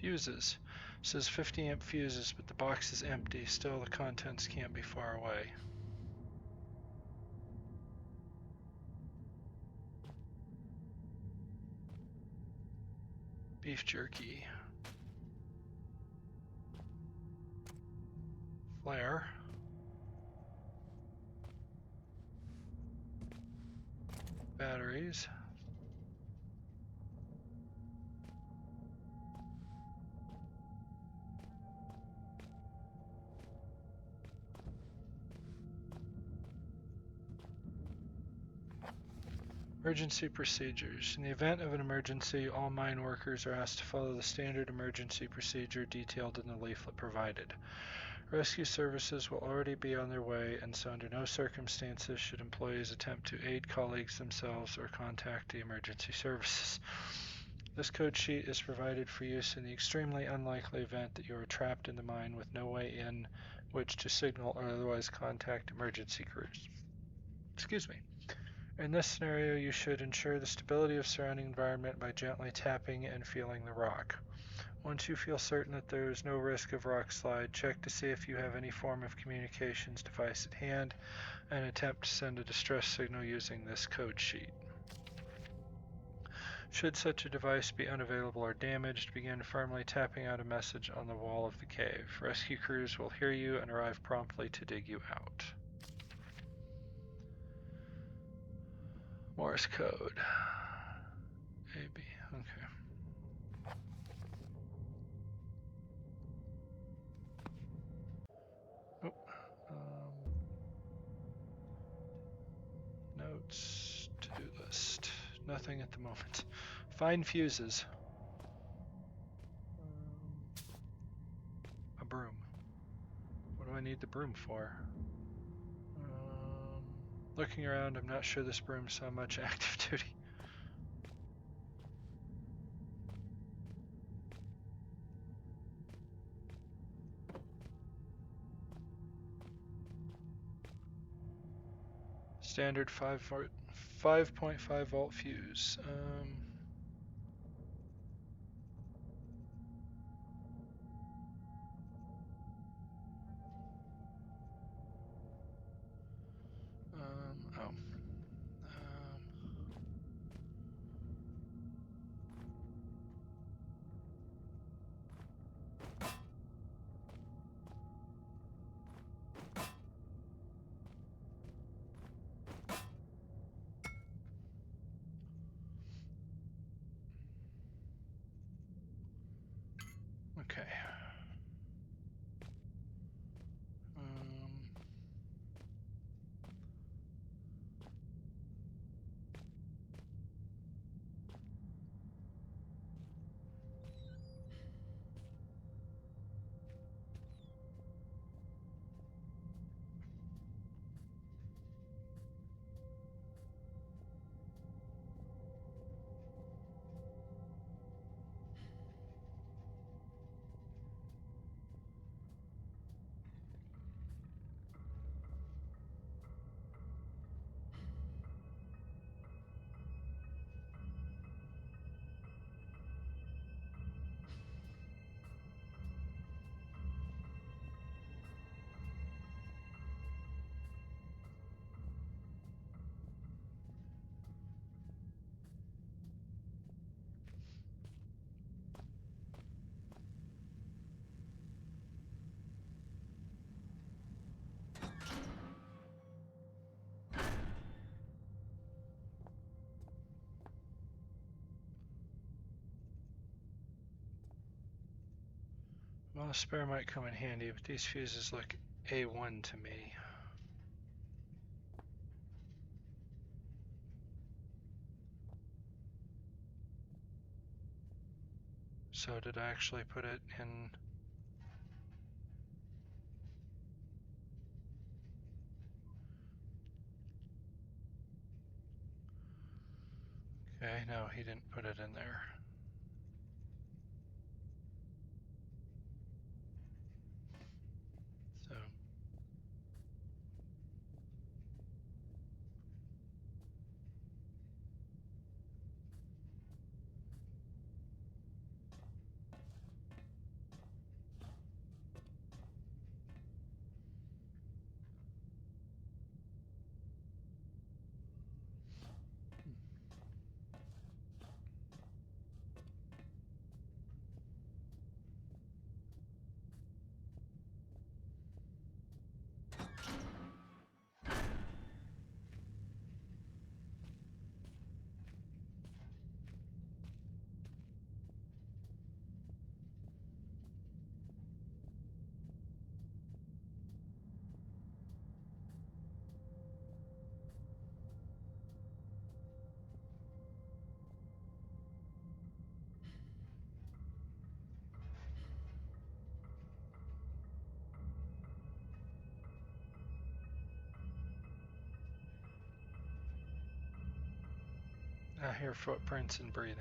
Fuses. It says 50 amp fuses, but the box is empty. Still, the contents can't be far away. Beef jerky. Flare. Batteries. Emergency procedures. In the event of an emergency, all mine workers are asked to follow the standard emergency procedure detailed in the leaflet provided. Rescue services will already be on their way, and so under no circumstances should employees attempt to aid colleagues themselves or contact the emergency services. This code sheet is provided for use in the extremely unlikely event that you are trapped in the mine with no way in which to signal or otherwise contact emergency crews. Excuse me. In this scenario, you should ensure the stability of surrounding environment by gently tapping and feeling the rock. Once you feel certain that there is no risk of rock slide, check to see if you have any form of communications device at hand and attempt to send a distress signal using this code sheet. Should such a device be unavailable or damaged, begin firmly tapping out a message on the wall of the cave. Rescue crews will hear you and arrive promptly to dig you out. Morse code. A, B, okay. Oh, notes, to-do list. Nothing at the moment. Find fuses. A broom. What do I need the broom for? Looking around, I'm not sure this broom saw much active duty. Standard 5.5 volt fuse. Well, a spare might come in handy, but these fuses look A1 to me. So did I actually put it in? Okay, no, he didn't put it in there. So I hear footprints and breathing.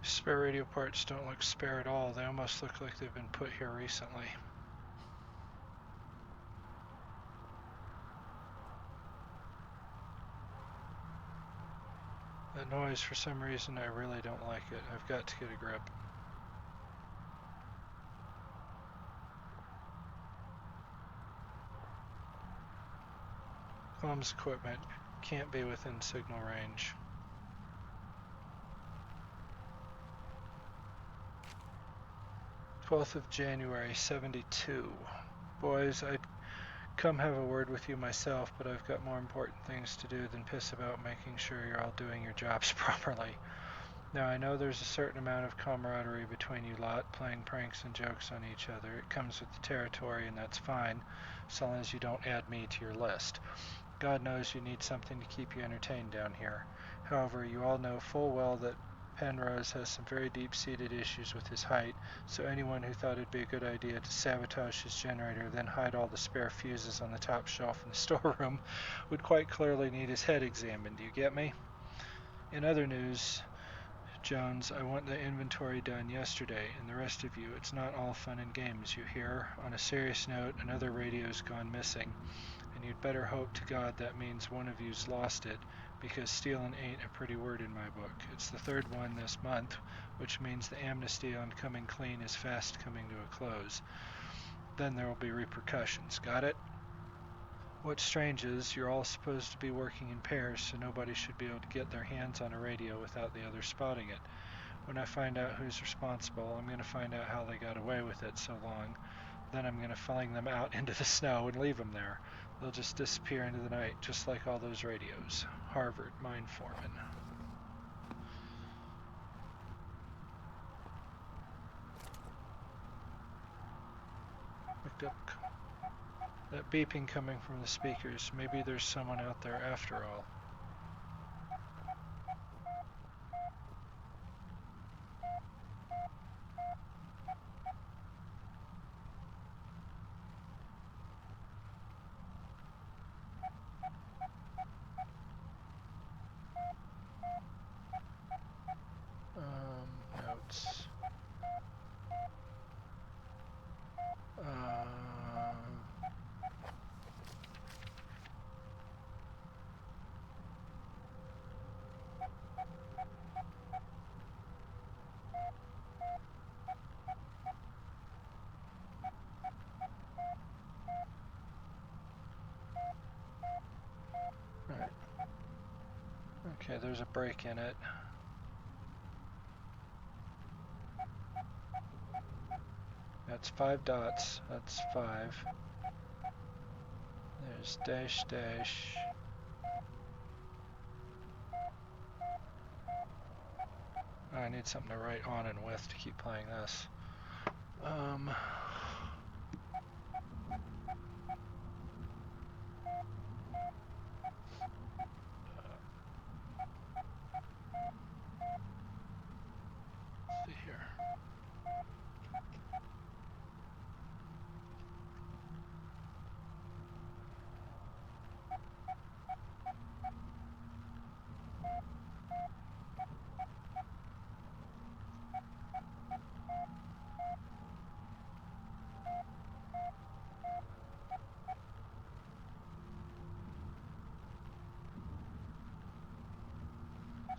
Spare radio parts don't look spare at all. They almost look like they've been put here recently. That noise, for some reason, I really don't like it. I've got to get a grip. Comms equipment can't be within signal range. January 12th, 72. Boys, I'd come have a word with you myself, but I've got more important things to do than piss about making sure you're all doing your jobs properly. Now, I know there's a certain amount of camaraderie between you lot, playing pranks and jokes on each other. It comes with the territory, and that's fine, so long as you don't add me to your list. God knows you need something to keep you entertained down here. However, you all know full well that Penrose has some very deep-seated issues with his height, so anyone who thought it'd be a good idea to sabotage his generator, then hide all the spare fuses on the top shelf in the storeroom, would quite clearly need his head examined. Do you get me? In other news, Jones, I want the inventory done yesterday, and the rest of you, it's not all fun and games, you hear? On a serious note, another radio's gone missing, and you'd better hope to God that means one of you's lost it, because stealing ain't a pretty word in my book. It's the third one this month, which means the amnesty on coming clean is fast coming to a close. Then there will be repercussions. Got it? What's strange is you're all supposed to be working in pairs, so nobody should be able to get their hands on a radio without the other spotting it. When I find out who's responsible, I'm going to find out how they got away with it so long. Then I'm going to fling them out into the snow and leave them there. They'll just disappear into the night, just like all those radios. Harvard, mine foreman. Picked up that beeping coming from the speakers. Maybe there's someone out there after all. Notes. Right. Okay, there's a break in it. That's 5 dots. That's 5. There's dash dash. Oh, I need something to write on and with to keep playing this. Let's see here.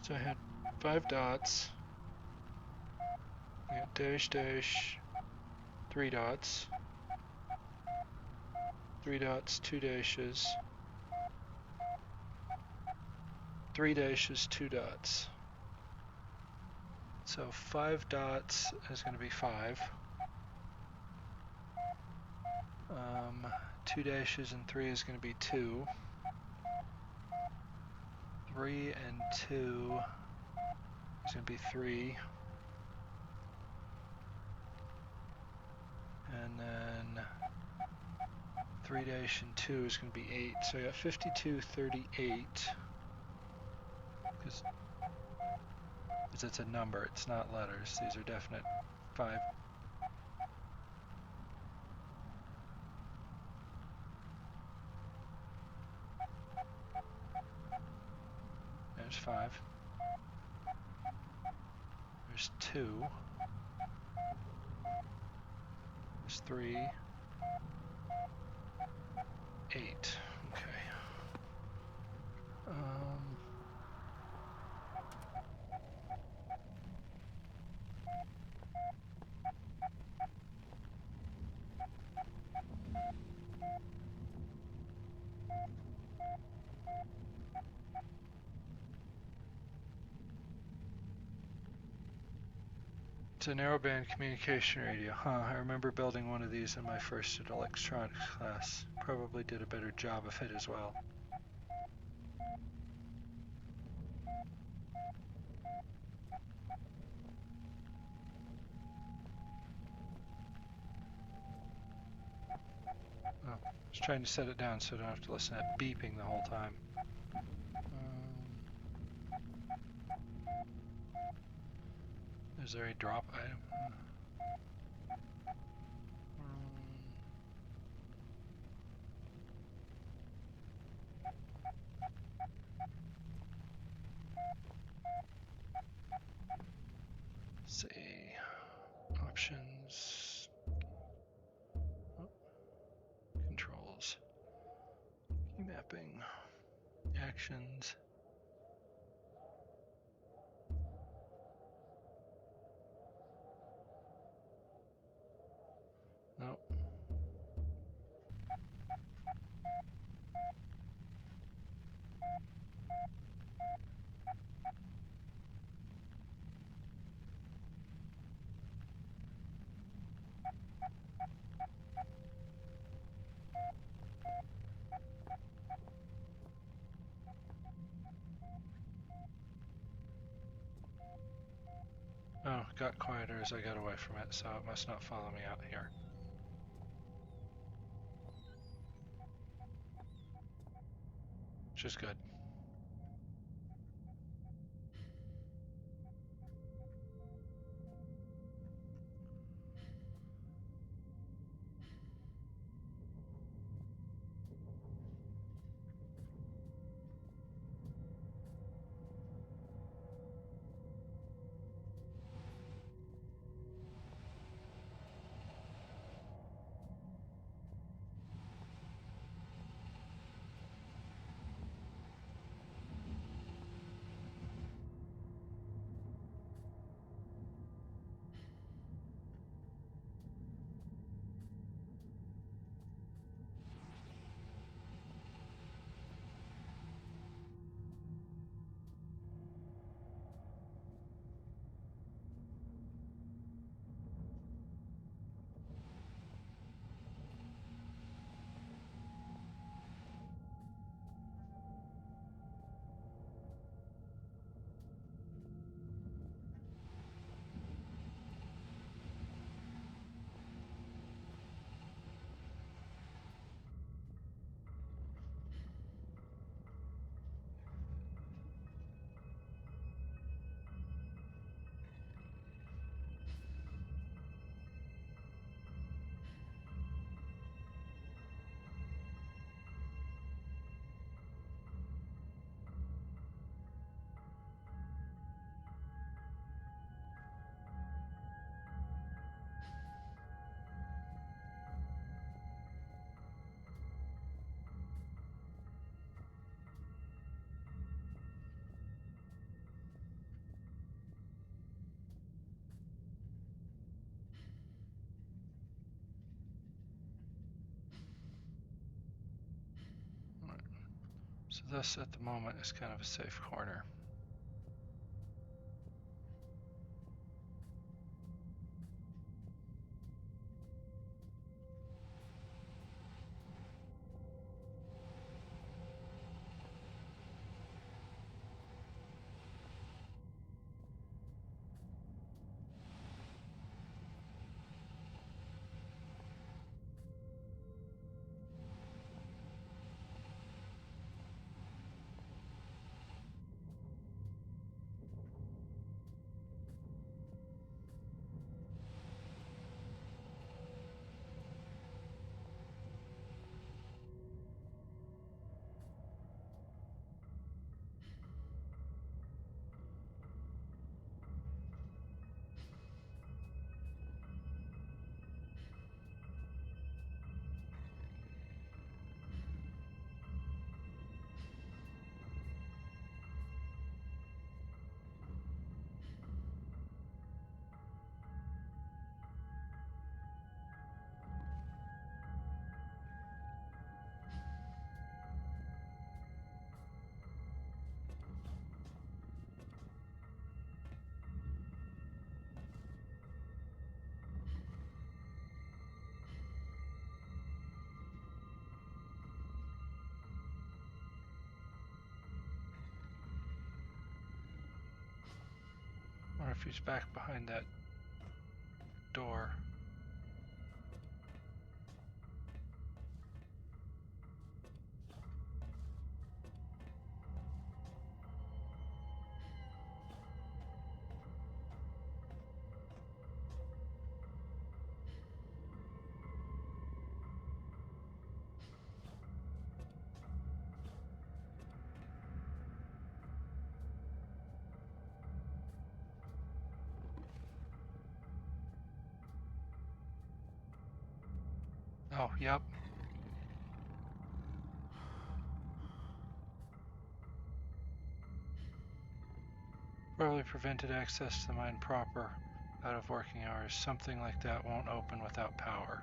So I had 5 dots. I got dash dash, 3 dots, 3 dots, 2 dashes, 3 dashes, 2 dots. So 5 dots is going to be 5. 2 dashes and 3 is going to be 2. 3 and 2 is going to be 3. And then 3 dash and 2 is going to be 8. So I got 52, 38. Because it's a number, it's not letters. These are definite 5. There's 5. There's 2. There's 3. 8. Okay. It's a narrowband communication radio. I remember building one of these in my first electronics class. Probably did a better job of it as well. was trying to set it down so I don't have to listen to that beeping the whole time. Is there a drop item? Let's see. Options. Oh. Controls. Key mapping. Actions. Nope. Oh, it got quieter as I got away from it, so it must not follow me out here. Which is good. So this at the moment is kind of a safe corner. Or if he's back behind that door. Oh, yep. Probably prevented access to the mine proper out of working hours. Something like that won't open without power.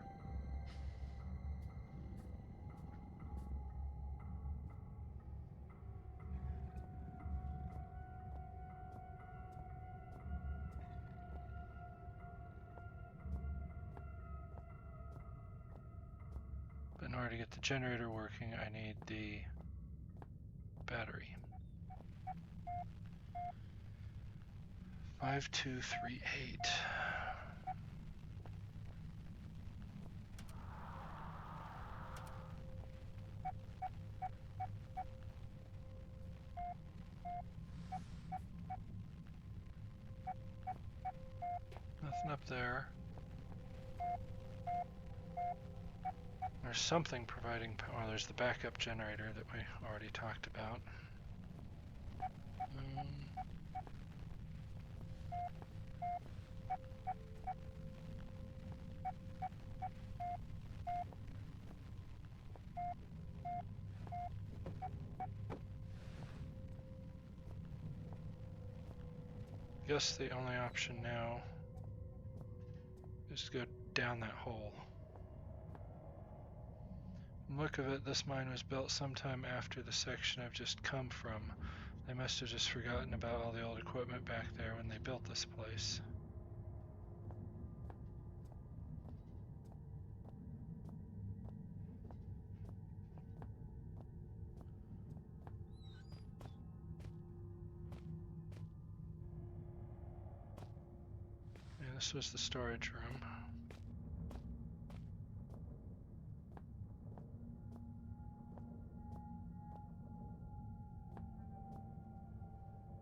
But in order to get the generator working, I need the battery. 5238. Nothing up there. There's something providing power. There's the backup generator that we already talked about. Guess the only option now is to go down that hole. Look of it, this mine was built sometime after the section I've just come from. They must have just forgotten about all the old equipment back there when they built this place. Yeah, this was the storage room.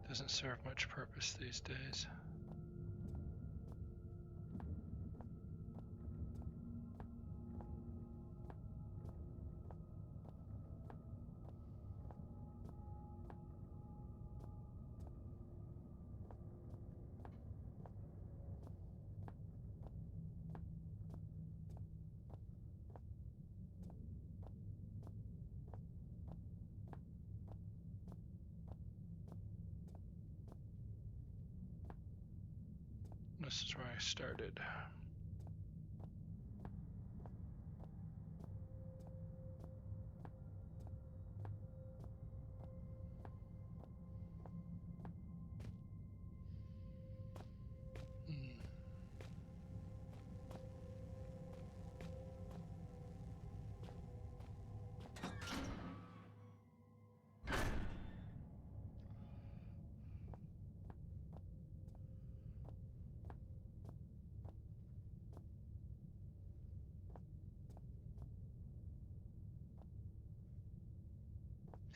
Doesn't serve much purpose these days. This is where I started.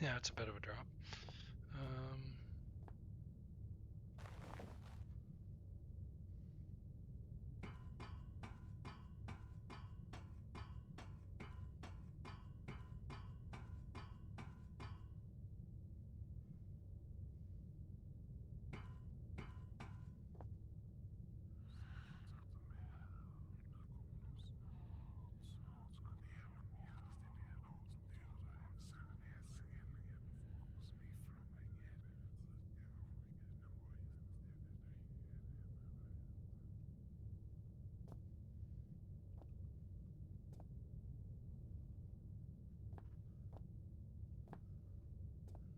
Yeah, it's a bit of a drop.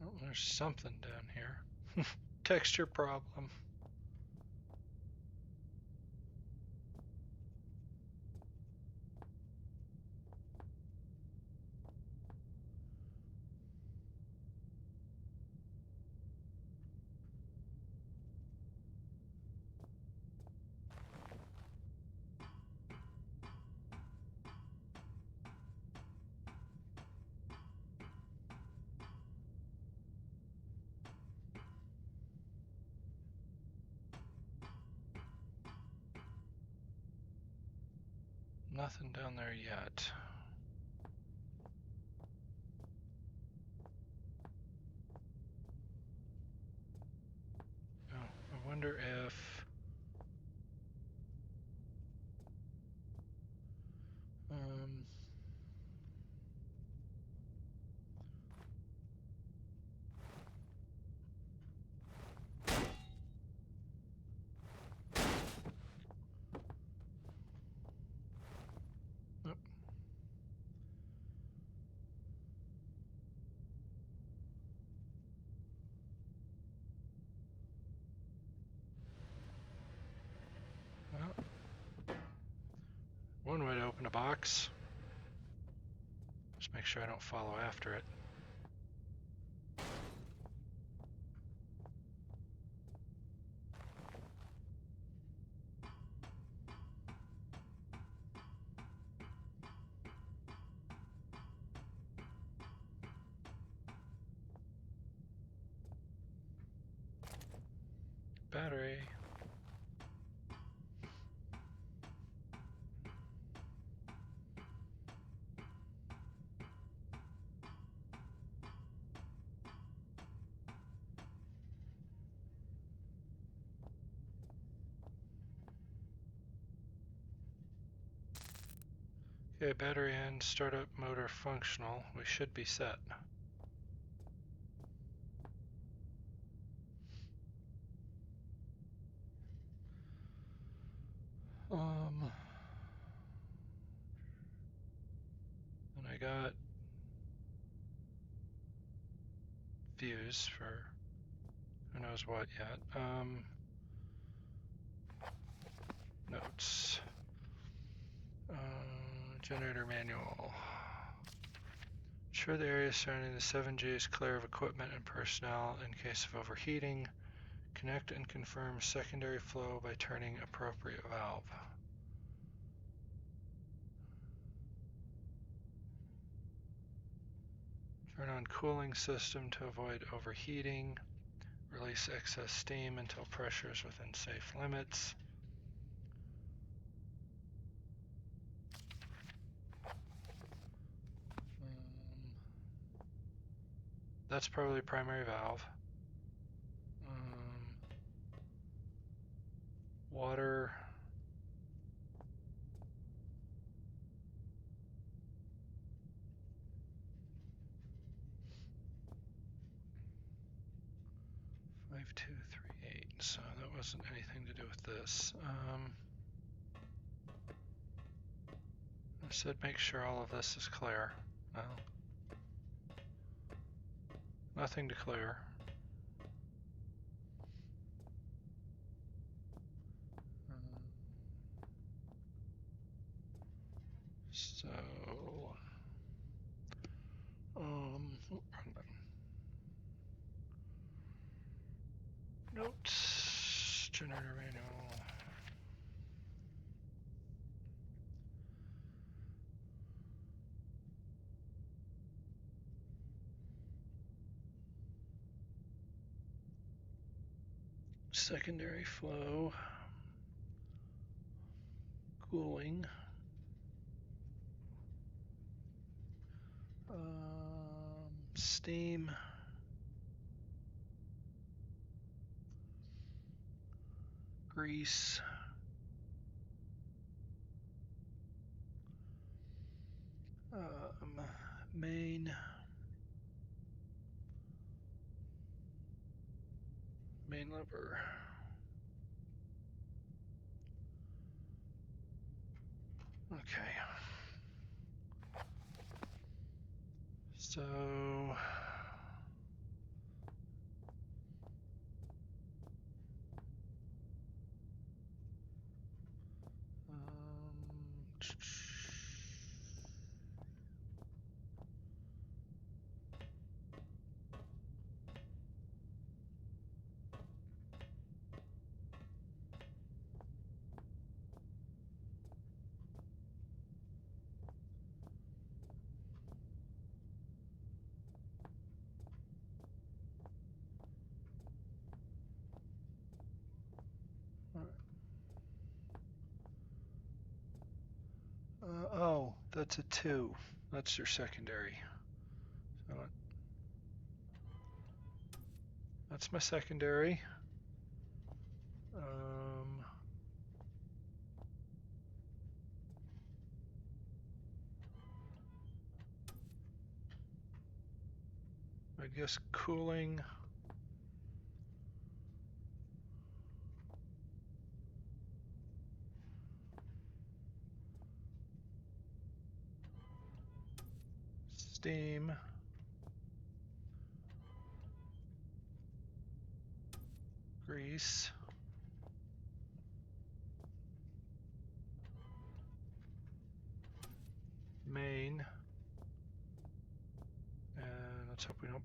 Oh, there's something down here. Texture problem. Nothing down there yet. Oh, I wonder if... box. Just make sure I don't follow after it. Battery. Okay, battery and startup motor functional. We should be set. And I got views for who knows what yet. Notes. Generator manual. Ensure the area surrounding the 7G is clear of equipment and personnel in case of overheating. Connect and confirm secondary flow by turning appropriate valve. Turn on cooling system to avoid overheating. Release excess steam until pressure is within safe limits. That's probably primary valve. Water. Five, 2, 3, 8. So that wasn't anything to do with this. I said make sure all of this is clear. No. Nothing to clear. So, notes, generator manual. Secondary flow, cooling, steam, grease, main lever. Okay. So oh, that's a 2. That's your secondary. So that's my secondary. I guess cooling. Steam. Grease.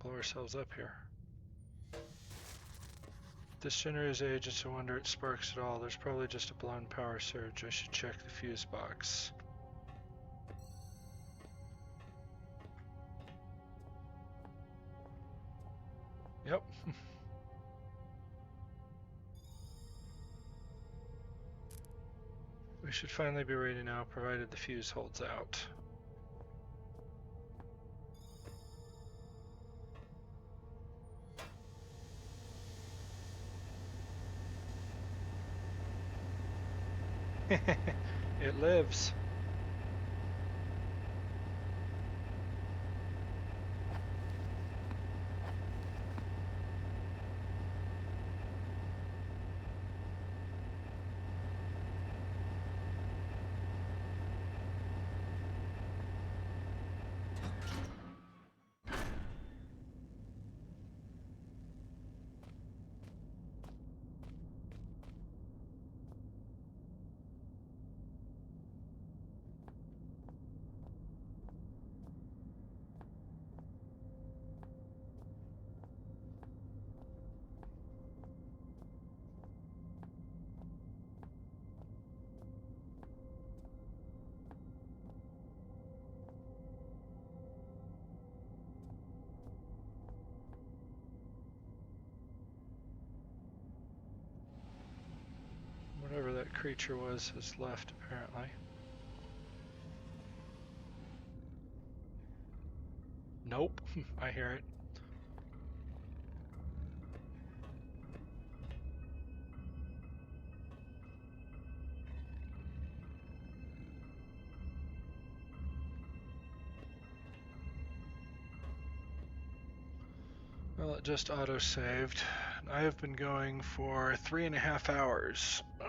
blow ourselves up here. This generator's agents, I wonder it sparks at all. There's probably just a blown power surge. I should check the fuse box. Yep. We should finally be ready now, provided the fuse holds out. It lives. Whatever that creature was has left, apparently. Nope, I hear it. Well, it just auto-saved. I have been going for 3.5 hours. Oh.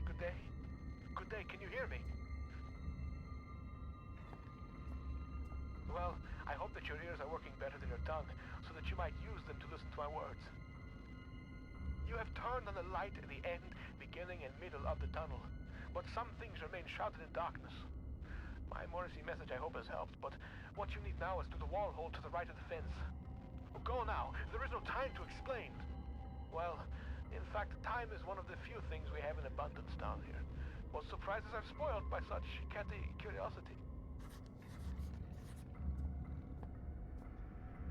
Good day. Good day, can you hear me? Well, I hope that your ears are working better than your tongue, so that you might use them to listen to my words. You have turned on the light at the end, beginning, and middle of the tunnel, but some things remain shrouded in darkness. My emergency message, I hope, has helped, but what you need now is to the wall hole to the right of the fence. Go now. There is no time to explain. Well, in fact, time is one of the few things we have in abundance down here. What surprises are spoiled by such catty curiosity.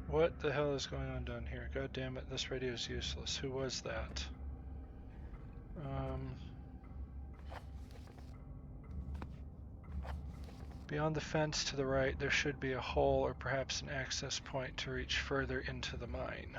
What the hell is going on down here? God damn it, this radio is useless. Who was that? Beyond the fence to the right, there should be a hole or perhaps an access point to reach further into the mine.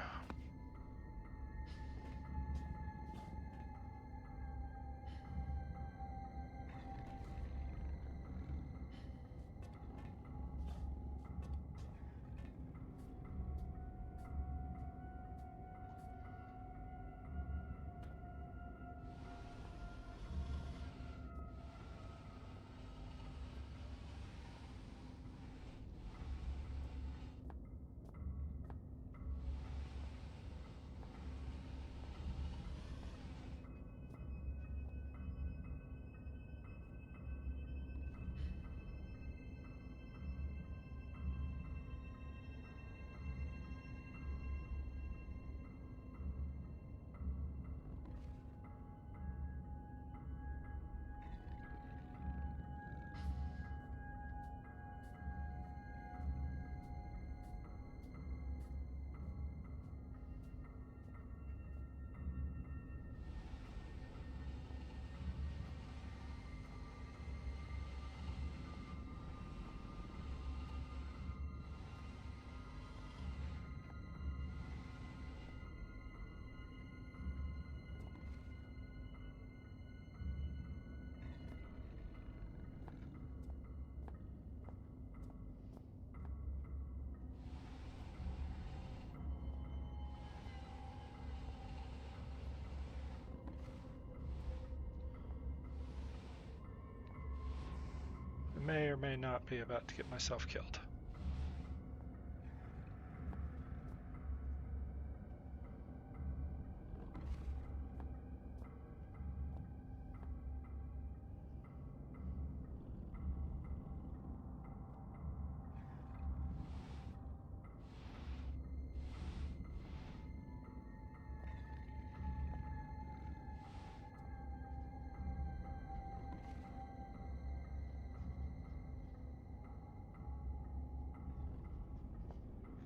May or may not be about to get myself killed.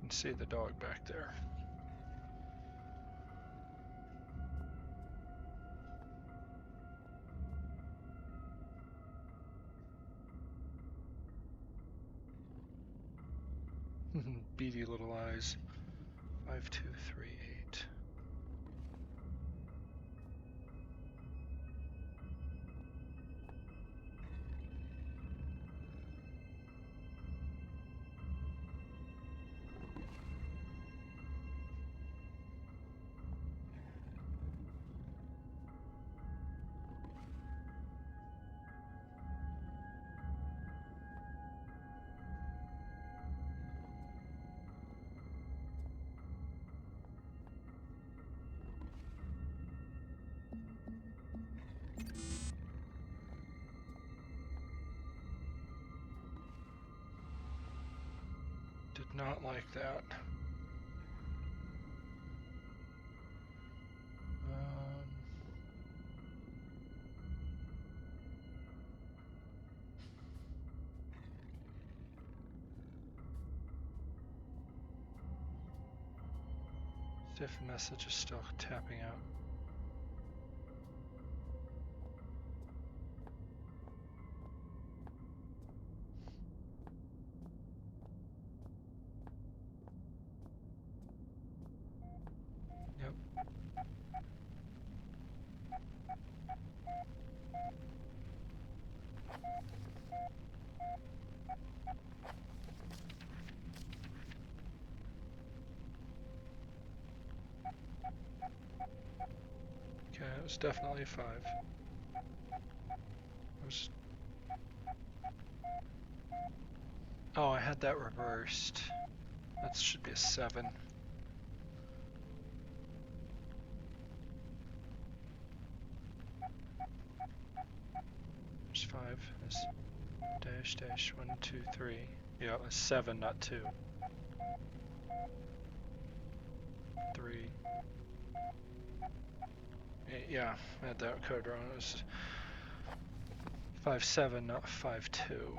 can see the dog back there. Beady little eyes. 5238. Did not like that. See if the message is still tapping out. Yep. Okay, it was definitely a 5. Oh, I had that reversed. That should be a 7. There's 5. There's dash dash 1 2 3. Yeah, it was 7, not 2. 3. 8, yeah, I had that code wrong. It was 5 7, not 5 2.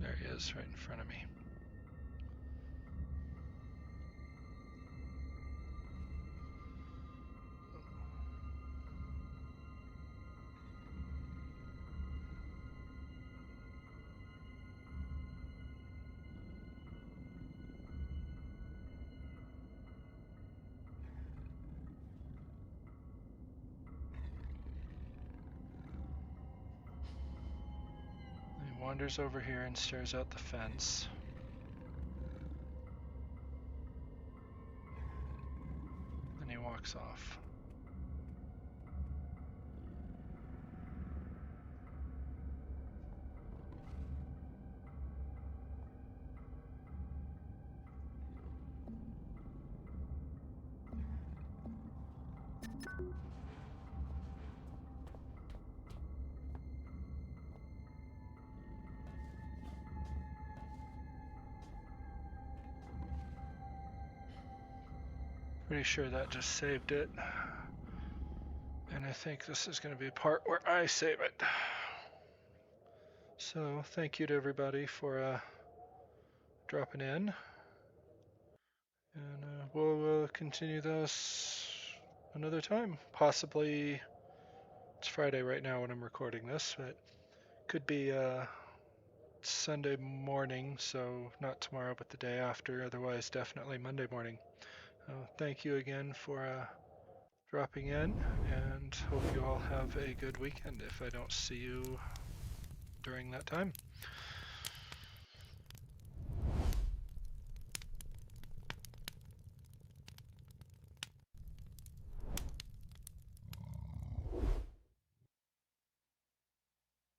There he is, right in front of me. He wanders over here and stares out the fence. Then he walks off. Pretty sure that just saved it. And I think this is going to be a part where I save it. So thank you to everybody for dropping in. And we'll continue this another time. Possibly, it's Friday right now when I'm recording this, but could be Sunday morning, so not tomorrow but the day after, otherwise definitely Monday morning. Thank you again for dropping in, and hope you all have a good weekend if I don't see you during that time.